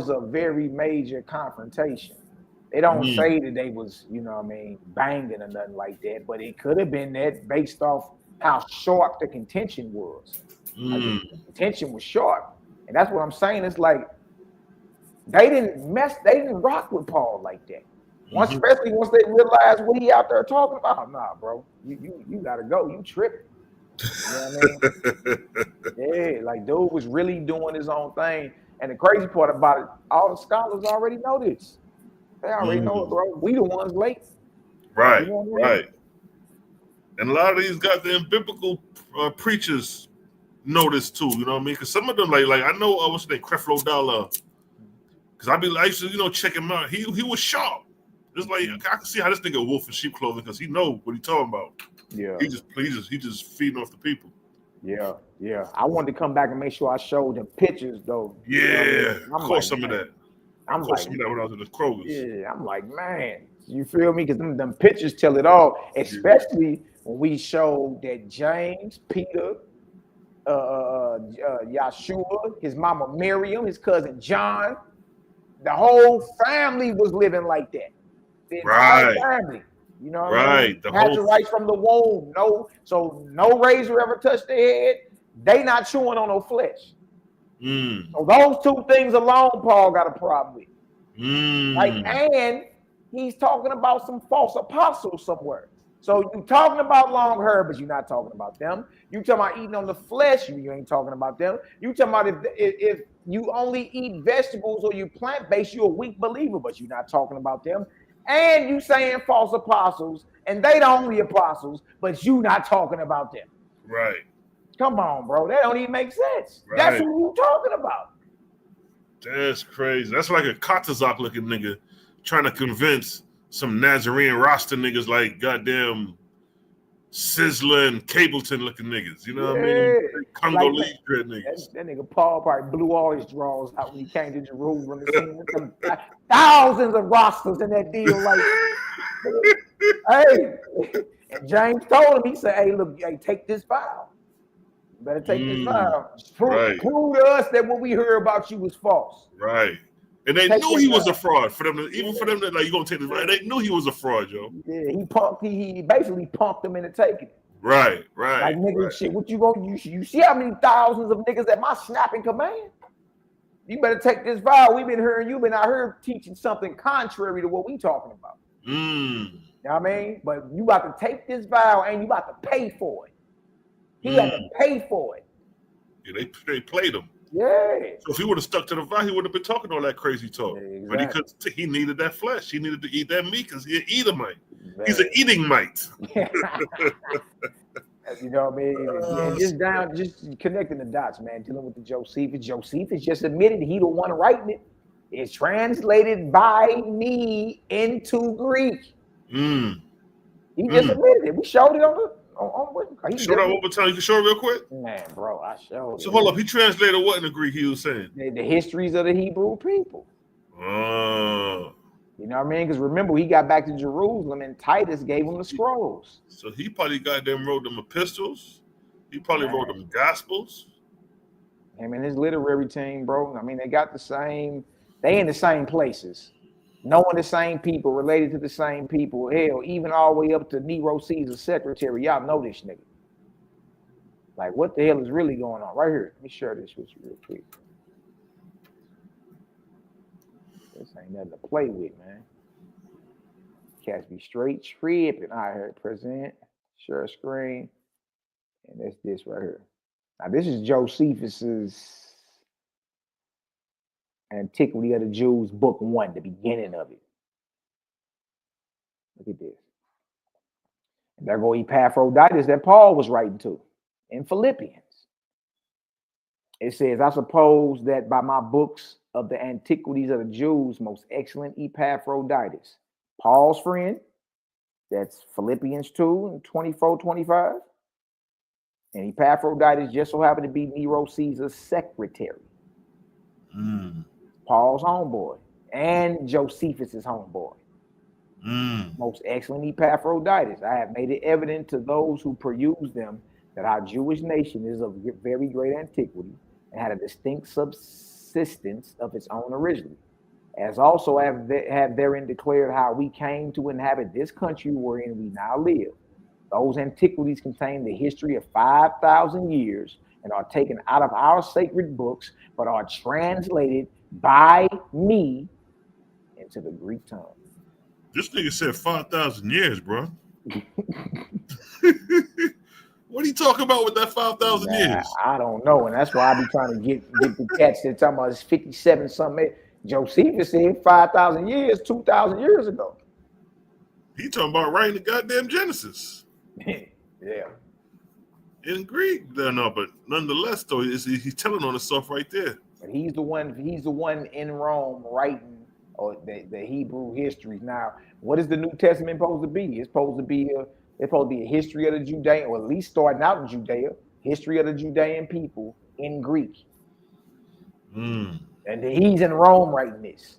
a very major confrontation. They don't say that they was, you know what I mean, banging or nothing like that, but it could have been that based off how sharp the contention was. Like, the contention was sharp. And that's what I'm saying. It's like they didn't rock with Paul like that. Especially once they realized what he out there talking about. Nah, bro, you gotta go. You tripping. You know what I mean? Yeah, like dude was really doing his own thing. And the crazy part about it, all the scholars already know this. They already know it, bro. We the ones late. Right, you know what I mean? right. And a lot of these goddamn biblical preachers know this too. You know what I mean? Because some of them, like I know, what's his name, Creflo Dollar. Because I used to, check him out. He was sharp. It's like I can see how this nigga wolf in sheep clothing because he know what he talking about. Yeah. He just feeding off the people. Yeah, yeah. I wanted to come back and make sure I showed them pictures though. Yeah, I caught some of that. I'm like, some of that when I was in the Kroger's. Yeah, I'm like, man, you feel me? Because them pictures tell it all. Especially when we showed that James, Peter, Yahshua, his mama Miriam, his cousin John, the whole family was living like that. The entire family. You know what I mean? Nazarites from the womb. No razor ever touched their head. They not chewing on no flesh. So those two things alone, Paul got a problem with. Like, and he's talking about some false apostles somewhere. So you talking about long hair, but you're not talking about them. You talking about eating on the flesh, you ain't talking about them. You talking about if you only eat vegetables or you plant-based, you're a weak believer, but you're not talking about them. And you saying false apostles, and they the only apostles, but you not talking about them. Right. Come on, bro. That don't even make sense. Right. That's who you talking about. That's crazy. That's like a Katazak looking nigga trying to convince some Nazarene roster niggas like goddamn Sizzler and Cableton looking niggas. You know what I mean? Congolese dread niggas. That nigga Paul probably blew all his draws out when he came to Jerusalem and seen some thousands of rosters in that deal. Like, hey, and James told him, he said, hey, look, take this file. You better take this file. Prove to us that what we heard about you was false. Right. And they knew he was a fraud. For them to, even for them that like you gonna take this, right? They knew he was a fraud, yo. Yeah, he basically punked them into taking it. Right. Like nigga, shit. What you gonna you see how many thousands of niggas at my snapping command? You better take this vow. We've been hearing you been out here teaching something contrary to what we talking about. You know what I mean? But you about to take this vow and you about to pay for it. He had to pay for it. Yeah, they played him. Yeah. So if he would have stuck to the vow, he would have been talking all that crazy talk. Yeah, exactly. But he needed that flesh. He needed to eat that meat because he's an Edomite. Man. He's an eating mite. You know what I mean? Just connecting the dots, man. Dealing with the Josephus. Josephus just admitted he the one writing it. It's translated by me into Greek. He just admitted it. We showed it on the. Show that one more time. You can show it real quick? Man, bro, I showed So hold up. He translated what in the Greek he was saying? The histories of the Hebrew people. You know what I mean? Because remember, he got back to Jerusalem and Titus gave him the scrolls. So he probably wrote them epistles. He probably wrote them gospels. Him and his literary team, bro. I mean, they got the same, they in the same places. Knowing the same people, related to the same people. Hell, even all the way up to Nero Caesar's secretary. Y'all know this nigga. Like, what the hell is really going on? Right here. Let me share this with you real quick. This ain't nothing to play with, man. Cats be straight tripping. All right, here, present, share screen. And that's this right here. Now, this is Josephus's Antiquity of the Jews, book 1, the beginning of it. Look at this. And there go Epaphroditus that Paul was writing to in Philippians. It says, I suppose that by my books of the Antiquities of the Jews, most excellent Epaphroditus, Paul's friend, that's Philippians 2 and 24, 25. And Epaphroditus just so happened to be Nero Caesar's secretary. Paul's homeboy and Josephus's homeboy. Most excellent Epaphroditus. I have made it evident to those who peruse them that our Jewish nation is of very great antiquity and had a distinct subsistence of its own originally, as also have therein declared how we came to inhabit this country wherein we now live. Those antiquities contain the history of 5,000 years and are taken out of our sacred books, but are translated by me into the Greek tongue. This nigga said 5,000 years, bro. What are you talking about with that 5,000 years? I don't know, and that's why I be trying to get the cats that talking about it's 57 something. Josephus said 5,000 years, 2,000 years ago. He talking about writing the goddamn Genesis. Yeah. In Greek, no, but nonetheless, though, he's telling on himself right there. But he's the one in Rome writing the Hebrew histories. Now, what is the New Testament supposed to be? It's supposed to be a history of the Judean, or at least starting out in Judea, history of the Judean people in Greek. And he's in Rome writing this.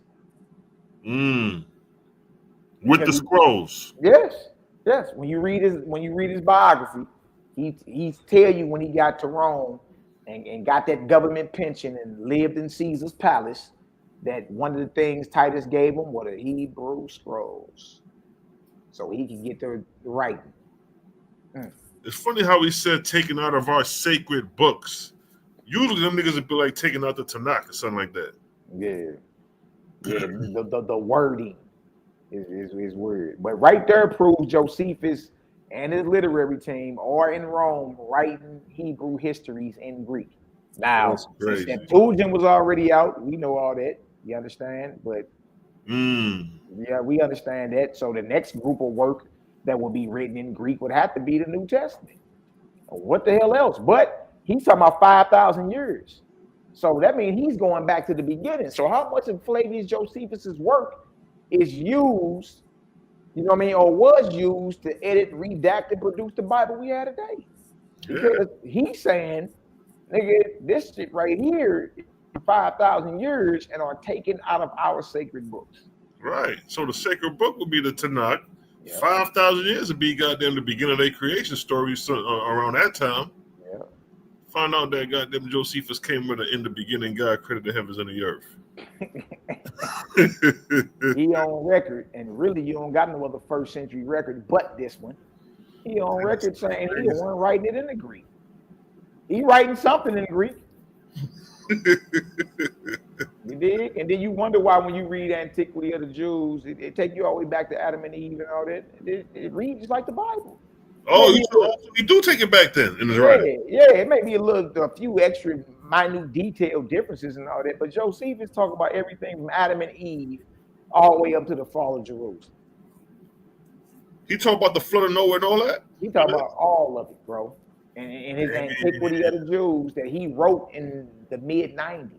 With the scrolls. Yes. When you read his biography, he tell you when he got to Rome and got that government pension and lived in Caesar's palace, that one of the things Titus gave him were the Hebrew scrolls, so he could get the writing. It's funny how he said taken out of our sacred books. Usually them niggas would be like taking out the Tanakh or something like that. Yeah. The wording is weird, but right there proves Josephus and his literary team are in Rome writing Hebrew histories in Greek. Now, since Septuagint was already out, we know all that. You understand? But yeah, we understand that. So the next group of work that will be written in Greek would have to be the New Testament. What the hell else? But he's talking about 5,000 years. So that means he's going back to the beginning. So how much of Flavius Josephus's work is used, you know what I mean, or was used to edit, redact, and produce the Bible we have today? Because he's saying, nigga, this shit right here is 5,000 years and are taken out of our sacred books. Right. So the sacred book would be the Tanakh. 5,000 years would be goddamn the beginning of their creation story around that time. Yeah. Find out that goddamn Josephus came with in the beginning, God created the heavens and the earth. He on record, and really you don't got no other first century record but this one. He on record saying he the one writing it in the Greek. He writing something in Greek. You dig? And then you wonder why when you read Antiquity of the Jews, it take you all the way back to Adam and Eve and all that. It reads just like the Bible. Oh, you do take it back then in the writing. Yeah, it may be a few extra minute detailed differences and all that, but Josephus talk about everything from Adam and Eve all the way up to the fall of Jerusalem. He talk about the flood of Noah and all that? He talk about all of it, bro. And his Antiquity of the Jews that he wrote in the mid-90s.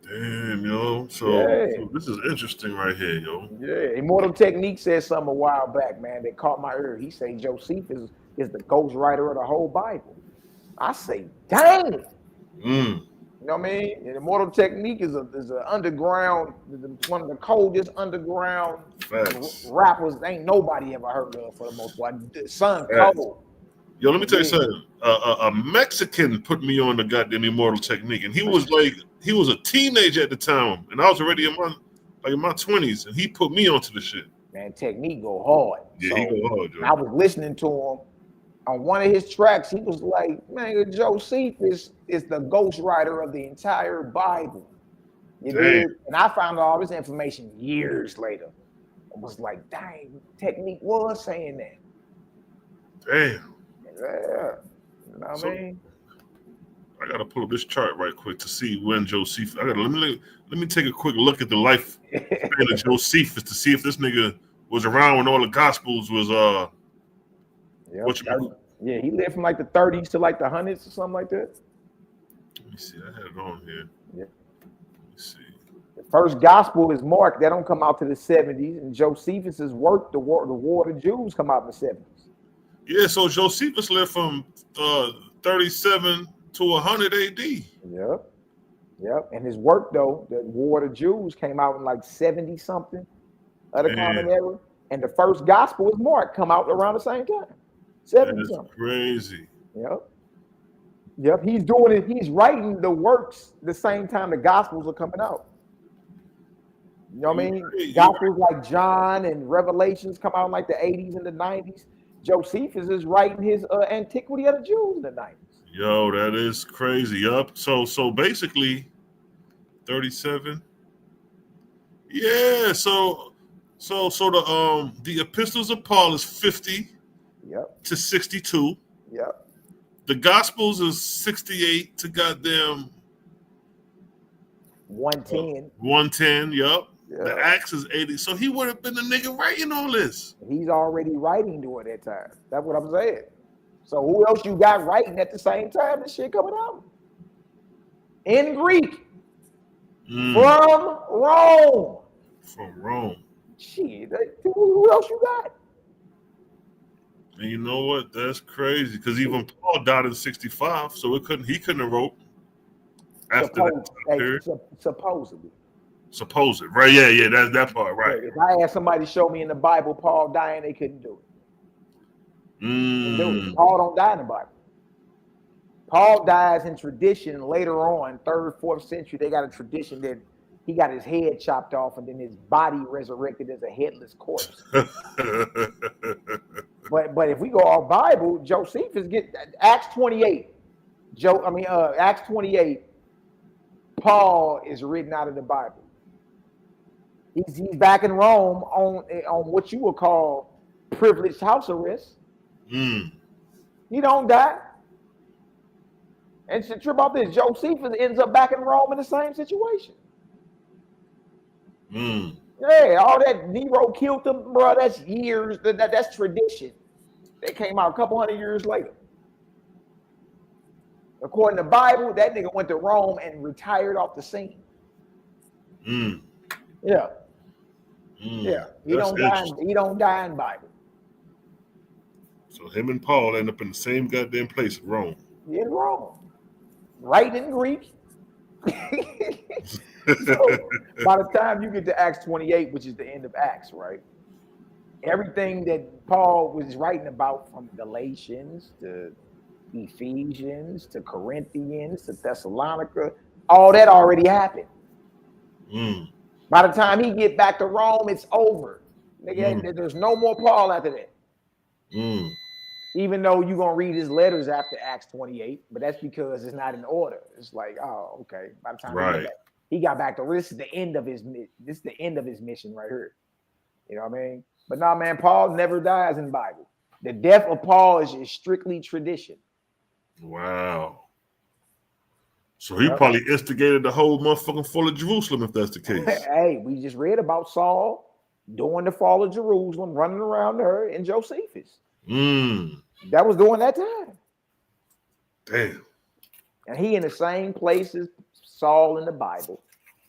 Damn, yo. So this is interesting right here, yo. Yeah, Immortal Technique said something a while back, man, that caught my ear. He said Josephus is the ghostwriter of the whole Bible. I say, dang it. You know what I mean? And Immortal Technique is an underground, one of the coldest underground rappers ain't nobody ever heard of for the most part. Son Cold. Yo, let me tell you something. A Mexican put me on the goddamn Immortal Technique, and he was a teenager at the time, and I was already in my 20s, and he put me onto the shit. Man, Technique go hard. Yeah, so he go hard, Joe. I was listening to him on one of his tracks. He was like, "Man, Josephus is the ghostwriter of the entire Bible." You know? And I found all this information years later. I was like, "Dang, Technique was saying that." Damn. Yeah. You know what I mean? I gotta pull up this chart right quick to see when Josephus. Let me take a quick look at the life of Josephus to see if this nigga was around when all the Gospels was Yeah, he lived from like the 30s to like the 100s or something like that. Let me see. I had it on here. Yeah. Let me see. The first Gospel is Mark. That don't come out to the 70s, and Josephus's work, the War of the Jews, come out in the 70s. Yeah, so Josephus lived from 37 to 100 AD. Yep. And his work, though, the War of the Jews, came out in like 70 something of the Common Era, and the first Gospel is Mark, come out around the same time. 70 something. Crazy. Yep. He's doing it. He's writing the works the same time the Gospels are coming out. You know what I mean? Gospels like John and Revelations come out in like the 80s and the 90s. Josephus is writing his Antiquity of the Jews in the 90s. Yo, that is crazy. Yup. So basically, 37. Yeah. So the epistles of Paul is 50 to 62. Yep. The Gospels is 68 to goddamn 110. 110. Yup. Yeah. The Acts is 80. So he would have been the nigga writing all this. He's already writing during that time. That's what I'm saying. So who else you got writing at the same time this shit coming out? In Greek. From Rome. From Rome. Shit, who else you got? And you know what? That's crazy. Because even Paul died in 65, so he couldn't have wrote after that period. Supposedly. Supposed, right? Yeah, that's that part, right? If I asked somebody to show me in the Bible Paul dying, they couldn't do it. Paul don't die in the Bible. Paul dies in tradition later on, 3rd, 4th century. They got a tradition that he got his head chopped off and then his body resurrected as a headless corpse. But if we go off Bible, Josephus get Acts 28. Acts 28. Paul is written out of the Bible. He's back in Rome on what you would call privileged house arrest. He don't die. And to trip about this, Josephus ends up back in Rome in the same situation. Yeah, all that Nero killed him, bro. That's years. That's tradition. They came out a couple hundred years later. According to the Bible, that nigga went to Rome and retired off the scene. Yeah. Yeah. He don't die in Bible. So him and Paul end up in the same goddamn place, Rome. In Rome. Right in Greek. So by the time you get to Acts 28, which is the end of Acts, right? Everything that Paul was writing about from Galatians to Ephesians to Corinthians to Thessalonica, all that already happened. By the time he get back to Rome, it's over. Nigga, there's no more Paul after that. Even though you're going to read his letters after Acts 28, but that's because it's not in order. It's like, oh, okay. By the time he got back to this is the end of his mission right here. You know what I mean? But no, man, Paul never dies in the Bible. The death of Paul is strictly tradition. Wow. So he probably instigated the whole motherfucking fall of Jerusalem, if that's the case. Hey, we just read about Saul during the fall of Jerusalem, running around there in Josephus. That was during that time. Damn. And he in the same place as Saul in the Bible,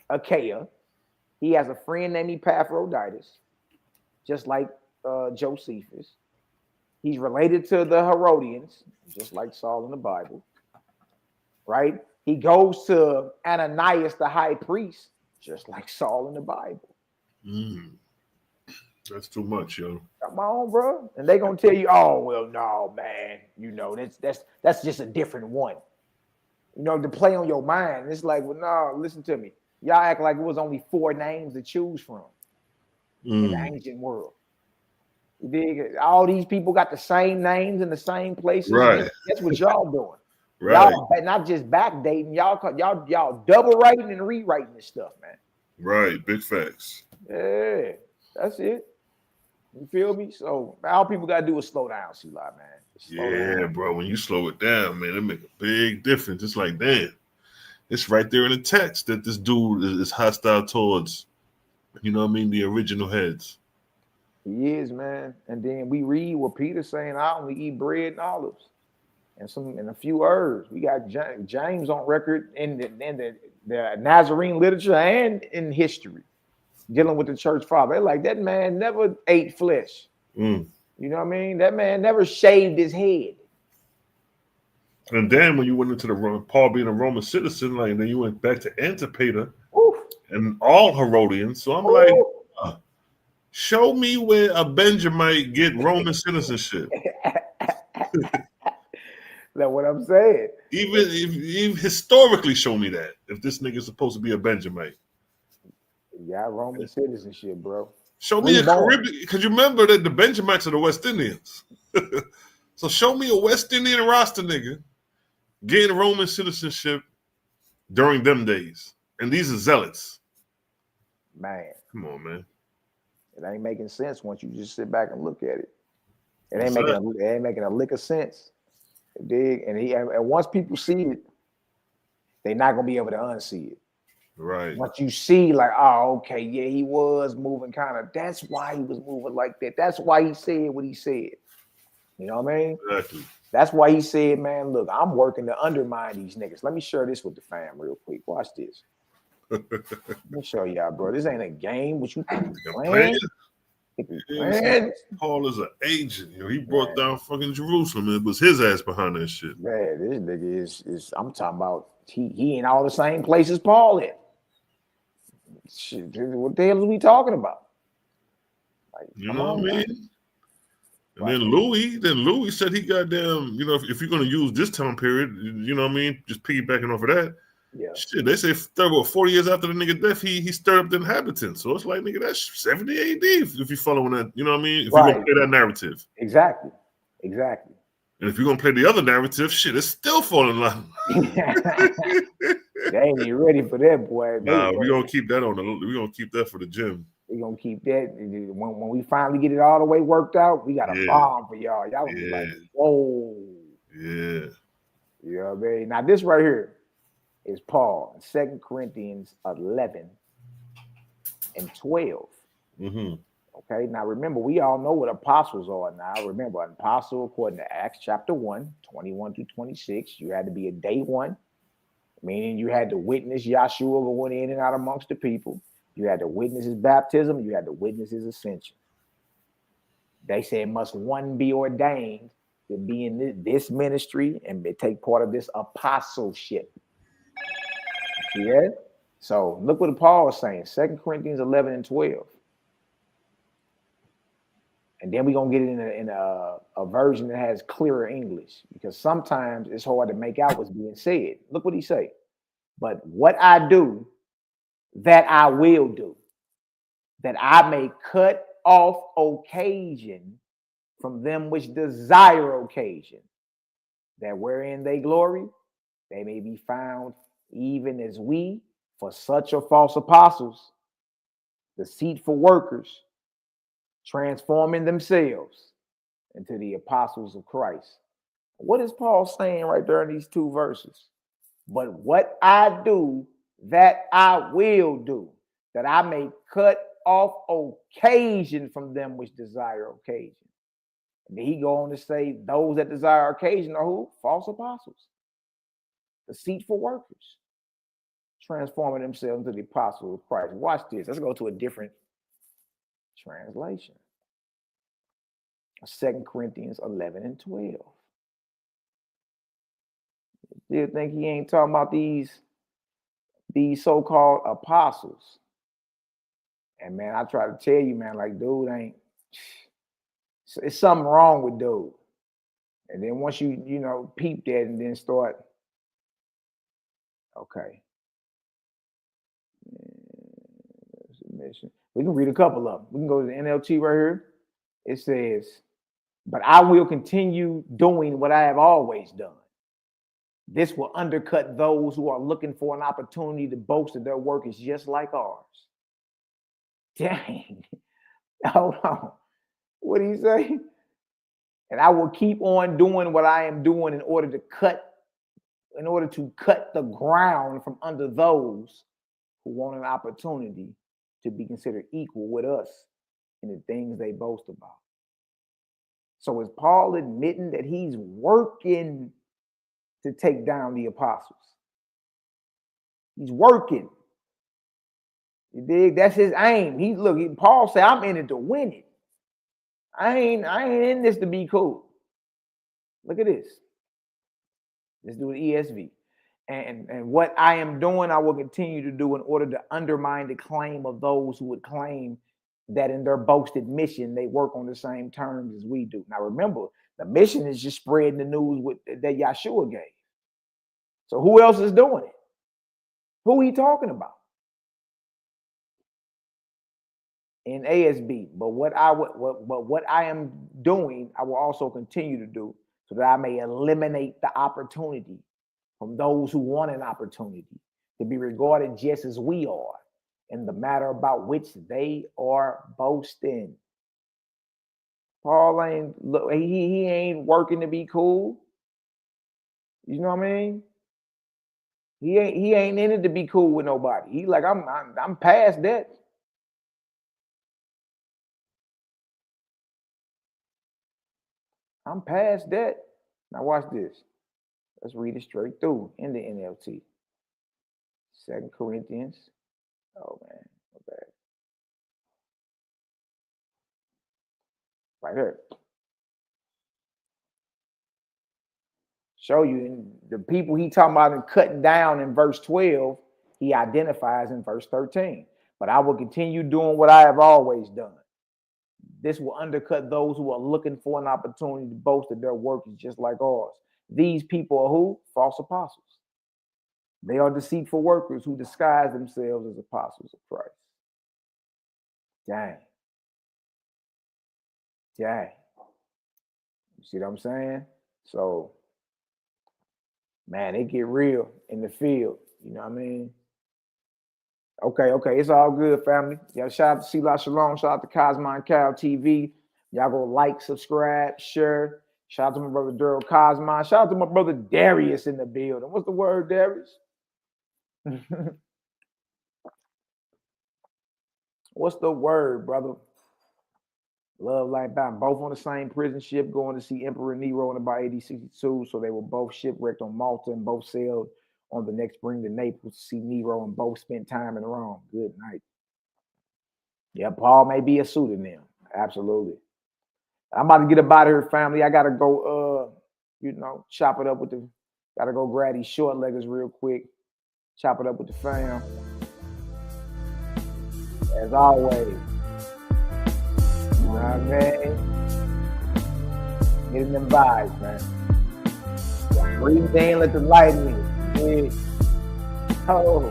Achaia. He has a friend named Epaphroditus, just like Josephus. He's related to the Herodians, just like Saul in the Bible. Right? He goes to Ananias, the high priest, just like Saul in the Bible. That's too much, yo. Come on, bro. And they gonna tell you, oh, well, no, man. You know, that's just a different one. You know, to play on your mind. It's like, well, no, listen to me. Y'all act like it was only 4 names to choose from in the ancient world. You dig? All these people got the same names in the same places. Right. That's what y'all doing. Right. Y'all not just backdating, y'all double writing and rewriting this stuff, man. Right. Big facts. Yeah, that's it. You feel me? So all people gotta do is slow down, C-Lot, man. Slow down. Bro. When you slow it down, man, it make a big difference. It's like, damn, it's right there in the text that this dude is hostile towards, you know what I mean, the original heads. He is, man. And then we read what Peter's saying, I only eat bread and olives and a few herbs. We got James on record in the Nazarene literature and in history, dealing with the church father. They're like, that man never ate flesh. You know what I mean? That man never shaved his head. And then when you went into the Paul being a Roman citizen, like, and then you went back to Antipater and all Herodians. So I'm like, show me where a Benjamite get Roman citizenship. That's what I'm saying. Even historically, show me that if this nigga is supposed to be a Benjamite. You got Roman citizenship, bro. Show me a Caribbean, because you remember that the Benjamites are the West Indians. So show me a West Indian roster nigga getting Roman citizenship during them days. And these are zealots. Man. Come on, man. It ain't making sense once you just sit back and look at it. It ain't making a lick of sense. Dig? And once people see it, they're not gonna be able to unsee it. Right. Once you see, like, oh, okay, yeah, he was moving kind of. That's why he was moving like that. That's why he said what he said. You know what I mean? Exactly. That's why he said, man, look, I'm working to undermine these niggas. Let me share this with the fam real quick. Watch this. Let me show y'all, bro. This ain't a game. What you think you playing? Paul is an agent. You know, he brought down fucking Jerusalem. It was his ass behind that shit. Man, this nigga is I'm talking about he in all the same places Paul in. Shit, what the hell are we talking about? Like, you know what I mean? And then Louis said he goddamn, you know, if you're gonna use this time period, you know what I mean, just piggybacking off of that. Yeah. Shit, they say 40 years after the nigga death, he stirred up the inhabitants. So it's like, nigga, that's 70 AD if you're following that, you know what I mean? If you're gonna play that narrative. Exactly. And if you're gonna play the other narrative, shit, it's still falling in line. They ain't even ready for that, boy. Nah, we're gonna keep that we're gonna keep that for the gym. We're gonna keep that. When we finally get it all the way worked out, we got a bomb for y'all. Y'all gonna be like, whoa. Yeah. You know what I mean? Now, this right here is Paul in 2 Corinthians 11 and 12. Mm-hmm. Okay, now remember, we all know what apostles are now. Remember, an apostle, according to Acts chapter 1, 21 through 26, you had to be a day one, meaning you had to witness Yahshua going in and out amongst the people. You had to witness his baptism. You had to witness his ascension. They said, must one be ordained to be in this ministry and take part of this apostleship. Yeah. So look what Paul is saying, 2 Corinthians 11 and 12. And then we're going to get it in a version that has clearer English, because sometimes it's hard to make out what's being said. Look what he say. But what I do, that I will do, that I may cut off occasion from them which desire occasion, that wherein they glory, they may be found even as we, for such are false apostles, deceitful workers, transforming themselves into the apostles of Christ. What is Paul saying right there in these two verses? But what I do, that I will do, that I may cut off occasion from them which desire occasion. And then he go on to say, those that desire occasion are who? False apostles, deceitful workers, transforming themselves into the apostles of Christ. Watch this. Let's go to a different translation. 2 Corinthians 11 and 12. Still think he ain't talking about these so-called apostles. And man, I try to tell you, man, like, dude ain't, it's something wrong with dude. And then once you peep that and then start, okay. We can read a couple of them. We can go to the NLT right here. It says, but I will continue doing what I have always done. This will undercut those who are looking for an opportunity to boast that their work is just like ours. Dang. Hold on. What do you say? And I will keep on doing what I am doing in order to cut the ground from under those who want an opportunity to be considered equal with us in the things they boast about. So is Paul admitting that he's working to take down the apostles? He's working. You dig? That's his aim. Paul said, I'm in it to win it. I ain't in this to be cool. Look at this. Let's do the ESV. And what I am doing, I will continue to do in order to undermine the claim of those who would claim that in their boasted mission, they work on the same terms as we do. Now, remember, the mission is just spreading the news that Yahshua gave. So who else is doing it? Who are you talking about? in ASB. But what I am doing, I will also continue to do so that I may eliminate the opportunity from those who want an opportunity to be regarded just as we are in the matter about which they are boasting. Paul ain't look, he ain't working to be cool. You know what I mean? He ain't in it to be cool with nobody. He like, I'm past that. I'm past that. Now watch this. Let's read it straight through in the NLT. 2 Corinthians. Oh man, my bad. Right here. Show you in the people he talking about and cutting down in verse 12, he identifies in verse 13. But I will continue doing what I have always done. This will undercut those who are looking for an opportunity to boast that their work is just like ours. These people are who? False apostles. They are deceitful workers who disguise themselves as apostles of Christ. Dang. Dang. You see what I'm saying? So, man, they get real in the field. You know what I mean? Okay. It's all good, family. Y'all shout out to Selah Shalom. Shout out to Cosmo and Cal TV. Y'all go like, subscribe, share. Shout out to my brother Daryl Cosmo. Shout out to my brother Darius in the building. What's the word, Darius? What's the word, brother? Love like that. Both on the same prison ship going to see Emperor Nero in about AD 62. So they were both shipwrecked on Malta and both sailed on the next spring to Naples to see Nero and both spent time in Rome. Good night. Yeah, Paul may be a pseudonym. Absolutely. I'm about to get up out of here, family. I gotta go chop it up with the gotta go grab these short leggers real quick. Chop it up with the fam. As always. You know what I mean? Getting them vibes, man. Breathe in, let the light in. Yeah. Oh.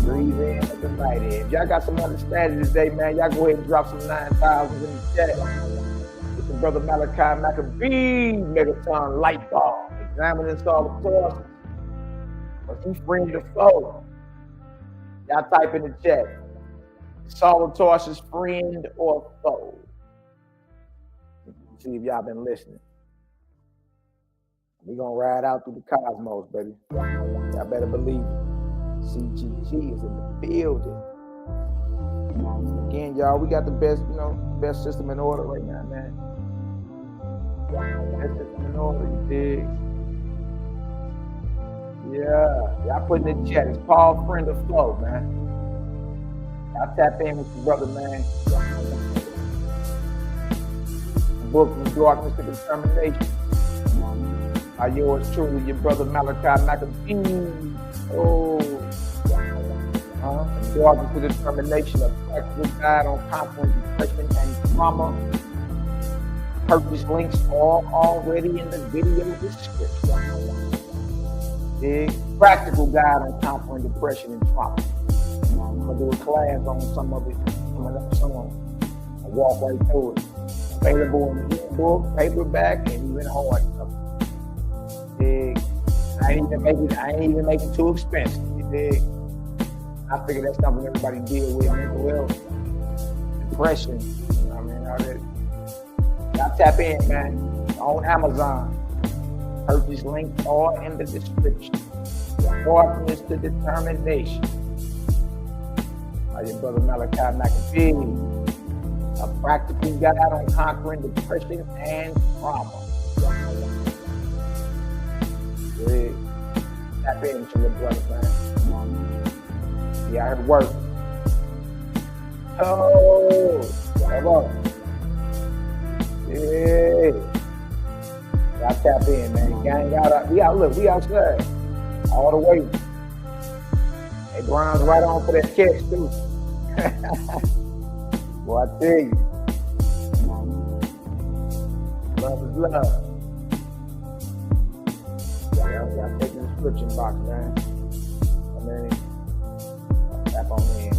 Breathe in, let the light in. If y'all got some understanding today, man, y'all go ahead and drop some 9,000 in the chat. With the brother Malaki Macabee, Megaton light bulb. Examining Saul of Tarsus. But he friend the foe. Y'all type in the chat. Saul of Tarsus, friend or foe? See if y'all been listening. We're gonna ride out through the cosmos, baby. Y'all better believe it. CGG is in the building. Again, y'all, we got the best system in order right now, man. Best system in order, you dig? Yeah, y'all put in the chat. It's Paul, friend or foe, man. Y'all tap in with your brother, man. The book From Darkness to Determination. Are yours truly, your brother Malaki Macabee. Oh, Darkness to Determination, a practical guide on conquering depression and trauma. Purchase links are already in the video description. The practical guide on conquering depression and trauma. I'm gonna do a class on some of it coming up soon. I'll walk right through it. Available in ebook, paperback, and even hardcover. I ain't even make it too expensive. You dig? I figure that's something everybody deal with, mental health, depression. You know what I mean? All that. Y'all tap in, man. On Amazon. Purchase links are in the description. Darkness to Determination. Your brother Malaki Macabee. A practical guide on conquering depression and trauma. Yeah. Tap into your brother, man. Yeah, I heard work. Oh, come on. Yeah. Y'all tap in, man. Gang out. We outside. All the way. Hey, Brown's right on for that catch, too. Well, I tell you. Love is love. Y'all take the description box, man. I mean, tap on in.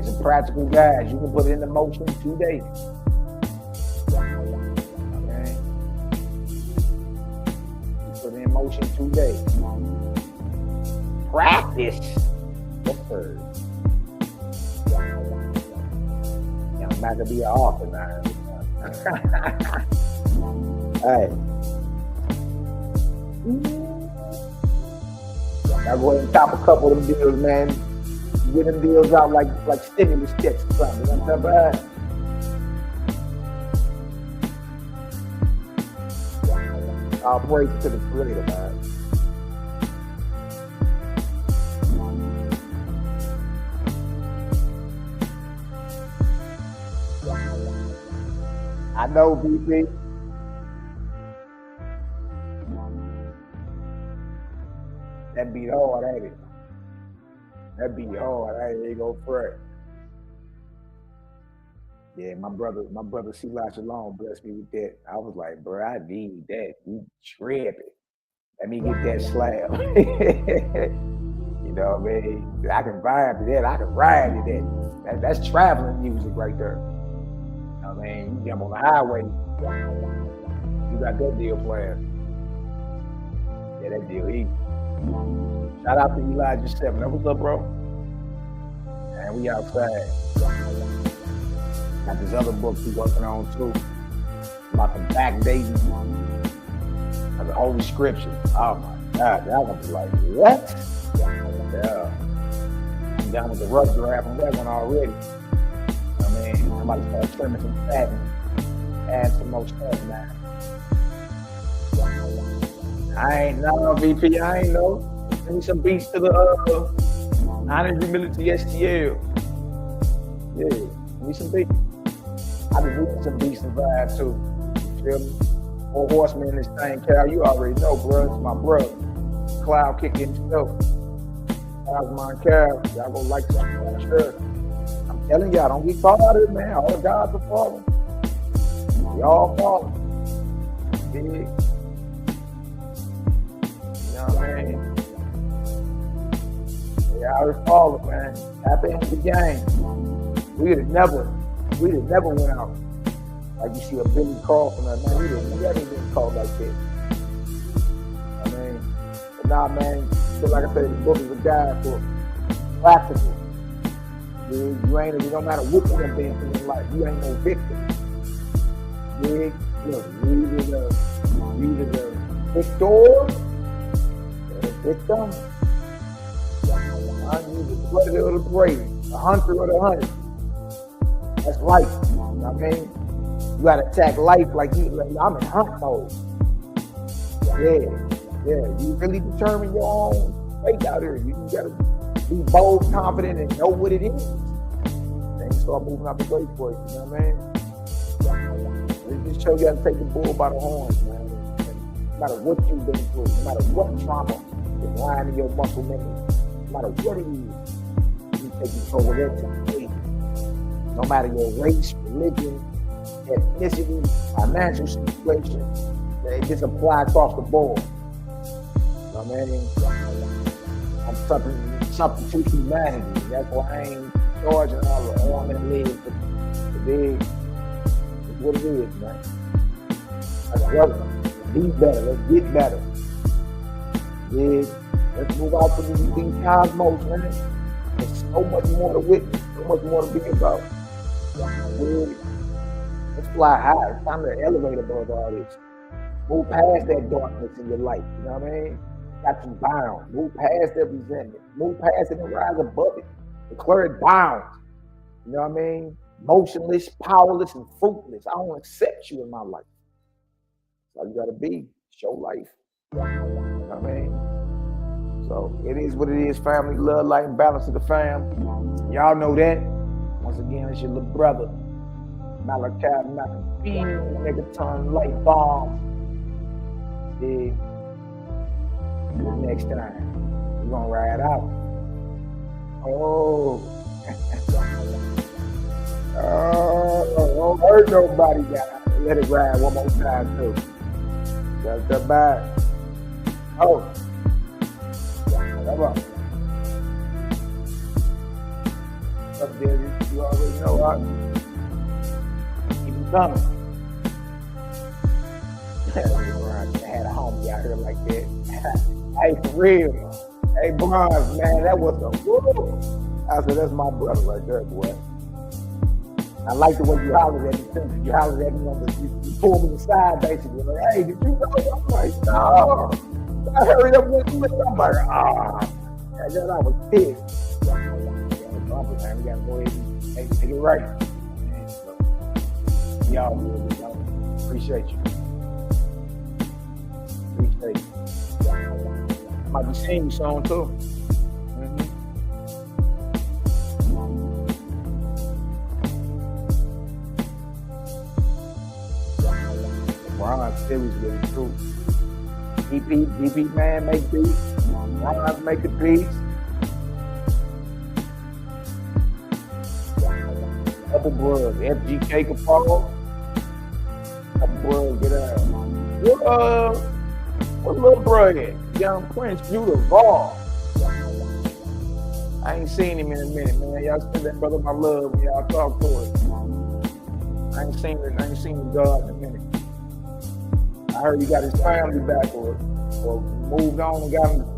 It's a practical guide. You can put it into motion today. Okay? You put it in motion today. Practice. Yes, sir. I'm not gonna be an author now. Hey. I'll go ahead and top a couple of them deals, man. Get them deals out like stimulus checks or something. You know what I'm talking about? All praise to the Creator, man. I know, BP. That be hard, ain't it? That be hard. I ain't go for it. Yeah, my brother C. Shalom blessed me with that. I was like, bro, I need that. You tripping. Let me get that slab. You know what I mean? I can vibe to that. I can ride to that. That's traveling music right there. You know what I mean? You jump on the highway, you got that deal playing. Yeah, that deal easy. Shout out to Elijah 7. What's up, bro? And we outside. Got this other book we working on too. About the backdating of the Holy Scriptures. Oh my God, that one be like, what? Yeah. I'm down with the rough draft on that one already. I mean, somebody start trimming some fat and add some more stuff now. I ain't know, VP. I ain't know. Give me some beats to the honor and humility STL. Yeah, give me some beats. I be moving some beats and vibe too. You feel me? Four horsemen in this thing, Cal. You already know, bro. It's my brother. Cloud kicking himself. Cloud's my Cal. Y'all gonna like something, I'm sure. I'm telling y'all, don't get caught out of it, man. All the gods are falling. We all falling. Yeah. You know what I mean? Yeah, I was falling, man. Tap into the game. We'd have never went out like you see a Billy Carlson. Man, we never been called like that. I mean, but nah, man. So like I said, the book is a guide for practical. You ain't. It don't matter what you done been through in life. You ain't no victim. Look, you either the victor. Victim, you the predator or the prey, the hunter or the hunted. That's life. You know what I mean? You gotta attack life like I'm in hunt mode. Yeah. You really determine your own fate out here. You gotta be bold, confident, and know what it is. Then you start moving out the way for you. You know what I mean? It just show you how to take the bull by the horns, man. No matter what you've been through, no matter what trauma is lying in your muscle memory, no matter what it is, you take control of that today. No matter your race, religion, ethnicity, financial situation, they just apply across the board. You know what I mean? I'm something to humanity. That's why I ain't charging all the arm and legs for big. It's what it is, man. Let's work. Be better. Let's get better. Yeah. Let's move out to these cosmos, man. There's so much more to witness, so much more to be about. Yeah. Let's fly high. It's time to elevate above all this. Move past that darkness in your life. You know what I mean? Got you bound. Move past that resentment. Move past it and rise above it. Declare it bound. You know what I mean? Motionless, powerless, and fruitless. I don't accept you in my life. That's all you gotta be. Show life. You know what I mean? So it is what it is, family. Love, light, and balance to the fam. Y'all know that. Once again, it's your little brother, Malaki Macabee, megaton light bomb. Yeah. Next time, we're gonna ride out. Oh. Don't hurt nobody, guys. Let it ride one more time, too. That's the back. Oh. Come on. Up there, you already know. Keep it coming. I had a homie out here like that. Hey, for real. Hey, Bronze, man, that was a woo. I said, that's my brother right there, boy. I like the way you hollered at me, too. You hollered at me you pulled me aside, basically. Like, hey, did you know? I'm like, no. I hurried up with you. I'm like, and then I was pissed. Man, we gotta go ahead and take it right. Man, so, y'all, appreciate you. Appreciate you. I might be singing you song too. Ron series really true. DP man make beats. Ron make the beats. Couple brothers, FGK Paul. Couple brothers get out. What little bro at? Young Prince, beautiful. I ain't seen him in a minute, man. Y'all send that brother my love when y'all talk to him. I ain't seen the God in a minute. I heard he got his family back or moved on and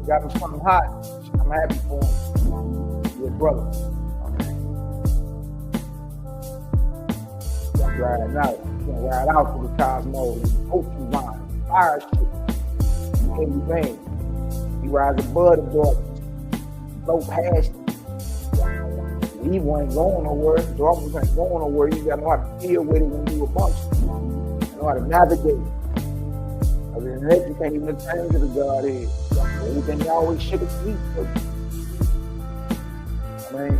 got him something hot. I'm happy for him. Your brother. Riding out. Ride out to the cosmos, ocean line, fire shit. Everything. He rides above the darkness. Go past it. He ain't going nowhere. Darkness ain't going nowhere. You gotta know how to deal with it when you amongst it. You know how to navigate. Other than that, you can't even attain to the Godhead. Everything you always should have sweet for you. I mean,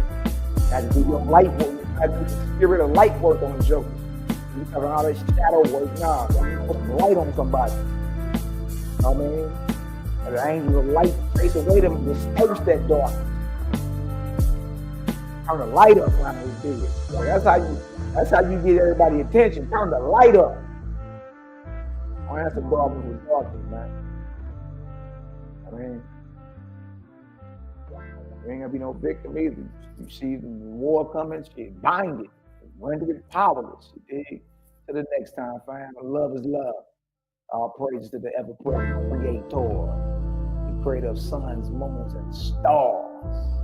got to do your light work. You got to do the spirit of light work on the joker. You have all that shadow work. Nah, you put some light on somebody. You know what I mean? And the angel of light chase away them and disperse that darkness. Turn the light up around those big. So that's how you get everybody's attention. Turn the light up. Oh, that's a problem with darkness, man. I mean, there ain't gonna be no victim either. You see the war coming, shit, bind it. Render it powerless. You dig? Till the next time, fam. Love is love. All praise to the ever-present Creator, the creator of suns, moons, and stars.